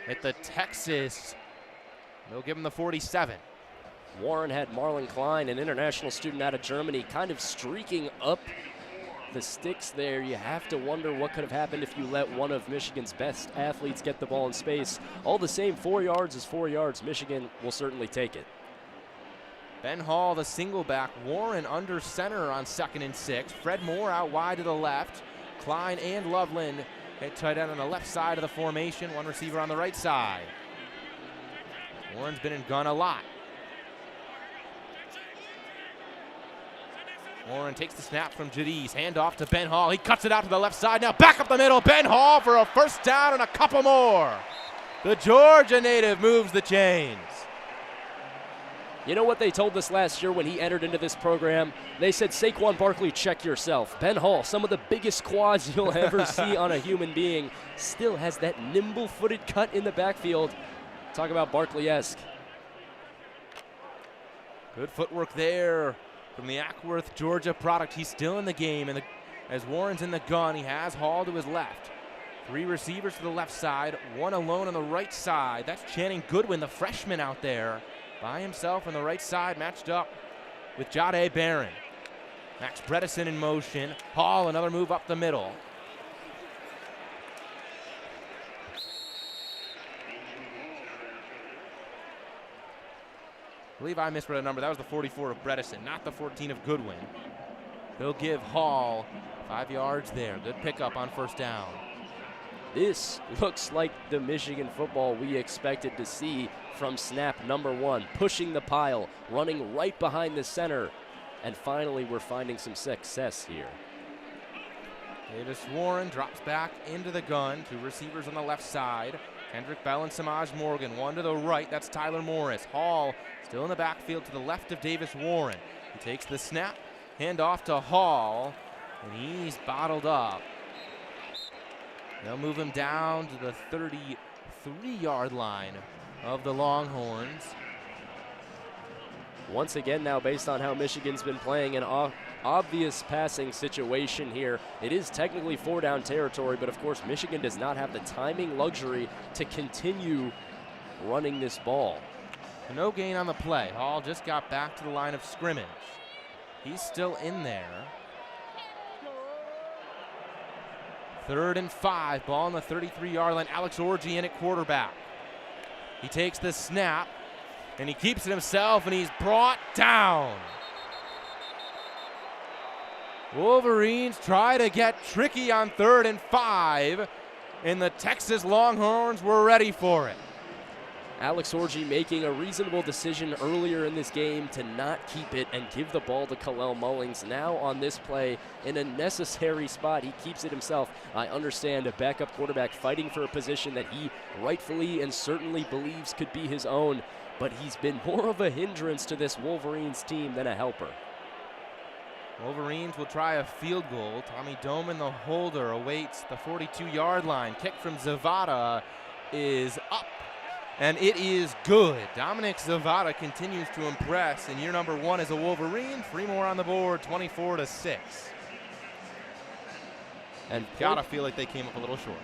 at the Texas. They'll give him the 47. Warren had Marlon Klein, an international student out of Germany, kind of streaking up the sticks there. You have to wonder what could have happened if you let one of Michigan's best athletes get the ball in space. All the same, 4 yards is 4 yards. Michigan will certainly take it. Ben Hall, the single back. Warren under center on 2nd and 6. Fred Moore out wide to the left. Klein and Loveland at tight end on the left side of the formation. 1 receiver on the right side. Warren's been in gun a lot. Warren takes the snap from Jadis. Hand off to Ben Hall. He cuts it out to the left side. Now back up the middle. Ben Hall for a first down and a couple more. The Georgia native moves the chains. You know what they told us last year when he entered into this program? They said, Saquon Barkley, check yourself. Ben Hall, some of the biggest quads you'll ever see on a human being, still has that nimble-footed cut in the backfield. Talk about Barkley-esque. Good footwork there from the Ackworth, Georgia product. He's still in the game, and as Warren's in the gun, he has Hall to his left. 3 receivers to the left side, 1 alone on the right side. That's Channing Goodwin, the freshman out there, by himself on the right side, matched up with Jahdae Barron. Max Bredesen in motion. Hall, another move up the middle. I believe I misread a number. That was the 44 of Bredesen, not the 14 of Goodwin. They'll give Hall 5 yards there. Good pickup on first down. This looks like the Michigan football we expected to see from snap number 1. Pushing the pile, running right behind the center. And finally, we're finding some success here. Davis Warren drops back into the gun. 2 receivers on the left side. Kendrick Bell and Samaj Morgan. 1 to the right, that's Tyler Morris. Hall still in the backfield to the left of Davis Warren. He takes the snap, hand off to Hall, and he's bottled up. They'll move him down to the 33-yard line of the Longhorns. Once again now, based on how Michigan's been playing, an obvious passing situation here. It is technically 4-down territory, but of course Michigan does not have the timing luxury to continue running this ball. No gain on the play. Hall just got back to the line of scrimmage. He's still in there. 3rd and 5, ball on the 33-yard line. Alex Orji in at quarterback. He takes the snap, and he keeps it himself, and he's brought down. Wolverines try to get tricky on 3rd and 5, and the Texas Longhorns were ready for it. Alex Orji making a reasonable decision earlier in this game to not keep it and give the ball to Kalel Mullings. Now on this play, in a necessary spot, he keeps it himself. I understand a backup quarterback fighting for a position that he rightfully and certainly believes could be his own, but he's been more of a hindrance to this Wolverines team than a helper. Wolverines will try a field goal. Tommy Doman, the holder, awaits the 42-yard line. Kick from Zavada is up, and it is good. Dominic Zavada continues to impress in year number 1 as a Wolverine. 3 more on the board, 24-6. And gotta feel like they came up a little short.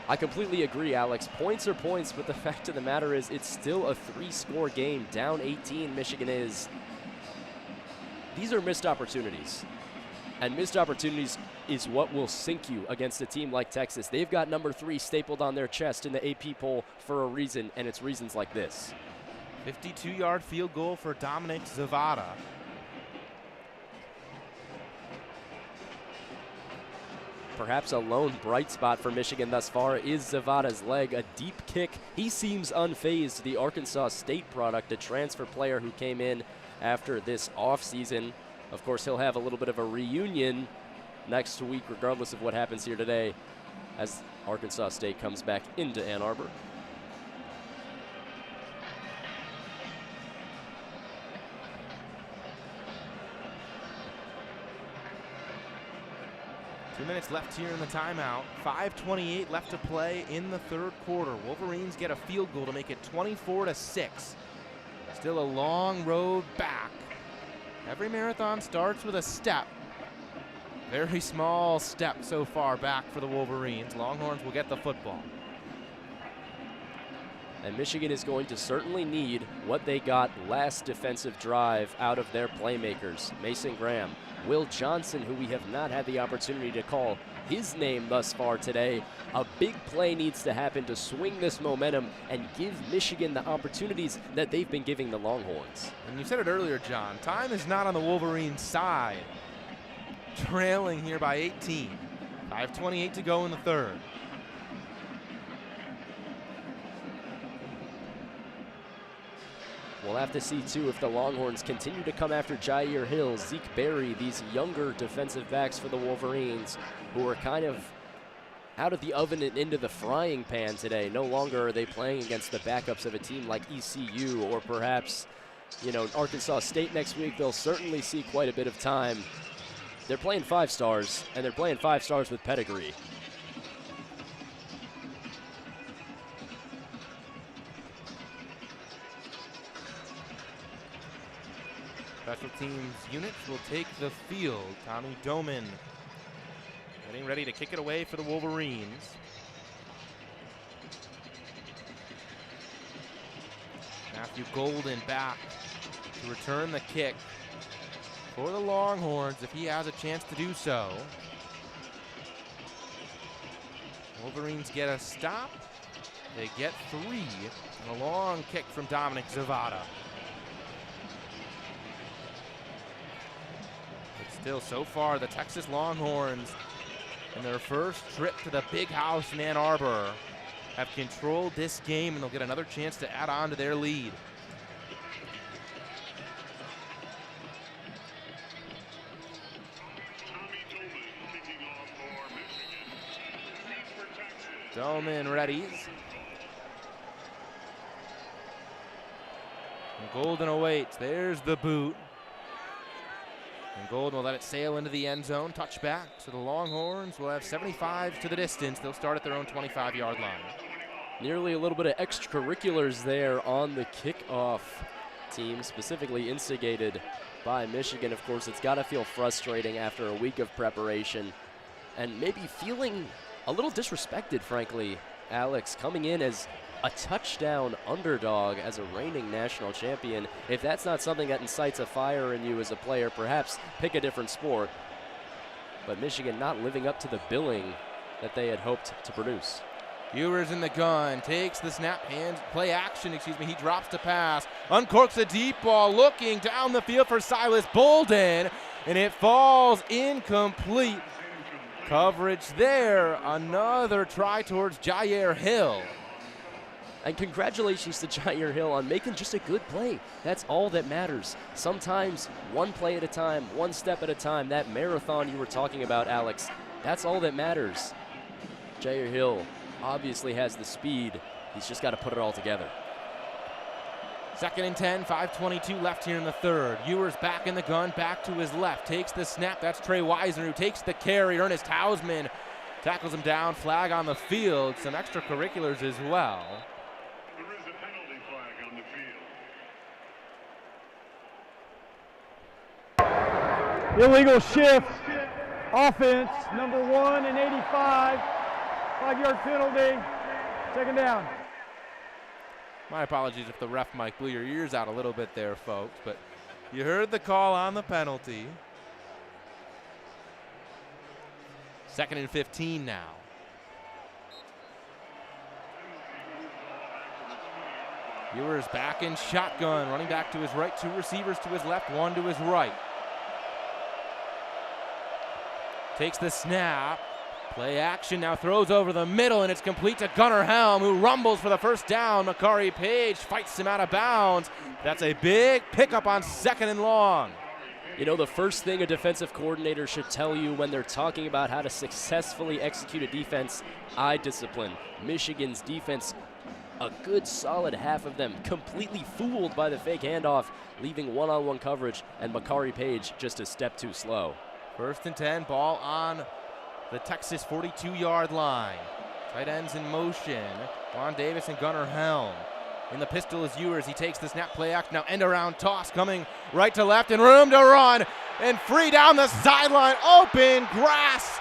I completely agree, Alex. Points are points, but the fact of the matter is it's still a 3-score game. Down 18, Michigan is. These are missed opportunities. And missed opportunities is what will sink you against a team like Texas. They've got number 3 stapled on their chest in the AP poll for a reason, and it's reasons like this. 52-yard field goal for Dominic Zavada. Perhaps a lone bright spot for Michigan thus far is Zavada's leg, a deep kick. He seems unfazed, the Arkansas State product, a transfer player who came in after this offseason. Of course, he'll have a little bit of a reunion next week, regardless of what happens here today, as Arkansas State comes back into Ann Arbor. Two minutes left here in the timeout. 5:28 left to play in the 3rd quarter. Wolverines get a field goal to make it 24-6. Still a long road back. Every marathon starts with a step. Very small step so far back for the Wolverines. Longhorns will get the football. And Michigan is going to certainly need what they got last defensive drive out of their playmakers. Mason Graham, Will Johnson, who we have not had the opportunity to call his name thus far today. A big play needs to happen to swing this momentum and give Michigan the opportunities that they've been giving the Longhorns. And you said it earlier, John, time is not on the Wolverines' side. Trailing here by 18. 5:28 to go in the 3rd. We'll have to see, too, if the Longhorns continue to come after Jair Hill, Zeke Berry, these younger defensive backs for the Wolverines, who are kind of out of the oven and into the frying pan today. No longer are they playing against the backups of a team like ECU or perhaps, Arkansas State next week. They'll certainly see quite a bit of time. They're playing 5 stars, and they're playing 5 stars with pedigree. Special teams units will take the field. Tommy Doman getting ready to kick it away for the Wolverines. Matthew Golden back to return the kick for the Longhorns if he has a chance to do so. Wolverines get a stop. They get 3 and a long kick from Dominic Zavada. Still, so far, the Texas Longhorns, in their first trip to the Big House in Ann Arbor, have controlled this game, and they'll get another chance to add on to their lead. Doman readies. And Golden awaits. There's the boot. And Golden will let it sail into the end zone. Touchback. So the Longhorns will have 75 to the distance. They'll start at their own 25-yard line. Nearly a little bit of extracurriculars there on the kickoff team, specifically instigated by Michigan. Of course, it's got to feel frustrating after a week of preparation and maybe feeling a little disrespected, frankly, Alex, coming in as a touchdown underdog as a reigning national champion. If that's not something that incites a fire in you as a player, perhaps pick a different sport. But Michigan not living up to the billing that they had hoped to produce. Ewers in the gun, takes the snap, play action, he drops to pass, uncorks a deep ball, looking down the field for Silas Bolden, and it falls incomplete. Coverage there, another try towards Jair Hill. And congratulations to Jair Hill on making just a good play. That's all that matters. Sometimes one play at a time, one step at a time, that marathon you were talking about, Alex, that's all that matters. Jair Hill obviously has the speed. He's just got to put it all together. 2nd and 10, 5:22 left here in the third. Ewers back in the gun, back to his left, takes the snap. That's Trey Wisner who takes the carry. Ernest Hausman tackles him down, flag on the field. Some extracurriculars as well. There is a penalty flag on the field. Illegal shift. Offense, number 1 and 85. 5-yard penalty. 2nd down. My apologies if the ref might blew your ears out a little bit there, folks, but you heard the call on the penalty. 2nd and 15 now. Ewers back in shotgun, running back to his right, 2 receivers to his left, 1 to his right. Takes the snap. Play action, now throws over the middle, and it's complete to Gunnar Helm, who rumbles for the first down. Makari Page fights him out of bounds. That's a big pickup on 2nd and long. You know, the first thing a defensive coordinator should tell you when they're talking about how to successfully execute a defense, eye discipline. Michigan's defense, a good solid half of them completely fooled by the fake handoff, leaving one-on-one coverage, and Makari Page just a step too slow. 1st and 10, ball on the Texas 42-yard line. Tight ends in motion. Juan Davis and Gunnar Helm. In the pistol is Ewers. He takes the snap, play action, now end around toss, coming right to left and room to run. And free down the sideline, open grass.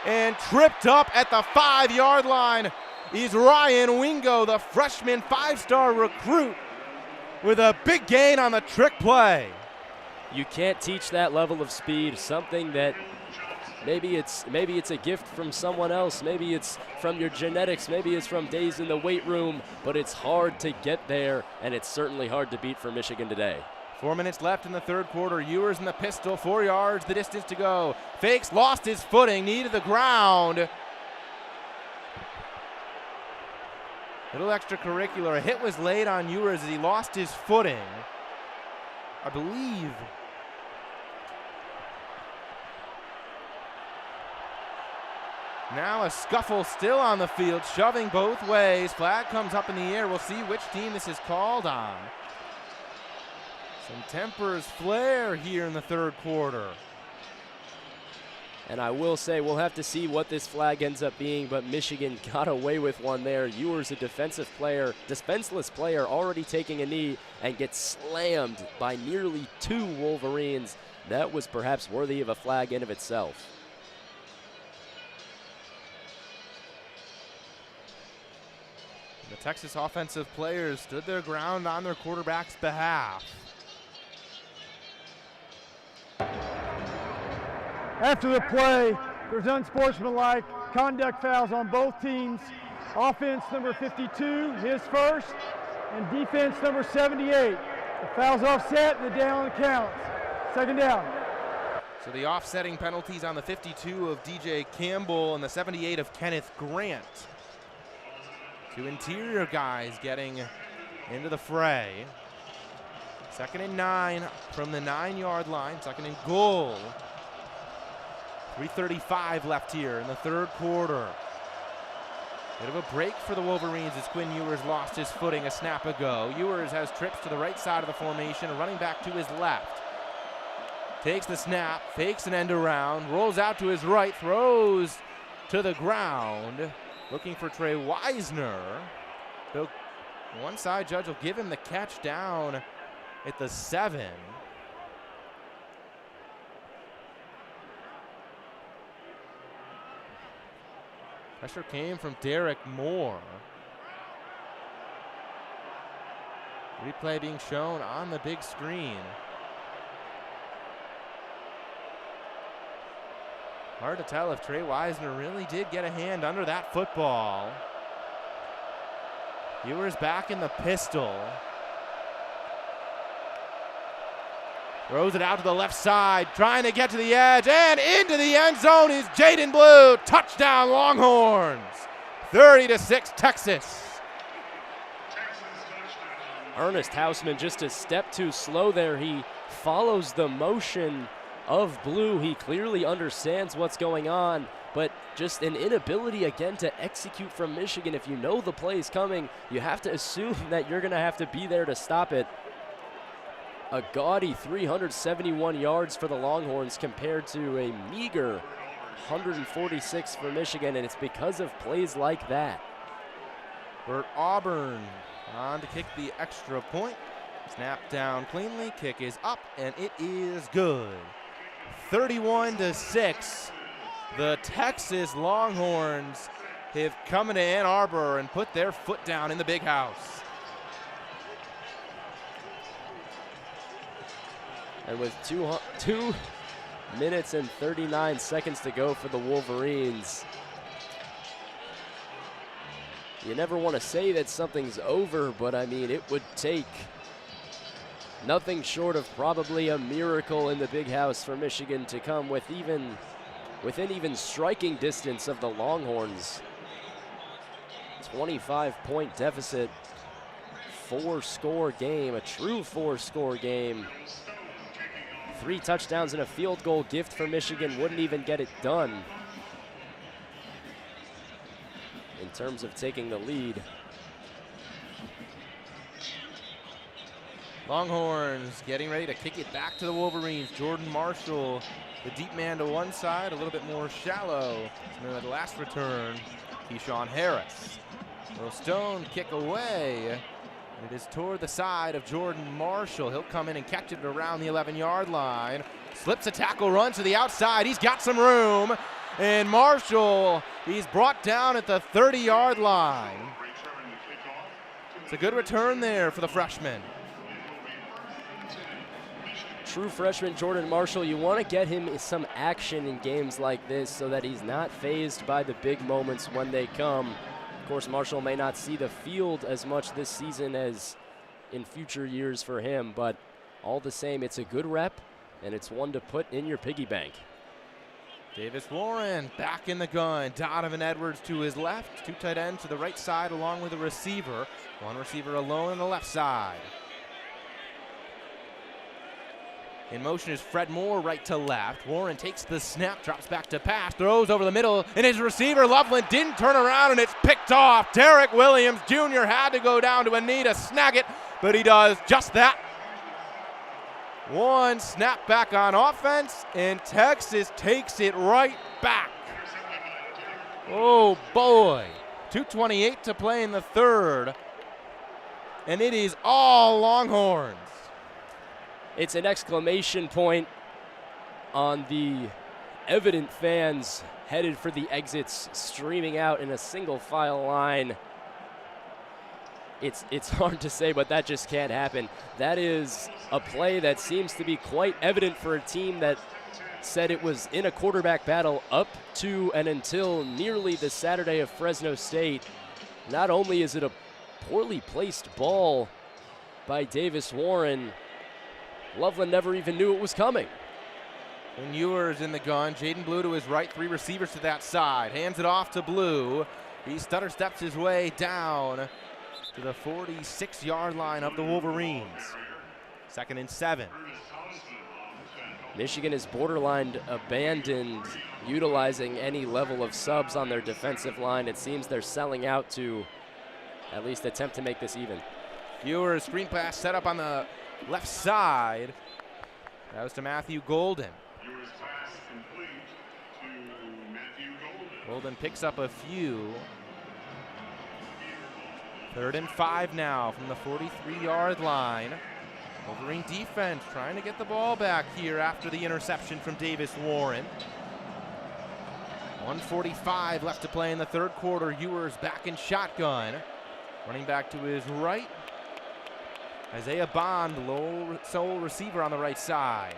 And tripped up at the 5-yard line is Ryan Wingo, the freshman 5-star recruit, with a big gain on the trick play. You can't teach that level of speed, something that maybe it's a gift from someone else, maybe it's from your genetics, maybe it's from days in the weight room, but it's hard to get there, and it's certainly hard to beat for Michigan today. 4 minutes left in the third quarter. Ewers in the pistol, 4 yards, the distance to go. Fakes, lost his footing, knee to the ground. Little extracurricular. A hit was laid on Ewers as he lost his footing, I believe. Now a scuffle still on the field, shoving both ways. Flag comes up in the air. We'll see which team this is called on. Some tempers flare here in the third quarter. And I will say we'll have to see what this flag ends up being, but Michigan got away with one there. Ewers, a defenseless player, already taking a knee and gets slammed by nearly 2 Wolverines. That was perhaps worthy of a flag in of itself. The Texas offensive players stood their ground on their quarterback's behalf. After the play, there's unsportsmanlike conduct fouls on both teams. Offense number 52, his first, and defense number 78. The foul's offset and the down counts. 2nd down. So the offsetting penalties on the 52 of DJ Campbell and the 78 of Kenneth Grant. Two interior guys getting into the fray. 2nd and 9 from the 9-yard line. 2nd and goal. 3:35 left here in the third quarter. Bit of a break for the Wolverines as Quinn Ewers lost his footing a snap ago. Ewers has trips to the right side of the formation, running back to his left. Takes the snap, fakes an end around, rolls out to his right, throws to the ground, looking for Trey Wisner. So one side judge will give him the catch down at the 7. Pressure came from Derek Moore. Replay being shown on the big screen. Hard to tell if Trey Wisner really did get a hand under that football. Ewers back in the pistol. Throws it out to the left side, trying to get to the edge, and into the end zone is Jaden Blue. Touchdown Longhorns. 30-6 Texas. Ernest Hausman just a step too slow there. He follows the motion of Blue. He clearly understands what's going on, but just an inability again to execute from Michigan. If you know the play is coming, you have to assume that you're going to have to be there to stop it. A gaudy 371 yards for the Longhorns compared to a meager 146 for Michigan, and it's because of plays like that. Bert Auburn on to kick the extra point. Snap down cleanly, kick is up, and it is good. 31-6. The Texas Longhorns have come into Ann Arbor and put their foot down in the big house. And with 2 minutes and 39 seconds to go for the Wolverines, you never want to say that something's over, but I mean, it would take nothing short of probably a miracle in the big house for Michigan to come within even striking distance of the Longhorns. 25-point deficit, 4-score game, a true 4-score game. 3 touchdowns and a field goal gift for Michigan wouldn't even get it done in terms of taking the lead. Longhorns getting ready to kick it back to the Wolverines. Jordan Marshall, the deep man to one side, a little bit more shallow. And then the last return, Keyshawn Harris. Little stone kick away. It is toward the side of Jordan Marshall. He'll come in and catch it around the 11-yard line. Slips a tackle, runs to the outside. He's got some room. And Marshall, he's brought down at the 30-yard line. It's a good return there for the freshman. True freshman Jordan Marshall, you want to get him some action in games like this so that he's not fazed by the big moments when they come. Of course, Marshall may not see the field as much this season as in future years for him, but all the same, it's a good rep, and it's one to put in your piggy bank. Davis Warren back in the gun. Donovan Edwards to his left. 2 tight ends to the right side along with a receiver. 1 receiver alone on the left side. In motion is Fred Moore right to left. Warren takes the snap, drops back to pass, throws over the middle, and his receiver, Loveland, didn't turn around, and it's picked off. Derek Williams Jr. had to go down to a knee to snag it, but he does just that. 1 snap back on offense, and Texas takes it right back. Oh, boy. 2:28 to play in the third, and it is all Longhorns. It's an exclamation point on the evident fans headed for the exits, streaming out in a single file line. It's hard to say, but that just can't happen. That is a play that seems to be quite evident for a team that said it was in a quarterback battle up to and until nearly the Saturday of Fresno State. Not only is it a poorly placed ball by Davis Warren, Loveland never even knew it was coming. Quinn Ewers in the gun. Jaden Blue to his right. 3 receivers to that side. Hands it off to Blue. He stutter steps his way down to the 46-yard line of the Wolverines. 2nd and 7. Michigan is borderline abandoned utilizing any level of subs on their defensive line. It seems they're selling out to at least attempt to make this even. Ewers, screen pass set up on the left side. That was to Matthew Golden. Ewers pass complete to Matthew Golden. Golden picks up a few. 3rd and 5 now from the 43-yard line. Wolverine defense trying to get the ball back here after the interception from Davis Warren. 1:45 left to play in the 3rd quarter. Ewers back in shotgun. Running back to his right. Isaiah Bond, low sole receiver on the right side.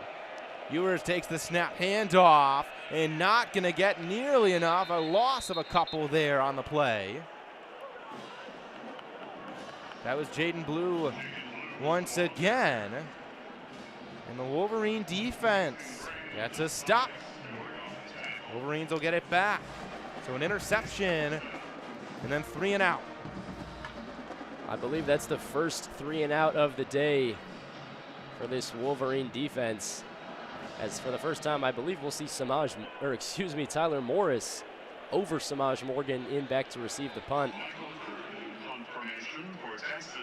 Ewers takes the snap, handoff, and not going to get nearly enough. A loss of a couple there on the play. That was Jaden Blue once again. And the Wolverine defense gets a stop. Wolverines will get it back. So an interception, and then 3 and out. I believe that's the first 3 and out of the day for this Wolverine defense. As for the first time, I believe we'll see Tyler Morris over Samaj Morgan in back to receive the punt. Punt formation for Texas.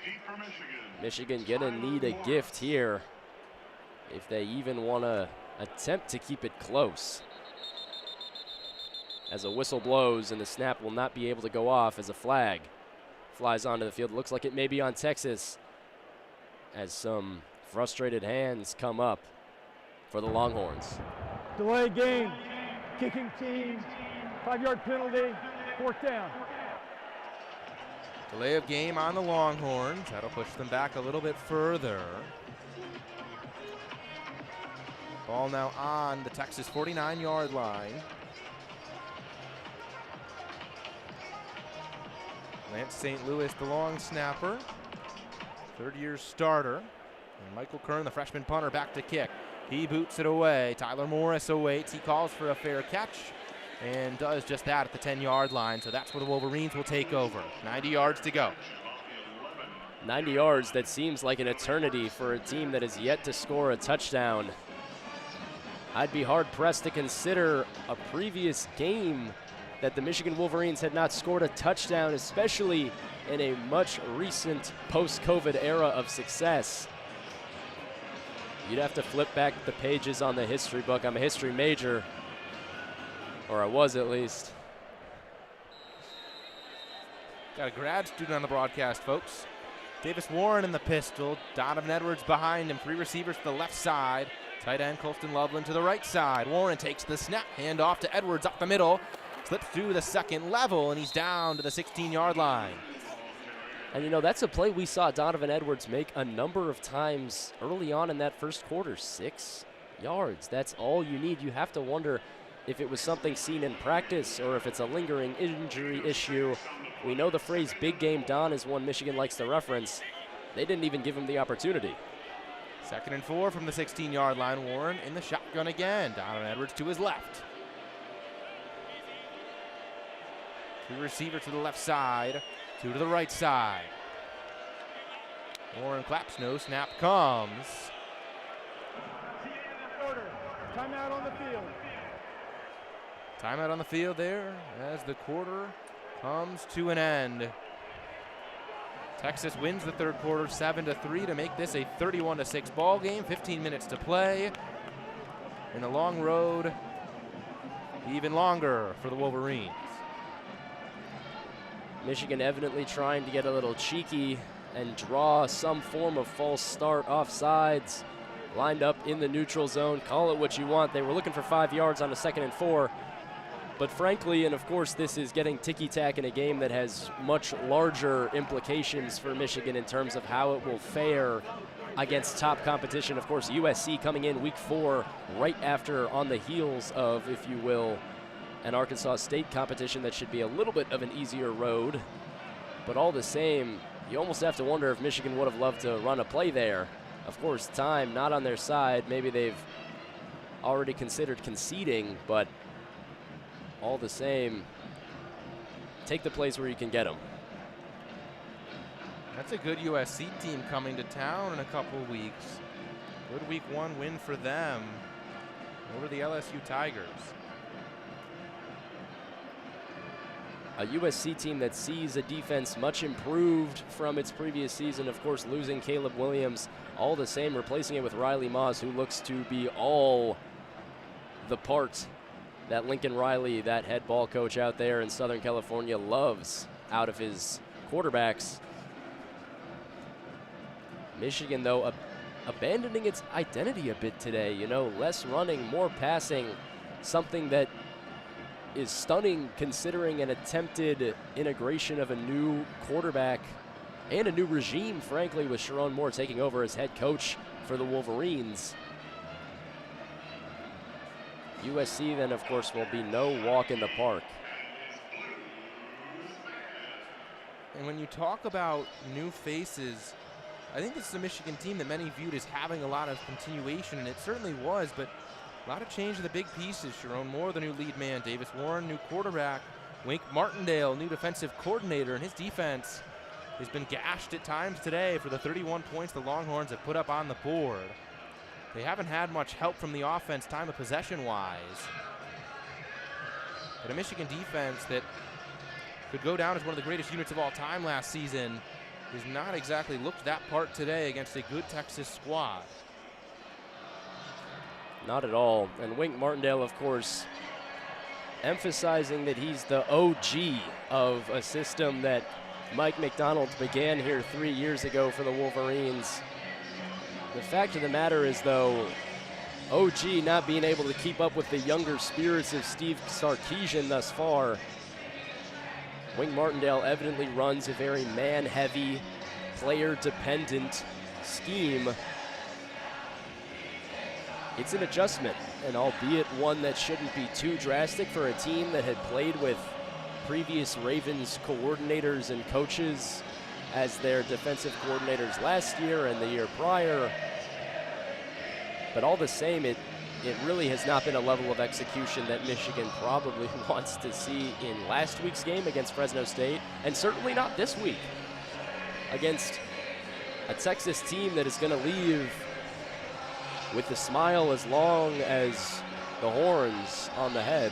Deep for Michigan. Michigan gonna need a gift here if they even want to attempt to keep it close. As a whistle blows and the snap will not be able to go off as a flag flies onto the field. Looks like it may be on Texas as some frustrated hands come up for the Longhorns. Delay game, kicking team, 5-yard penalty, 4th down. Delay of game on the Longhorns. That'll push them back a little bit further. Ball now on the Texas 49-yard line. Lance St. Louis, the long snapper, 3rd-year starter. And Michael Kern, the freshman punter, back to kick. He boots it away. Tyler Morris awaits. He calls for a fair catch and does just that at the 10-yard line. So that's where the Wolverines will take over. 90 yards to go. 90 yards, that seems like an eternity for a team that has yet to score a touchdown. I'd be hard-pressed to consider a previous game that the Michigan Wolverines had not scored a touchdown, especially in a much recent post-COVID era of success. You'd have to flip back the pages on the history book. I'm a history major, or I was at least. Got a grad student on the broadcast, folks. Davis Warren in the pistol. Donovan Edwards behind him. 3 receivers to the left side. Tight end Colston Loveland to the right side. Warren takes the snap. Hand off to Edwards up the middle. Slips through the 2nd level, and he's down to the 16-yard line. And, you know, that's a play we saw Donovan Edwards make a number of times early on in that 1st quarter. 6 yards. That's all you need. You have to wonder if it was something seen in practice or if it's a lingering injury issue. We know the phrase big game Don is one Michigan likes to reference. They didn't even give him the opportunity. 2nd and 4 from the 16-yard line. Warren in the shotgun again. Donovan Edwards to his left. 2 receivers to the left side, 2 to the right side. Warren claps, no snap comes. Timeout on the field. Timeout on the field there as the quarter comes to an end. Texas wins the 3rd quarter 7-3 to make this a 31-6 ball game. 15 minutes to play. And the long road even longer for the Wolverines. Michigan evidently trying to get a little cheeky and draw some form of false start offsides. Lined up in the neutral zone. Call it what you want. They were looking for 5 yards on a 2nd and 4. But frankly, and of course this is getting ticky-tack in a game that has much larger implications for Michigan in terms of how it will fare against top competition. Of course, USC coming in week 4 right after, on the heels of, if you will, an Arkansas State competition that should be a little bit of an easier road. But all the same, you almost have to wonder if Michigan would have loved to run a play there. Of course, time not on their side. Maybe they've already considered conceding, but all the same, take the plays where you can get them. That's a good USC team coming to town in a couple weeks. Good week 1 win for them over the LSU Tigers. A USC team that sees a defense much improved from its previous season. Of course, losing Caleb Williams, all the same, replacing it with Riley Moss, who looks to be all the part that Lincoln Riley, that head ball coach out there in Southern California, loves out of his quarterbacks. Michigan, though, abandoning its identity a bit today. You know, less running, more passing, something that is stunning considering an attempted integration of a new quarterback and a new regime, frankly, with Sharon Moore taking over as head coach for the Wolverines. USC then, of course, will be no walk in the park. And when you talk about new faces, I think this is a Michigan team that many viewed as having a lot of continuation, and it certainly was, but a lot of change of the big pieces. Sharon Moore, the new lead man. Davis Warren, new quarterback. Wink Martindale, new defensive coordinator, and his defense has been gashed at times today for the 31 points the Longhorns have put up on the board. They haven't had much help from the offense time of possession-wise. But a Michigan defense that could go down as one of the greatest units of all time last season has not exactly looked that part today against a good Texas squad. Not at all. And Wink Martindale, of course, emphasizing that he's the OG of a system that Mike McDonald began here 3 years ago for the Wolverines. The fact of the matter is, though, OG not being able to keep up with the younger spirits of Steve Sarkisian thus far. Wink Martindale evidently runs a very man-heavy, player-dependent scheme. It's an adjustment, and albeit one that shouldn't be too drastic for a team that had played with previous Ravens coordinators and coaches as their defensive coordinators last year and the year prior. But all the same, it really has not been a level of execution that Michigan probably wants to see in last week's game against Fresno State, and certainly not this week against a Texas team that is going to leave with the smile as long as the horns on the head.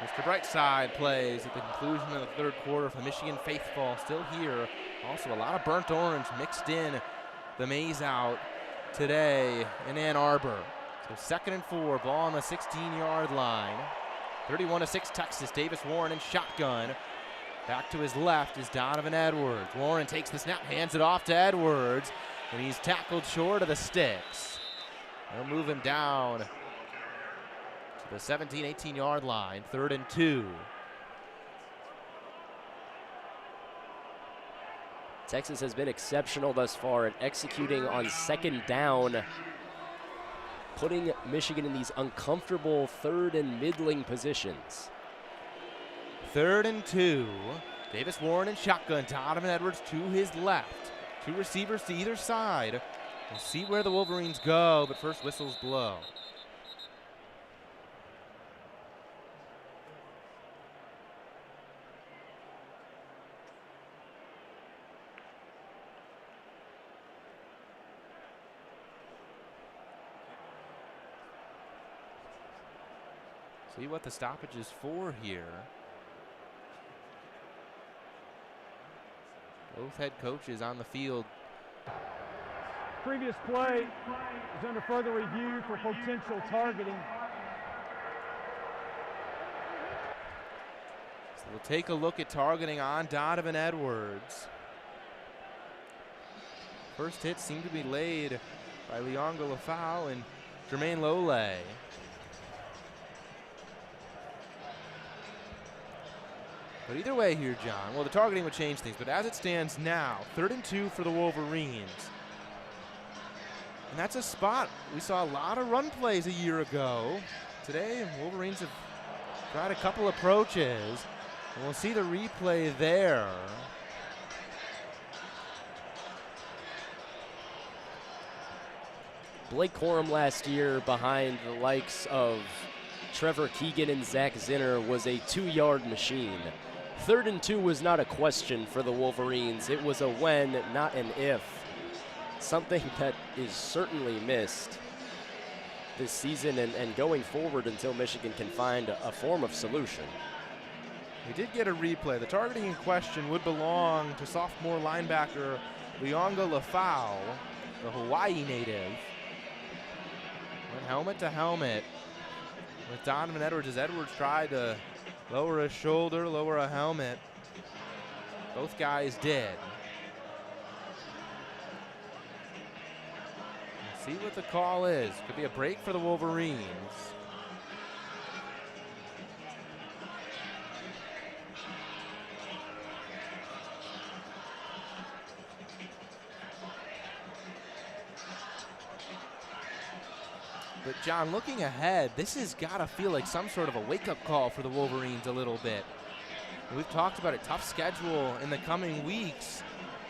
Mr. Brightside plays at the conclusion of the third quarter for the Michigan faithful, still here. Also a lot of burnt orange mixed in the maize out today in Ann Arbor. So 2nd and 4, ball on the 16-yard line. 31-6 Texas. Davis Warren in shotgun. Back to his left is Donovan Edwards. Warren takes the snap, hands it off to Edwards, and he's tackled short of the sticks. They'll move him down to the 17, 18-yard line. 3rd and 2. Texas has been exceptional thus far at executing on 2nd down, putting Michigan in these uncomfortable 3rd and middling positions. 3rd and 2. Davis Warren in shotgun. Donovan Edwards to his left. 2 receivers to either side. We'll see where the Wolverines go, but first whistles blow. See what the stoppage is for here. Both head coaches on the field. Previous play is under further review for potential targeting. So we'll take a look at targeting on Donovan Edwards. First hit seemed to be laid by Leon Golafau and Jermaine Lole. But either way here, John, well, the targeting would change things, but as it stands now, 3rd and 2 for the Wolverines. And that's a spot. We saw a lot of run plays a year ago. Today, Wolverines have tried a couple approaches, and we'll see the replay there. Blake Corum last year behind the likes of Trevor Keegan and Zach Zinner was a 2-yard machine. 3rd and 2 was not a question for the Wolverines. It was a when, not an if. Something that is certainly missed this season and going forward until Michigan can find a form of solution. We did get a replay. The targeting in question would belong to sophomore linebacker Leonga Lafau, the Hawaii native. Went helmet to helmet with Donovan Edwards as Edwards tried to lower a shoulder, lower a helmet. Both guys did. Let's see what the call is. Could be a break for the Wolverines. But John, looking ahead, this has got to feel like some sort of a wake-up call for the Wolverines a little bit. We've talked about a tough schedule in the coming weeks.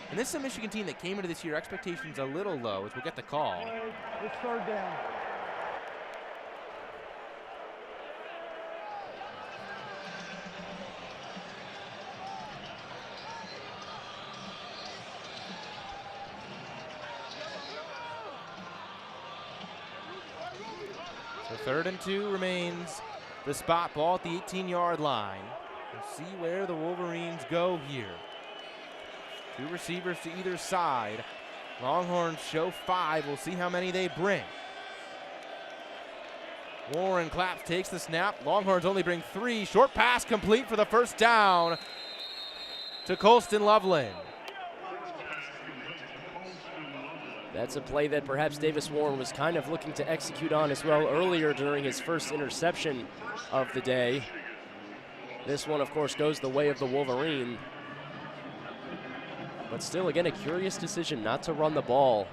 And this is a Michigan team that came into this year expectations a little low as we'll get the call. It's 3rd down. So 3rd and 2 remains the spot, ball at the 18-yard line. We'll see where the Wolverines go here. 2 receivers to either side. Longhorns show 5. We'll see how many they bring. Warren Claps takes the snap. Longhorns only bring 3. Short pass complete for the first down to Colston Loveland. That's a play that perhaps Davis Warren was kind of looking to execute on as well earlier during his first interception of the day. This one, of course, goes the way of the Wolverine. But still, again, a curious decision not to run the ball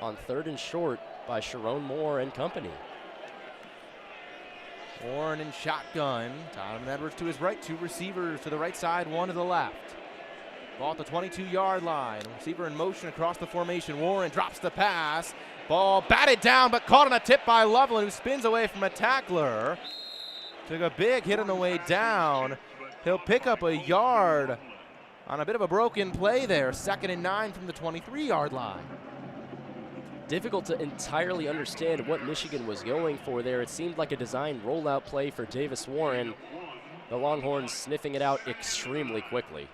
on 3rd and short by Sharon Moore and company. Warren in shotgun. Donovan Edwards to his right. 2 receivers to the right side, 1 to the left. Ball at the 22-yard line. Receiver in motion across the formation. Warren drops the pass. Ball batted down, but caught on a tip by Loveland, who spins away from a tackler. Took a big hit on the way down. He'll pick up a yard on a bit of a broken play there. 2nd and 9 from the 23-yard line. Difficult to entirely understand what Michigan was going for there. It seemed like a designed rollout play for Davis Warren. The Longhorns sniffing it out extremely quickly.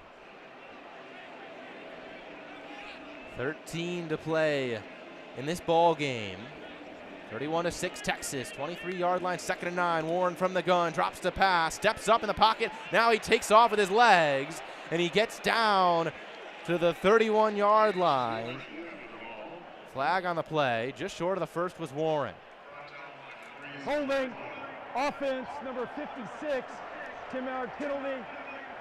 13 to play in this ball game. 31-6 Texas, 23-yard line, 2nd and 9. Warren from the gun, drops the pass, steps up in the pocket. Now he takes off with his legs, and he gets down to the 31-yard line. Flag on the play. Just short of the first was Warren. Holding, offense, number 56, 10-yard penalty,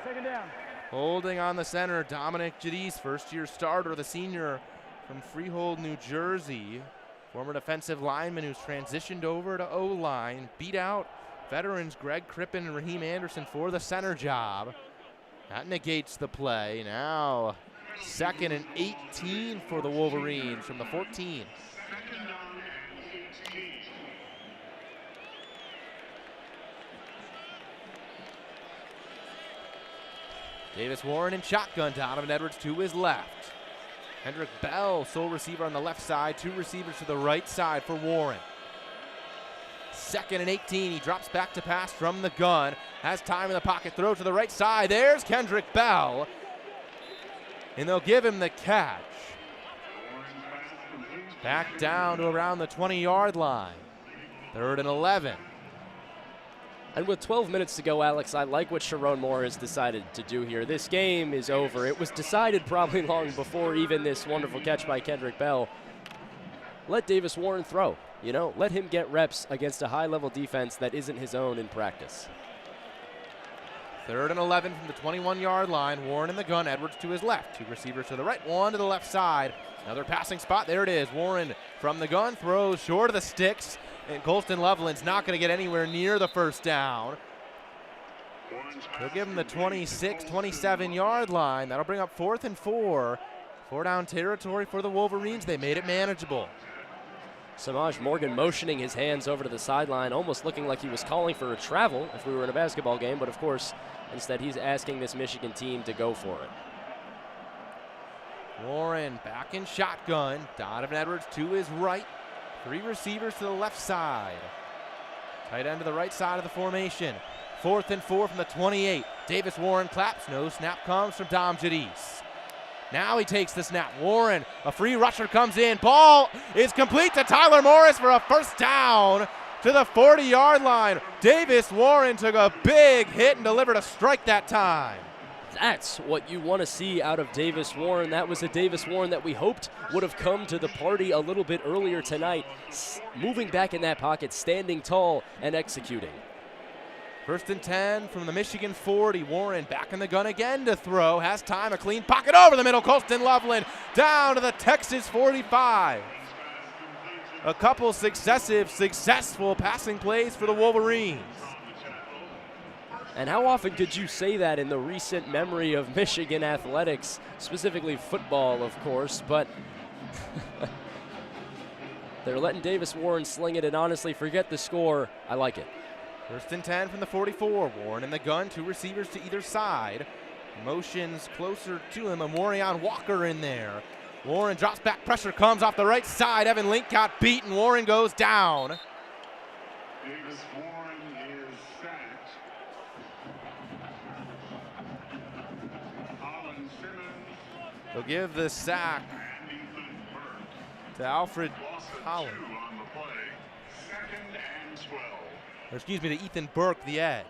2nd down. Holding on the center, Dominic Jadis, first-year starter, the senior from Freehold, New Jersey. Former defensive lineman who's transitioned over to O-line. Beat out veterans Greg Crippen and Raheem Anderson for the center job. That negates the play. Now 2nd and 18 for the Wolverines from the 14. Davis Warren in shotgun. Donovan Edwards to his left. Kendrick Bell, sole receiver on the left side. 2 receivers to the right side for Warren. 2nd and 18. He drops back to pass from the gun. Has time in the pocket. Throw to the right side. There's Kendrick Bell. And they'll give him the catch. Back down to around the 20-yard line. 3rd and 11. And with 12 minutes to go, Alex, I like what Sharon Moore has decided to do here. This game is over. It was decided probably long before even this wonderful catch by Kendrick Bell. Let Davis Warren throw. You know, let him get reps against a high-level defense that isn't his own in practice. 3rd and 11 from the 21-yard line. Warren in the gun. Edwards to his left. 2 receivers to the right. 1 to the left side. Another passing spot. There it is. Warren from the gun throws short of the sticks. And Colston Loveland's not going to get anywhere near the first down. He'll give him the 26, 27-yard line. That'll bring up 4th and 4. 4-down territory for the Wolverines. They made it manageable. Samaj Morgan motioning his hands over to the sideline, almost looking like he was calling for a travel if we were in a basketball game, but of course, instead he's asking this Michigan team to go for it. Warren back in shotgun. Donovan Edwards to his right. 3 receivers to the left side. Tight end to the right side of the formation. 4th and 4 from the 28. Davis Warren claps. No snap comes from Dom Jadis. Now he takes the snap. Warren, a free rusher comes in. Ball is complete to Tyler Morris for a first down to the 40-yard line. Davis Warren took a big hit and delivered a strike that time. That's what you want to see out of Davis Warren. That was a Davis Warren that we hoped would have come to the party a little bit earlier tonight. Moving back in that pocket, standing tall and executing. 1st and 10 from the Michigan 40. Warren back in the gun again to throw. Has time, a clean pocket over the middle. Colston Loveland down to the Texas 45. A couple successful passing plays for the Wolverines. And how often could you say that in the recent memory of Michigan athletics, specifically football, of course, but they're letting Davis Warren sling it and honestly forget the score. I like it. 1st and 10 from the 44. Warren in the gun, 2 receivers to either side. Motions closer to him, and Morion Walker in there. Warren drops back, pressure comes off the right side. Evan Link got beaten. Warren goes down. Davis Warren is sacked. Colin Simmons They'll give the sack and Ethan Burke. to Alfred Loss of Collins. 2 on the play. 2nd and 12. Or excuse me, to Ethan Burke, the edge.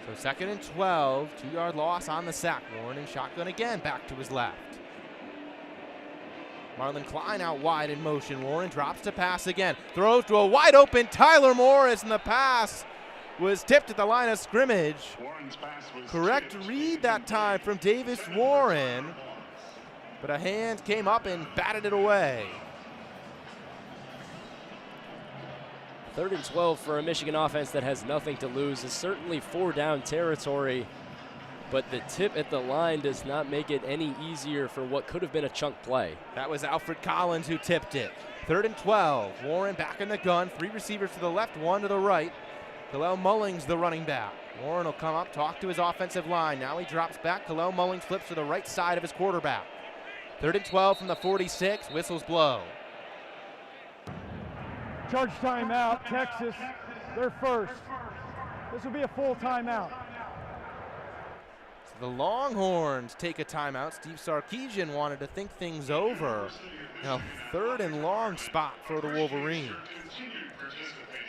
So 2nd and 12, 2-yard loss on the sack. Warren in shotgun again, back to his left. Marlon Klein out wide in motion. Warren drops to pass again. Throws to a wide open Tyler Morris, and the pass was tipped at the line of scrimmage. Warren's pass was Correct tipped. read that time from Davis Warren, but a hand came up and batted it away. 3rd and 12 for a Michigan offense that has nothing to lose is certainly 4-down territory, but the tip at the line does not make it any easier for what could have been a chunk play. That was Alfred Collins who tipped it. 3rd and 12. Warren back in the gun. 3 receivers to the left, 1 to the right. Kalel Mullings, the running back. Warren will come up, talk to his offensive line. Now he drops back. Kalel Mullings flips to the right side of his quarterback. 3rd and 12 from the 46. Whistles blow. Charge timeout, Texas, they're first. This will be a full timeout. So the Longhorns take a timeout. Steve Sarkisian wanted to think things over. Now 3rd and long spot for the Wolverines.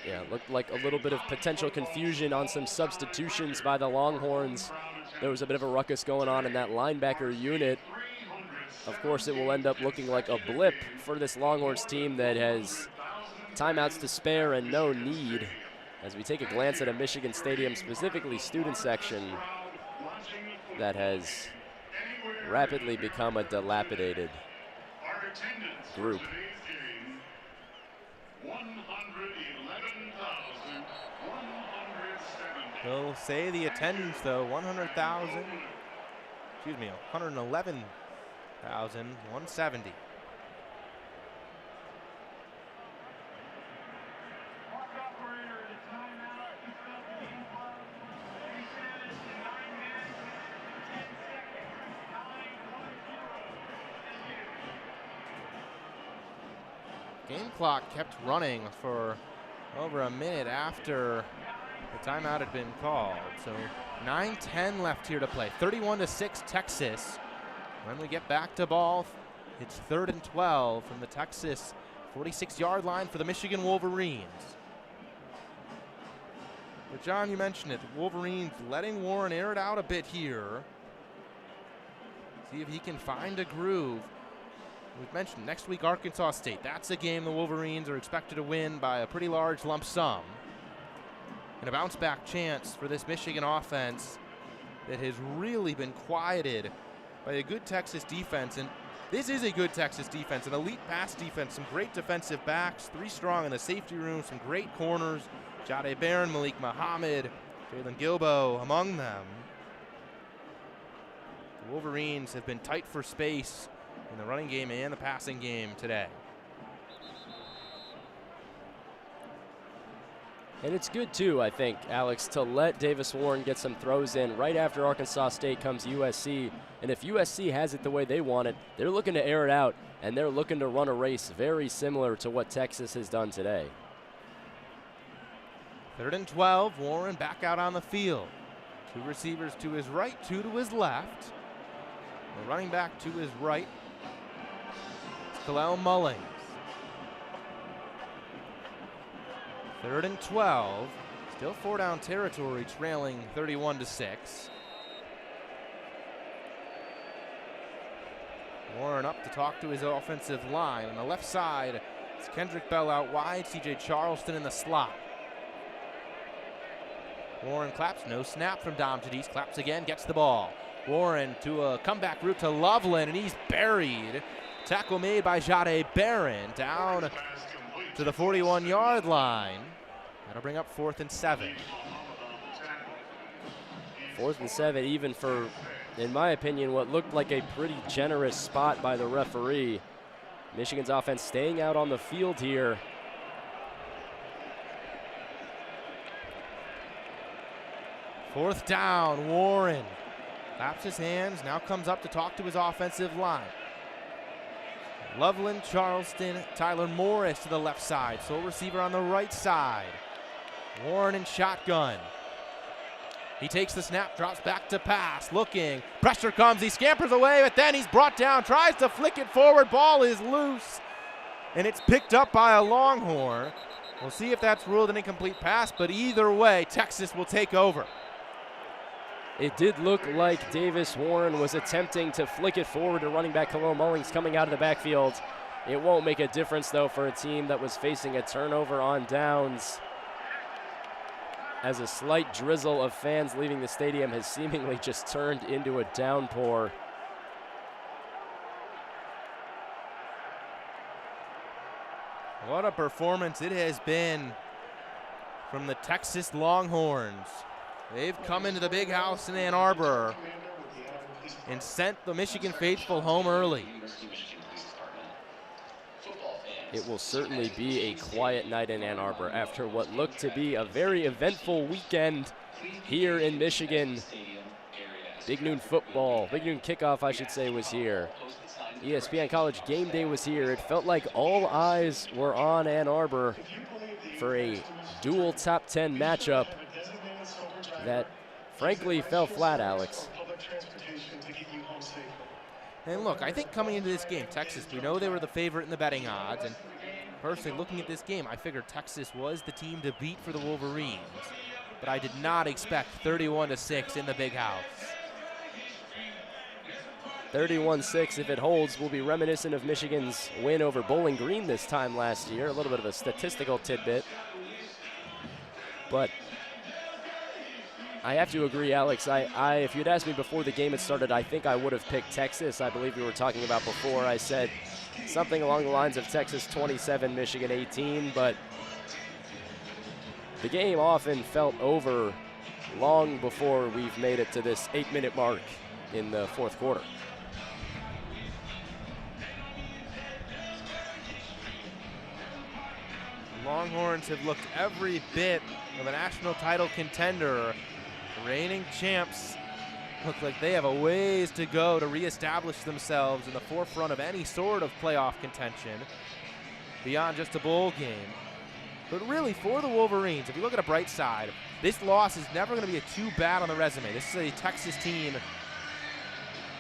Yeah, looked like a little bit of potential confusion on some substitutions by the Longhorns. There was a bit of a ruckus going on in that linebacker unit. Of course, it will end up looking like a blip for this Longhorns team that has timeouts to spare and no need. As we take a glance at a Michigan Stadium, specifically student section, that has rapidly become a dilapidated group. They'll say the attendance though, 111,170. Game clock kept running for over a minute after the timeout had been called. So 9:10 left here to play. 31-6 Texas. When we get back to ball, it's 3rd and 12 from the Texas 46-yard line for the Michigan Wolverines. But John, you mentioned it. The Wolverines letting Warren air it out a bit here. See if he can find a groove. We've mentioned next week Arkansas State. That's a game the Wolverines are expected to win by a pretty large lump sum. And a bounce back chance for this Michigan offense that has really been quieted by a good Texas defense. And this is a good Texas defense, an elite pass defense, some great defensive backs, 3 strong in the safety room, some great corners. Jade Barron, Malik Muhammad, Jalen Gilbo among them. The Wolverines have been tight for space in the running game and the passing game today. And it's good, too, I think, Alex, to let Davis Warren get some throws in. Right after Arkansas State comes USC. And if USC has it the way they want it, they're looking to air it out, and they're looking to run a race very similar to what Texas has done today. 3rd and 12, Warren back out on the field. 2 receivers to his right, 2 to his left. The running back to his right, it's Kalel Mullings. 3rd and 12, still 4-down territory, trailing 31-6. Warren up to talk to his offensive line. On the left side, it's Kendrick Bell out wide, C.J. Charleston in the slot. Warren claps, no snap from Dom Jadis, claps again, gets the ball. Warren to a comeback route to Loveland, and he's buried. Tackle made by Jade Barron, down to the 41-yard line. That'll bring up 4th and 7. 4th and 7, even for, in my opinion, what looked like a pretty generous spot by the referee. Michigan's offense staying out on the field here. Fourth down, Warren claps his hands, now comes up to talk to his offensive line. Loveland, Charleston, Tyler Morris to the left side, sole receiver on the right side. Warren in shotgun. He takes the snap, drops back to pass, looking, pressure comes, he scampers away, but then he's brought down, tries to flick it forward, ball is loose, and it's picked up by a Longhorn. We'll see if that's ruled an incomplete pass, but either way, Texas will take over. It did look like Davis Warren was attempting to flick it forward to running back Kalel Mullings coming out of the backfield. It won't make a difference, though, for a team that was facing a turnover on downs, as a slight drizzle of fans leaving the stadium has seemingly just turned into a downpour. What a performance it has been from the Texas Longhorns. They've come into the big house in Ann Arbor and sent the Michigan faithful home early. It will certainly be a quiet night in Ann Arbor after what looked to be a very eventful weekend here in Michigan. Big Noon football, Big Noon kickoff, I should say, was here. ESPN College Game Day was here. It felt like all eyes were on Ann Arbor for a dual top 10 matchup that frankly fell flat, Alex. And look, I think coming into this game, Texas, we know they were the favorite in the betting odds, and personally looking at this game, I figured Texas was the team to beat for the Wolverines, but I did not expect 31-6 in the big house. 31-6, if it holds, will be reminiscent of Michigan's win over Bowling Green this time last year. A little bit of a statistical tidbit. But I have to agree, Alex. If you'd asked me before the game had started, I think I would have picked Texas. I believe we were talking about before. I said something along the lines of Texas 27, Michigan 18. But the game often felt over long before we've made it to this 8-minute mark in the fourth quarter. Longhorns have looked every bit of a national title contender. The reigning champs look like they have a ways to go to reestablish themselves in the forefront of any sort of playoff contention beyond just a bowl game. But really, for the Wolverines, if you look at a bright side, this loss is never going to be too bad on the resume. This is a Texas team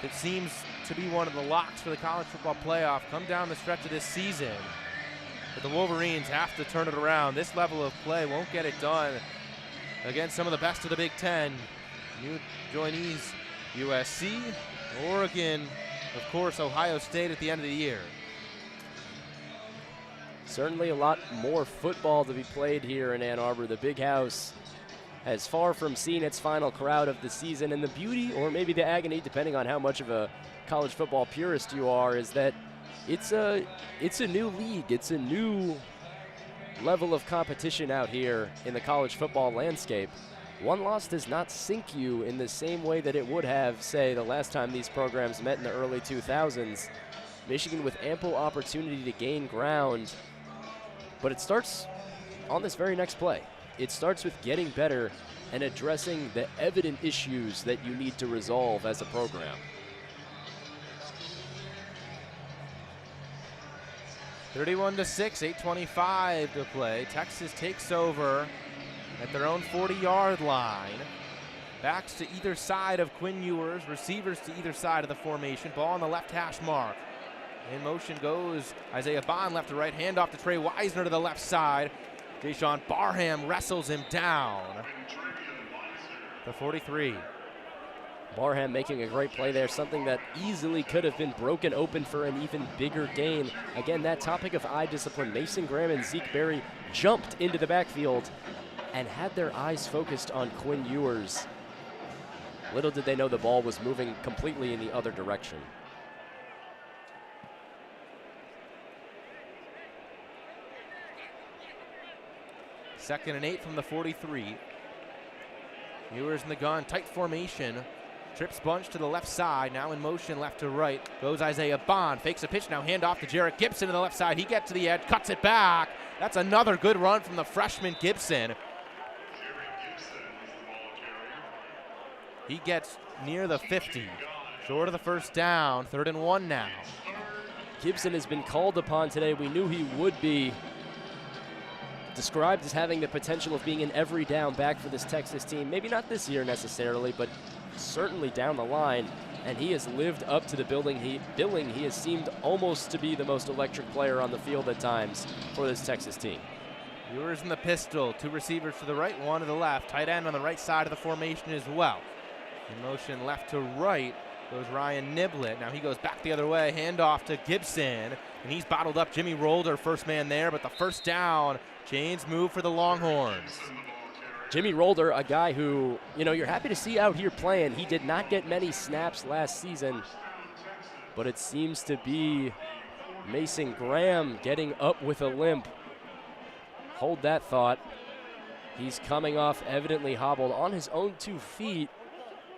that seems to be one of the locks for the college football playoff come down the stretch of this season. But the Wolverines have to turn it around. This level of play won't get it done against some of the best of the Big Ten. New joinees, USC, Oregon, of course, Ohio State at the end of the year. Certainly a lot more football to be played here in Ann Arbor. The Big House has far from seen its final crowd of the season. And the beauty, or maybe the agony, depending on how much of a college football purist you are, is that it's a new league. It's a new level of competition out here in the college football landscape. One loss does not sink you in the same way that it would have, say, the last time these programs met in the early 2000s. Michigan with ample opportunity to gain ground. But it starts on this very next play. It starts with getting better and addressing the evident issues that you need to resolve as a program. (31-6), 8:25 to play. Texas takes over at their own 40-yard line. Backs to either side of Quinn Ewers, receivers to either side of the formation. Ball on the left hash mark. In motion goes Isaiah Bond, left to right. Handoff to Trey Wisner to the left side. Deshaun Barham wrestles him down. The 43. Barham making a great play there, something that easily could have been broken open for an even bigger gain. Again, that topic of eye discipline, Mason Graham and Zeke Berry jumped into the backfield and had their eyes focused on Quinn Ewers. Little did they know the ball was moving completely in the other direction. Second and 8 from the 43. Ewers in the gun, tight formation. Trips bunch to the left side, now in motion left to right. Goes Isaiah Bond, fakes a pitch, now handoff to Jarrett Gibson to the left side. He gets to the edge, cuts it back. That's another good run from the freshman Gibson. He gets near the 50, short of the first down, 3rd and 1 now. Gibson has been called upon today. We knew he would be. Described as having the potential of being an every down back for this Texas team. Maybe not this year necessarily, but certainly down the line. And he has lived up to the billing. He has seemed almost to be the most electric player on the field at times for this Texas team. Ewers in the pistol, 2 receivers to the right, 1 to the left. Tight end on the right side of the formation as well. In motion left to right goes Ryan Niblett. Now he goes back the other way, handoff to Gibson, and he's bottled up. Jimmy Rolder, first man there, but the first down. Chains move for the Longhorns. Jimmy Rolder, a guy who, you're happy to see out here playing. He did not get many snaps last season, but it seems to be Mason Graham getting up with a limp. Hold that thought. He's coming off evidently hobbled on his own 2 feet,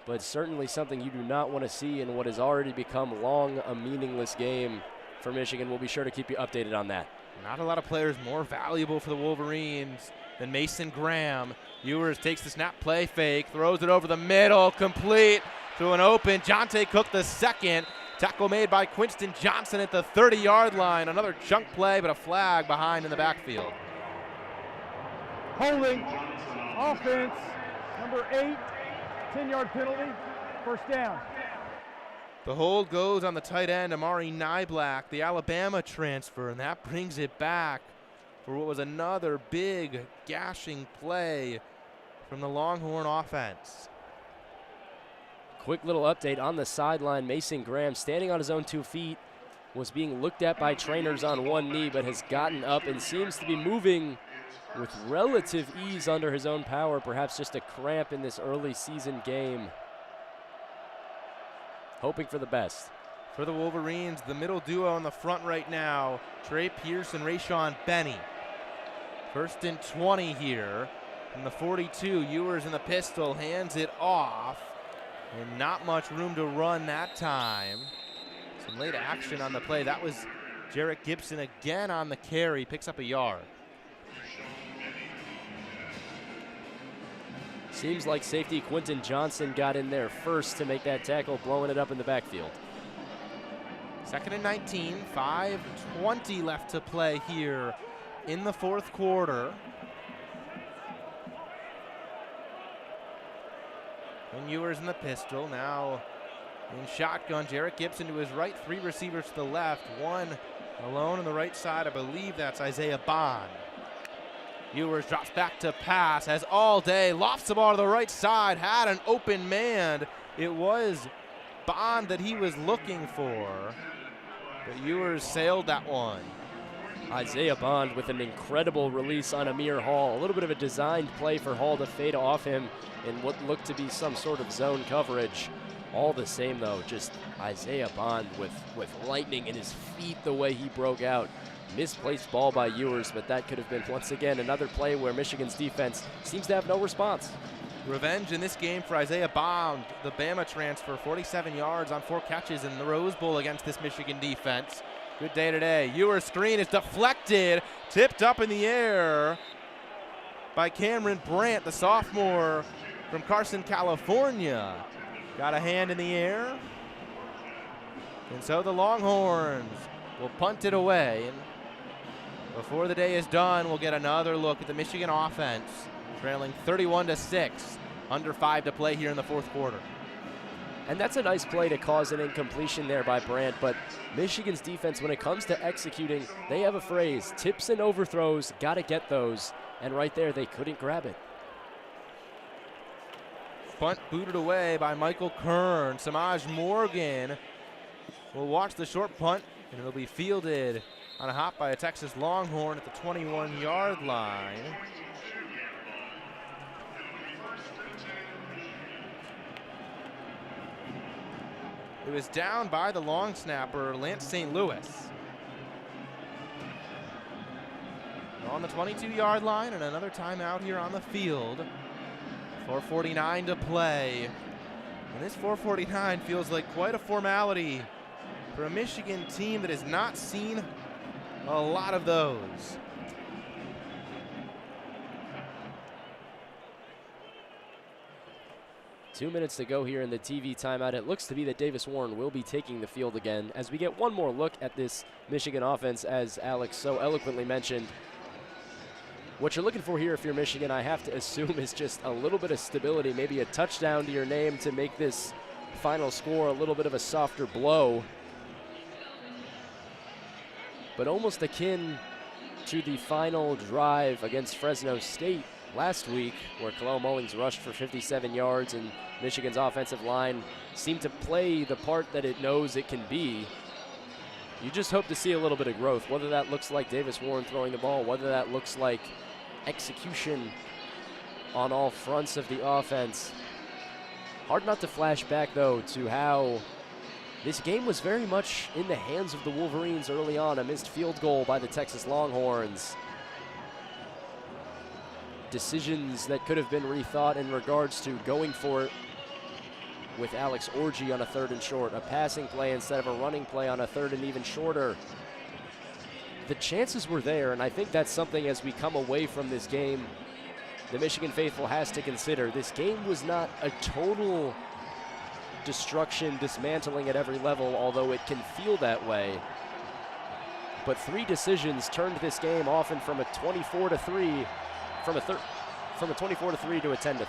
but certainly something you do not want to see in what has already become long a meaningless game for Michigan. We'll be sure to keep you updated on that. Not a lot of players more valuable for the Wolverines than Mason Graham. Ewers takes the snap, play fake, throws it over the middle, complete to an open Jonte Cook the second. Tackle made by Quinston Johnson at the 30-yard line. Another chunk play, but a flag behind in the backfield. Holding, offense, number 8, 10-yard penalty, first down. The hold goes on the tight end, Amari Nyblack, the Alabama transfer, and that brings it back for what was another big gashing play from the Longhorn offense. Quick little update on the sideline. Mason Graham, standing on his own 2 feet, was being looked at by trainers on one knee, but has gotten up and seems to be moving with relative ease under his own power, perhaps just a cramp in this early season game. Hoping for the best. For the Wolverines, the middle duo on the front right now, Trey Pierce and Rayshon Benny. 1st and 20 here from the 42. Ewers in the pistol, hands it off. And not much room to run that time. Some late action on the play. That was Jarrett Gibson again on the carry, picks up a yard. Seems like safety Quinton Johnson got in there first to make that tackle, blowing it up in the backfield. 2nd and 19, 5:20 left to play here in the 4th quarter. And Ewers in the pistol, now in shotgun. Jarrett Gibson to his right, 3 receivers to the left, 1 alone on the right side. I believe that's Isaiah Bond. Ewers drops back to pass, has all day, lofts the ball to the right side, had an open man. It was Bond that he was looking for, but Ewers sailed that one. Isaiah Bond with an incredible release on Amir Hall. A little bit of a designed play for Hall to fade off him in what looked to be some sort of zone coverage. All the same, though, just Isaiah Bond with lightning in his feet the way he broke out. Misplaced ball by Ewers, but that could have been, once again, another play where Michigan's defense seems to have no response. Revenge in this game for Isaiah Bond, the Bama transfer, 47 yards on 4 catches in the Rose Bowl against this Michigan defense. Good day today. Ewer's screen is deflected, tipped up in the air by Cameron Brandt, the sophomore from Carson, California. Got a hand in the air. And so the Longhorns will punt it away. And before the day is done, we'll get another look at the Michigan offense, trailing 31-6, under 5 to play here in the fourth quarter. And that's a nice play to cause an incompletion there by Brandt, but Michigan's defense, when it comes to executing, they have a phrase, tips and overthrows, gotta get those. And right there, they couldn't grab it. Punt booted away by Michael Kern. Samaj Morgan will watch the short punt, and it'll be fielded on a hop by a Texas Longhorn at the 21-yard line. It was down by the long snapper, Lance St. Louis. On the 22-yard line, and another timeout here on the field. 4:49 to play. And this 4:49 feels like quite a formality for a Michigan team that has not seen a lot of those. Two minutes to go here in the TV timeout. It looks to be that Davis Warren will be taking the field again as we get one more look at this Michigan offense, as Alex so eloquently mentioned. What you're looking for here if you're Michigan, I have to assume, is just a little bit of stability, maybe a touchdown to your name to make this final score a little bit of a softer blow. But almost akin to the final drive against Fresno State last week, where Kalel Mullings rushed for 57 yards and Michigan's offensive line seemed to play the part that it knows it can be. You just hope to see a little bit of growth, whether that looks like Davis Warren throwing the ball, whether that looks like execution on all fronts of the offense. Hard not to flash back, though, to how this game was very much in the hands of the Wolverines early on. A missed field goal by the Texas Longhorns. Decisions that could have been rethought in regards to going for it with Alex Orji on a 3rd and short, a passing play instead of a running play on a 3rd and even shorter. The chances were there, and I think that's something as we come away from this game, the Michigan faithful has to consider. This game was not a total destruction, dismantling at every level, although it can feel that way. But 3 decisions turned this game often from a 24-3, from a 24-3 to a 10-3.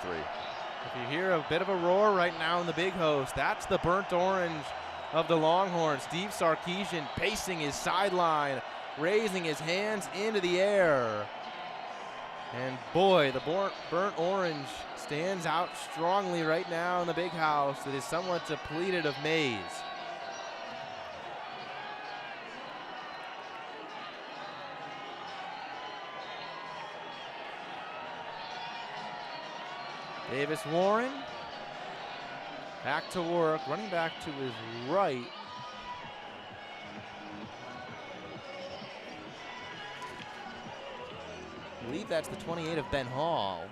If you hear a bit of a roar right now in the Big Host, that's the burnt orange of the Longhorns. Steve Sarkisian pacing his sideline, raising his hands into the air. And boy, the burnt orange stands out strongly right now in the Big House. It is somewhat depleted of maize. Davis Warren back to work, running back to his right. I believe that's the 28 of Ben Hall.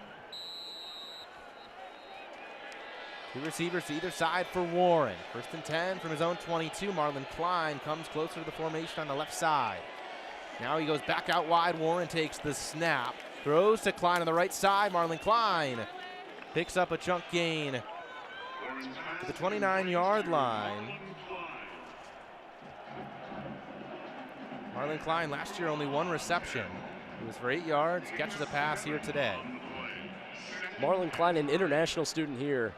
2 receivers to either side for Warren. 1st and 10 from his own 22. Marlon Klein comes closer to the formation on the left side. Now he goes back out wide. Warren takes the snap. Throws to Klein on the right side. Marlon Klein picks up a chunk gain to the 29-yard line. Marlon Klein last year only 1 reception. It was for 8 yards, catches a pass here today. Marlon Klein, an international student here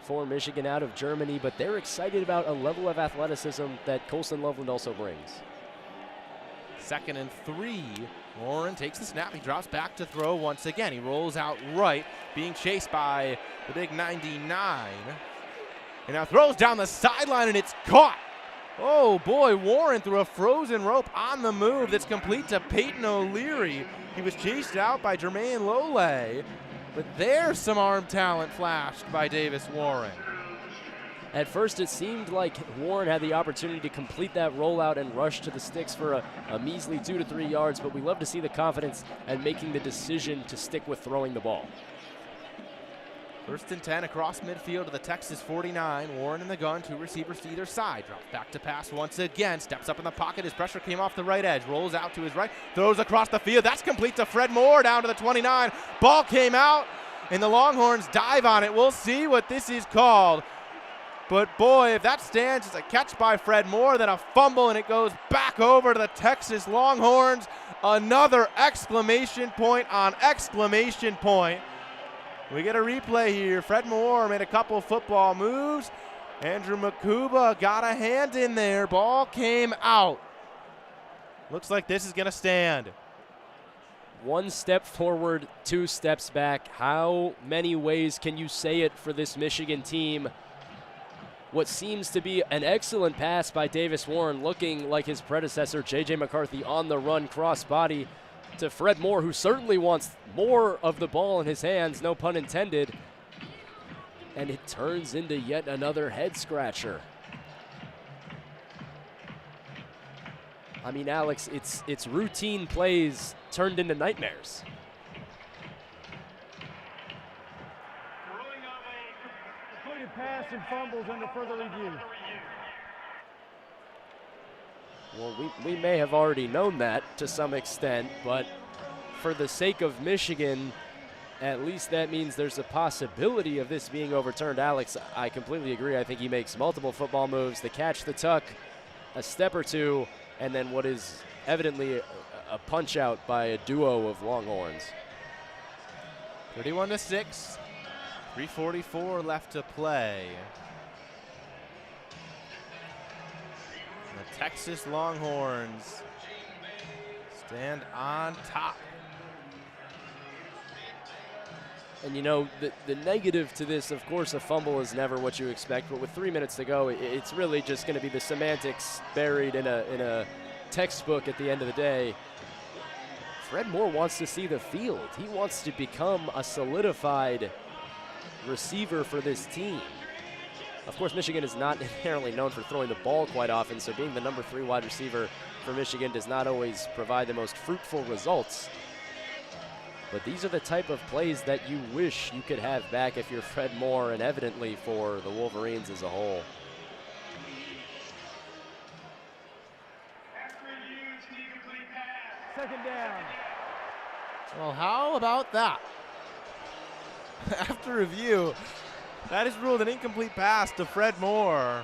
for Michigan out of Germany, but they're excited about a level of athleticism that Colson Loveland also brings. 2nd and 3. Warren takes the snap. He drops back to throw once again. He rolls out right, being chased by the big 99. And now throws down the sideline, and it's caught. Oh boy, Warren threw a frozen rope on the move that's complete to Peyton O'Leary. He was chased out by Jermaine Lole, but there's some arm talent flashed by Davis Warren. At first, it seemed like Warren had the opportunity to complete that rollout and rush to the sticks for a measly 2 to 3 yards, but we love to see the confidence and making the decision to stick with throwing the ball. First and 10 across midfield to the Texas 49. Warren in the gun, 2 receivers to either side. Drops back to pass once again. Steps up in the pocket. His pressure came off the right edge. Rolls out to his right. Throws across the field. That's complete to Fred Moore down to the 29. Ball came out, and the Longhorns dive on it. We'll see what this is called. But boy, if that stands as a catch by Fred Moore, then a fumble, and it goes back over to the Texas Longhorns. Another exclamation point on exclamation point. We get a replay here. Fred Moore made a couple football moves. Andrew Makuba got a hand in there. Ball came out. Looks like this is going to stand. 1 step forward, 2 steps back. How many ways can you say it for this Michigan team? What seems to be an excellent pass by Davis Warren, looking like his predecessor, J.J. McCarthy, on the run, cross body to Fred Moore, who certainly wants more of the ball in his hands, no pun intended. And it turns into yet another head scratcher. I mean, Alex, it's routine plays turned into nightmares. Ruling of a completed pass and fumbles under further review. Well, we may have already known that to some extent, but for the sake of Michigan, at least that means there's a possibility of this being overturned. Alex, I completely agree. I think he makes multiple football moves, the catch, the tuck, a step or two, and then what is evidently a punch out by a duo of Longhorns. 31-6, 3:44 left to play. The Texas Longhorns stand on top. And you know, the negative to this, of course, a fumble is never what you expect, but with 3 minutes to go, it's really just going to be the semantics buried in a textbook at the end of the day. Fred Moore wants to see the field. He wants to become a solidified receiver for this team. Of course, Michigan is not inherently known for throwing the ball quite often, so being the number 3 wide receiver for Michigan does not always provide the most fruitful results. But these are the type of plays that you wish you could have back if you're Fred Moore, and evidently for the Wolverines as a whole. Second down. Well, how about that? After review, that is ruled an incomplete pass to Fred Moore.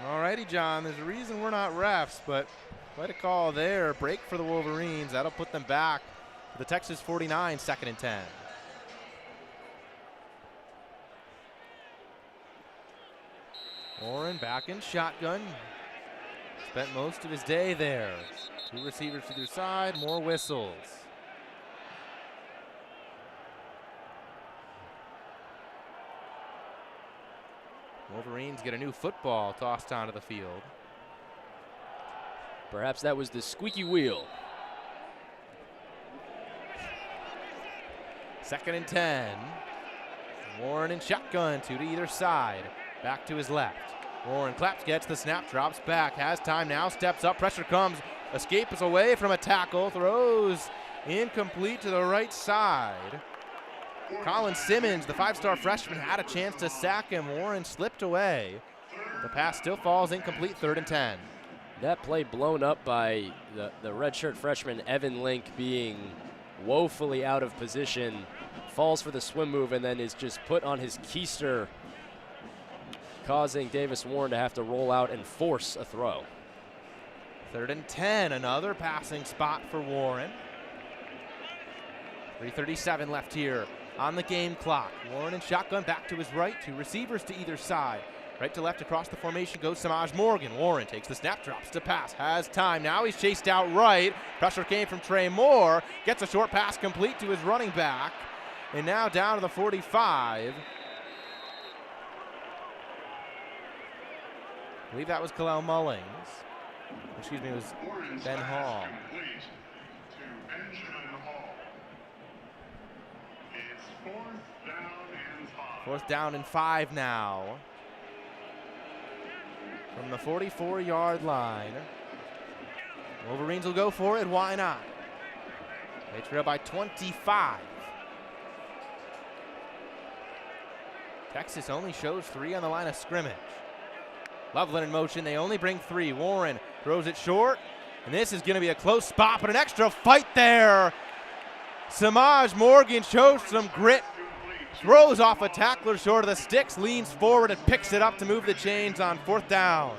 Alrighty, John, there's a reason we're not refs, but quite a call there. Break for the Wolverines. That'll put them back to the Texas 49, 2nd and 10. Warren back in shotgun. Spent most of his day there. 2 receivers to their side, more whistles. Wolverines get a new football tossed onto the field. Perhaps that was the squeaky wheel. 2nd and 10. Warren in shotgun, 2 to either side. Back to his left. Warren claps, gets the snap, drops back, has time now, steps up, pressure comes, escapes away from a tackle, throws incomplete to the right side. Colin Simmons, the 5-star freshman, had a chance to sack him. Warren slipped away. The pass still falls incomplete, 3rd and 10. That play blown up by the redshirt freshman Evan Link, being woefully out of position, falls for the swim move and then is just put on his keister, causing Davis Warren to have to roll out and force a throw. 3rd and 10, another passing spot for Warren. 3:37 left here on the game clock. Warren in shotgun, back to his right, 2 receivers to either side. Right to left across the formation goes Samaj Morgan. Warren takes the snap, drops to pass, has time. Now he's chased out right. Pressure came from Trey Moore. Gets a short pass complete to his running back. And now down to the 45. I believe that was Kalel Mullings. Excuse me, it was Ben Hall. Complete to Benjamin Hall. It's 4th down and 5. 4th down and 5 now. From the 44-yard line. Wolverines will go for it. Why not? They trail by 25. Texas only shows 3 on the line of scrimmage. Loveland in motion. They only bring 3. Warren throws it short. And this is going to be a close spot, but an extra fight there. Samaj Morgan shows some grit. Throws off a tackler short of the sticks, leans forward and picks it up to move the chains on 4th down.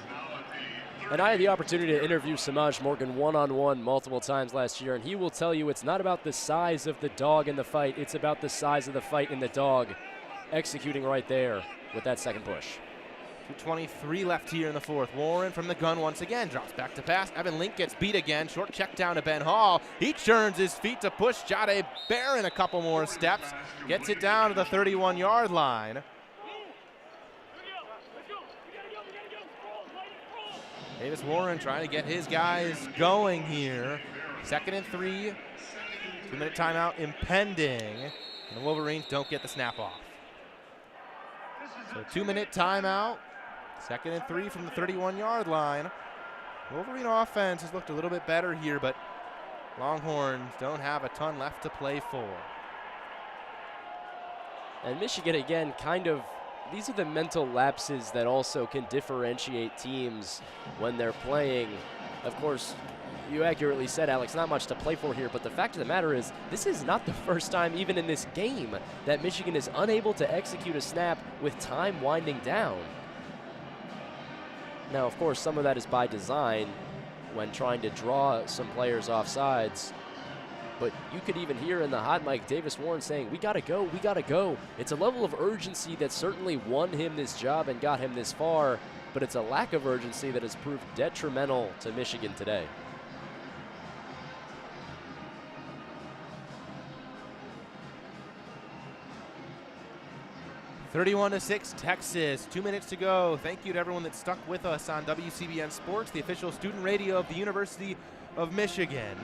And I had the opportunity to interview Samaj Morgan one-on-one multiple times last year, and he will tell you it's not about the size of the dog in the fight, it's about the size of the fight in the dog executing right there with that second push. 2:23 left here in the 4th. Warren from the gun once again drops back to pass. Evan Link gets beat again. Short check down to Ben Hall. He churns his feet to push Jade Barron a couple more steps. Gets it down to the 31-yard line. Davis Warren trying to get his guys going here. 2nd and 3. 2-minute timeout impending. And the Wolverines don't get the snap off. So 2-minute timeout. 2nd and 3 from the 31-yard line. Wolverine offense has looked a little bit better here, but Longhorns don't have a ton left to play for. And Michigan, again, kind of, these are the mental lapses that also can differentiate teams when they're playing. Of course, you accurately said, Alex, not much to play for here, but the fact of the matter is this is not the first time, even in this game, that Michigan is unable to execute a snap with time winding down. Now, of course, some of that is by design when trying to draw some players off sides. But you could even hear in the hot mic Davis Warren saying, we gotta go, we gotta go. It's a level of urgency that certainly won him this job and got him this far, but it's a lack of urgency that has proved detrimental to Michigan today. (31-6) Texas. 2 minutes to go. Thank you to everyone that stuck with us on WCBN Sports, the official student radio of the University of Michigan.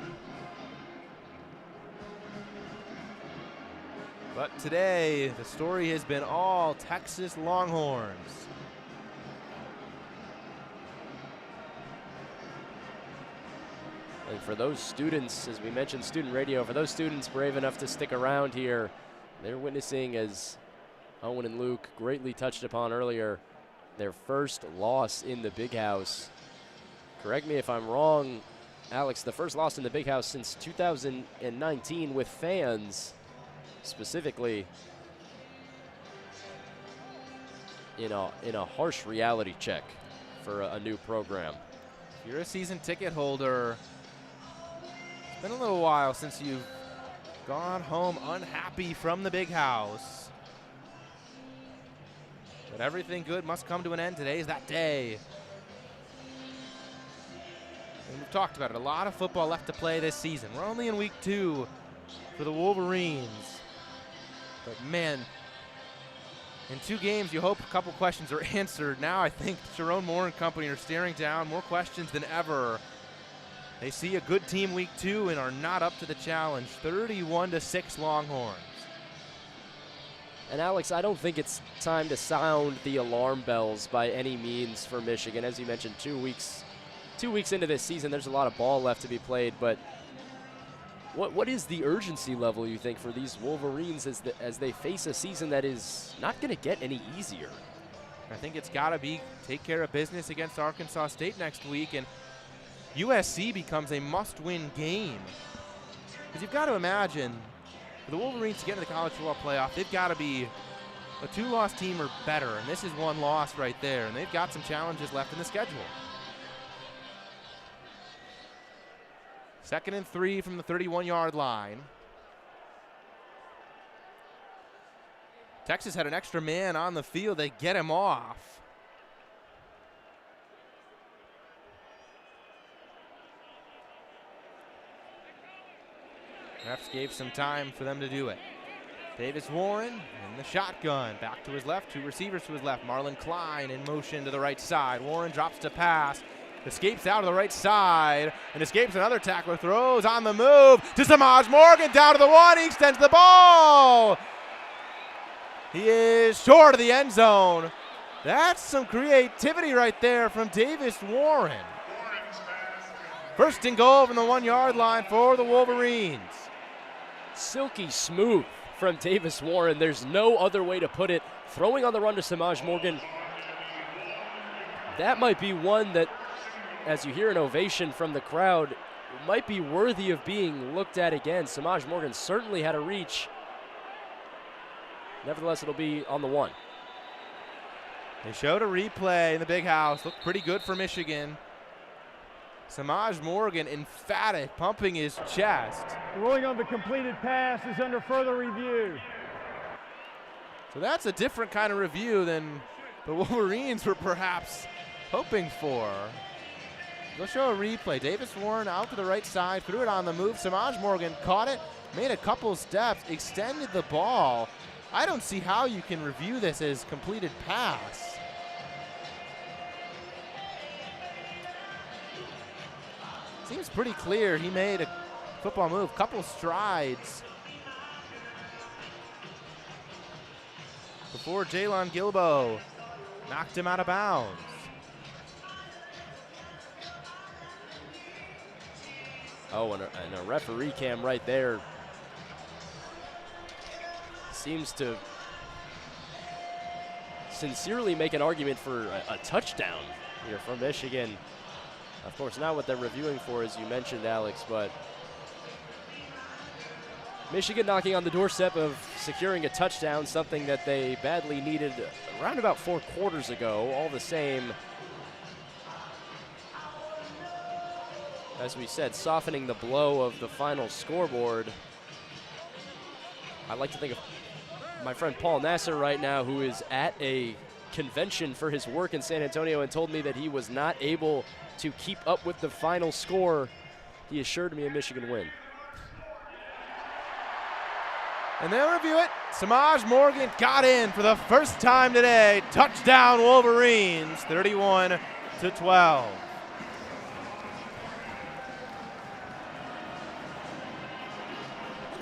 But today, the story has been all Texas Longhorns. And for those students, as we mentioned, student radio, for those students brave enough to stick around here, they're witnessing, as Owen and Luke greatly touched upon earlier, their first loss in the Big House. Correct me if I'm wrong, Alex, the first loss in the Big House since 2019 with fans, specifically in a harsh reality check for a new program. If you're a season ticket holder, it's been a little while since you've gone home unhappy from the Big House. But everything good must come to an end. Today is that day. And we've talked about it. A lot of football left to play this season. We're only in week 2 for the Wolverines. But man, in 2 games, you hope a couple questions are answered. Now I think Sharon Moore and company are staring down more questions than ever. They see a good team week 2 and are not up to the challenge. 31-6 Longhorns. And Alex, I don't think it's time to sound the alarm bells by any means for Michigan. As you mentioned, 2 weeks into this season, there's a lot of ball left to be played. But what is the urgency level, you think, for these Wolverines as they face a season that is not going to get any easier? I think it's got to be take care of business against Arkansas State next week, and USC becomes a must-win game. Because you've got to imagine, for the Wolverines to get into the college football playoff, they've got to be a 2-loss team or better, and this is 1 loss right there, and they've got some challenges left in the schedule. 2nd and 3 from the 31-yard line. Texas had an extra man on the field. They get him off. Refs gave some time for them to do it. Davis Warren in the shotgun. Back to his left, 2 receivers to his left. Marlon Klein in motion to the right side. Warren drops to pass. Escapes out to the right side and escapes another tackler. Throws on the move to Samaj Morgan down to the 1. He extends the ball. He is short of the end zone. That's some creativity right there from Davis Warren. 1st and goal from the 1-yard line for the Wolverines. Silky smooth from Davis Warren. There's no other way to put it. Throwing on the run to Samaj Morgan. That might be one that, as you hear an ovation from the crowd, might be worthy of being looked at again. Samaj Morgan certainly had a reach. Nevertheless, it'll be on the one. They showed a replay in the big house. Looked pretty good for Michigan. Samaj Morgan, emphatic, pumping his chest. The ruling on the completed pass is under further review. So that's a different kind of review than the Wolverines were perhaps hoping for. They'll show a replay. Davis Warren out to the right side, threw it on the move. Samaj Morgan caught it, made a couple steps, extended the ball. I don't see how you can review this as completed pass. Seems pretty clear he made a football move, couple strides before Jalon Gilbo knocked him out of bounds. Oh, and a referee cam right there seems to sincerely make an argument for a touchdown here from Michigan. Of course, not what they're reviewing for, as you mentioned, Alex, but Michigan knocking on the doorstep of securing a touchdown, something that they badly needed around about 4 quarters ago. All the same, as we said, softening the blow of the final scoreboard. I like to think of my friend Paul Nasser right now, who is at a convention for his work in San Antonio and told me that he was not able to keep up with the final score. He assured me a Michigan win. And they'll review it. Samaj Morgan got in for the first time today. Touchdown Wolverines, 31-12.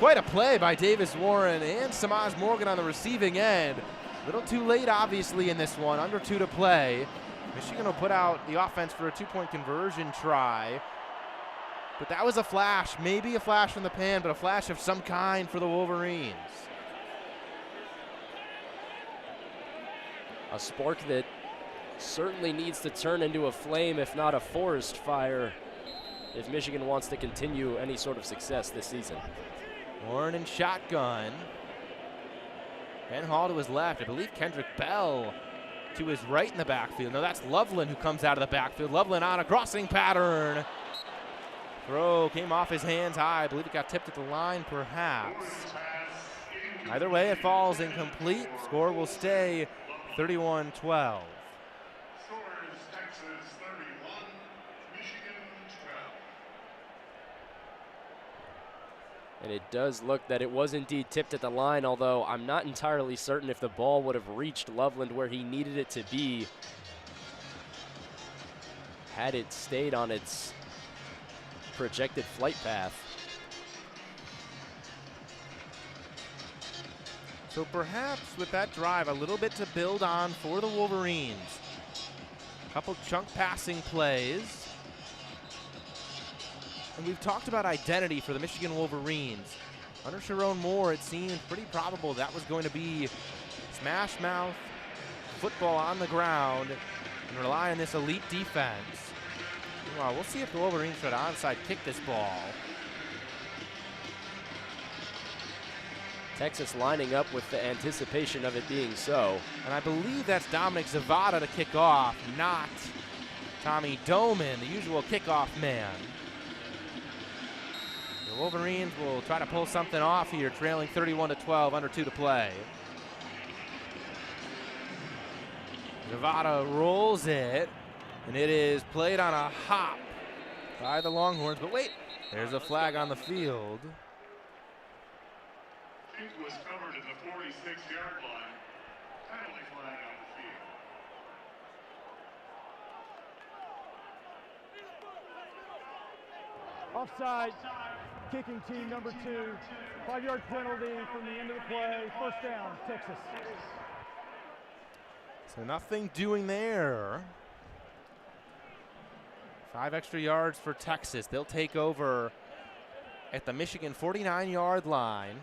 Quite a play by Davis Warren and Samaj Morgan on the receiving end. A little too late, obviously, in this one. Under 2 to play. Michigan will put out the offense for a 2-point conversion try. But that was a flash, maybe a flash from the pan, but a flash of some kind for the Wolverines. A spark that certainly needs to turn into a flame, if not a forest fire, if Michigan wants to continue any sort of success this season. Warren in shotgun. Ben Hall to his left. I believe Kendrick Bell to his right in the backfield. No, that's Loveland who comes out of the backfield. Loveland on a crossing pattern. Throw came off his hands high. I believe it got tipped at the line, perhaps. Either way, it falls incomplete. Score will stay 31-12. Scores Texas 31, Michigan 12. And it does look that it was indeed tipped at the line, although I'm not entirely certain if the ball would have reached Loveland where he needed it to be had it stayed on its projected flight path. So perhaps with that drive, a little bit to build on for the Wolverines. A couple chunk passing plays. And we've talked about identity for the Michigan Wolverines. Under Sharon Moore, it seemed pretty probable that was going to be smash mouth, football on the ground, and rely on this elite defense. Well, we'll see if the Wolverines try to onside kick this ball. Texas lining up with the anticipation of it being so. And I believe that's Dominic Zavada to kick off, not Tommy Doman, the usual kickoff man. The Wolverines will try to pull something off here, trailing 31-12, under 2 to play. Zavada rolls it, and it is played on a hop by the Longhorns. But wait, there's a flag on the field. It was covered at the 46-yard line. Penalty flag on the field. Offside, kicking team number 2. 5-yard penalty from the end of the play. First down, Texas. So nothing doing there. 5 extra yards for Texas. They'll take over at the Michigan 49-yard line.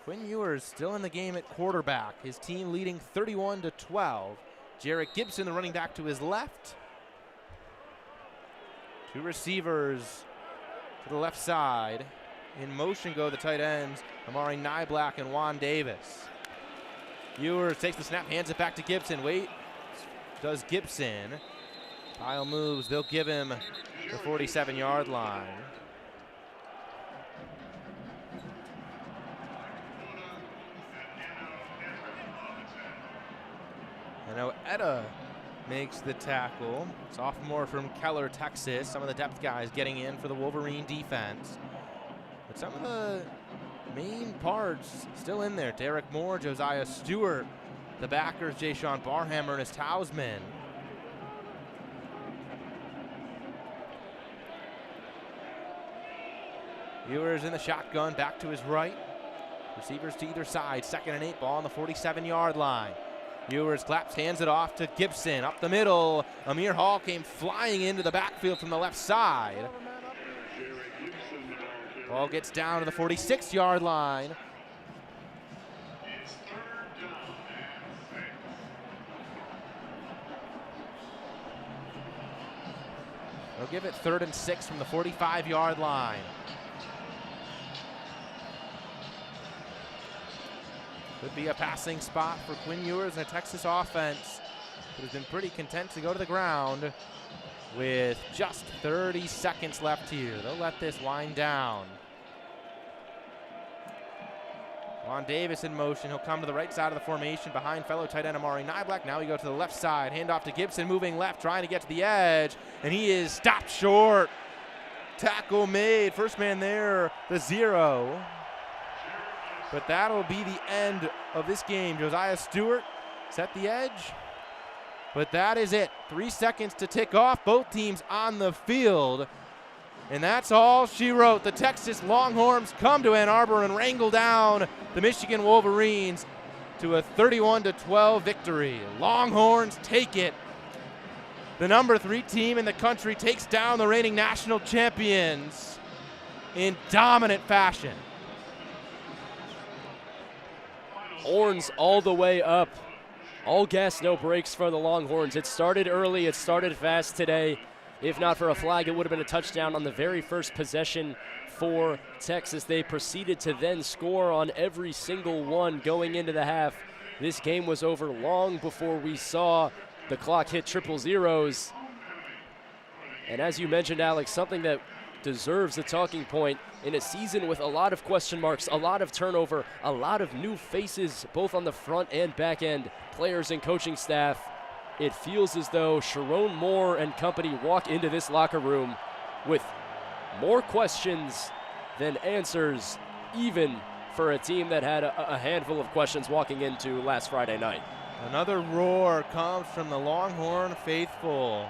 Quinn Ewers still in the game at quarterback. His team leading 31-12. Jarrett Gibson, the running back, to his left. Two receivers to the left side. In motion go the tight ends, Amari Nyblack and Juan Davis. Ewers takes the snap, hands it back to Gibson. Wait, does Gibson. Pile moves, they'll give him the 47-yard line. And Oetta makes the tackle. Sophomore from Keller, Texas. Some of the depth guys getting in for the Wolverine defense. But some of the main parts still in there. Derek Moore, Josiah Stewart, the backers, Jay-Sean Barham, Ernest Hausman. Ewers in the shotgun, back to his right. Receivers to either side. 2nd and 8, ball on the 47-yard line. Ewers claps, hands it off to Gibson. Up the middle, Amir Hall came flying into the backfield from the left side. Ball gets down to the 46-yard line. They'll give it 3rd and 6 from the 45-yard line. Could be a passing spot for Quinn Ewers and a Texas offense that has been pretty content to go to the ground with just 30 seconds left here. They'll let this wind down. Juan Davis in motion. He'll come to the right side of the formation behind fellow tight end Amari Nyblack. Now we go to the left side. Hand off to Gibson, moving left, trying to get to the edge. And he is stopped short. Tackle made. First man there, the 0. But that'll be the end of this game. Josiah Stewart set the edge. But that is it. 3 seconds to tick off. Both teams on the field. And that's all she wrote. The Texas Longhorns come to Ann Arbor and wrangle down the Michigan Wolverines to a 31-12 victory. Longhorns take it. The number 3 team in the country takes down the reigning national champions in dominant fashion. Horns all the way up. All gas, no brakes for the Longhorns. It started early, it started fast today. If not for a flag, it would have been a touchdown on the very first possession for Texas. They proceeded to then score on every single one going into the half. This game was over long before we saw the clock hit triple zeros. And as you mentioned, Alex, something that deserves a talking point in a season with a lot of question marks, a lot of turnover, a lot of new faces, both on the front and back end, players and coaching staff. It feels as though Sharon Moore and company walk into this locker room with more questions than answers, even for a team that had a handful of questions walking into last Friday night. Another roar comes from the Longhorn faithful.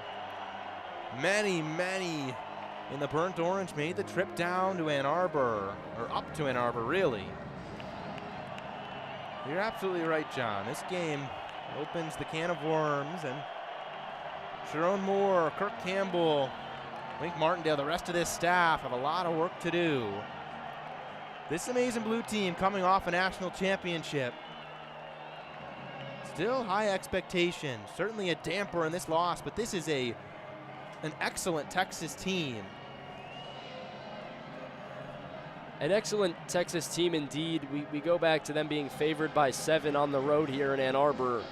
Many in the burnt orange made the trip down to Ann Arbor, or up to Ann Arbor, really. You're absolutely right, John. This game opens the can of worms, and Sharon Moore, Kirk Campbell, Link Martindale, the rest of this staff have a lot of work to do. This amazing blue team coming off a national championship. Still high expectations, certainly a damper in this loss, but this is an excellent Texas team. An excellent Texas team indeed. We go back to them being favored by 7 on the road here in Ann Arbor.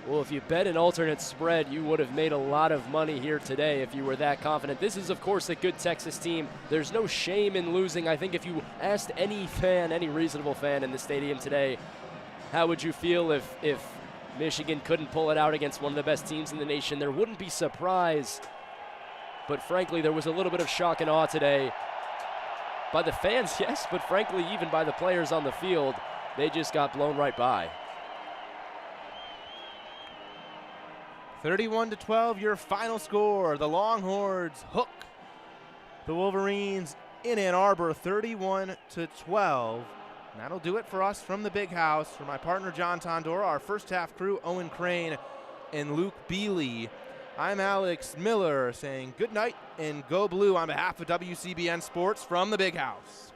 Well, if you bet an alternate spread, you would have made a lot of money here today if you were that confident. This is, of course, a good Texas team. There's no shame in losing. I think if you asked any fan, any reasonable fan in the stadium today, how would you feel if Michigan couldn't pull it out against one of the best teams in the nation, there wouldn't be surprise. But frankly, there was a little bit of shock and awe today. By the fans, yes, but frankly, even by the players on the field, they just got blown right by. 31-12, your final score. The Longhorns hook the Wolverines in Ann Arbor, 31-12. And that'll do it for us from the Big House. For my partner, John Tondora, our first half crew, Owen Crane and Luke Beely. I'm Alex Miller saying good night and go blue on behalf of WCBN Sports from the Big House.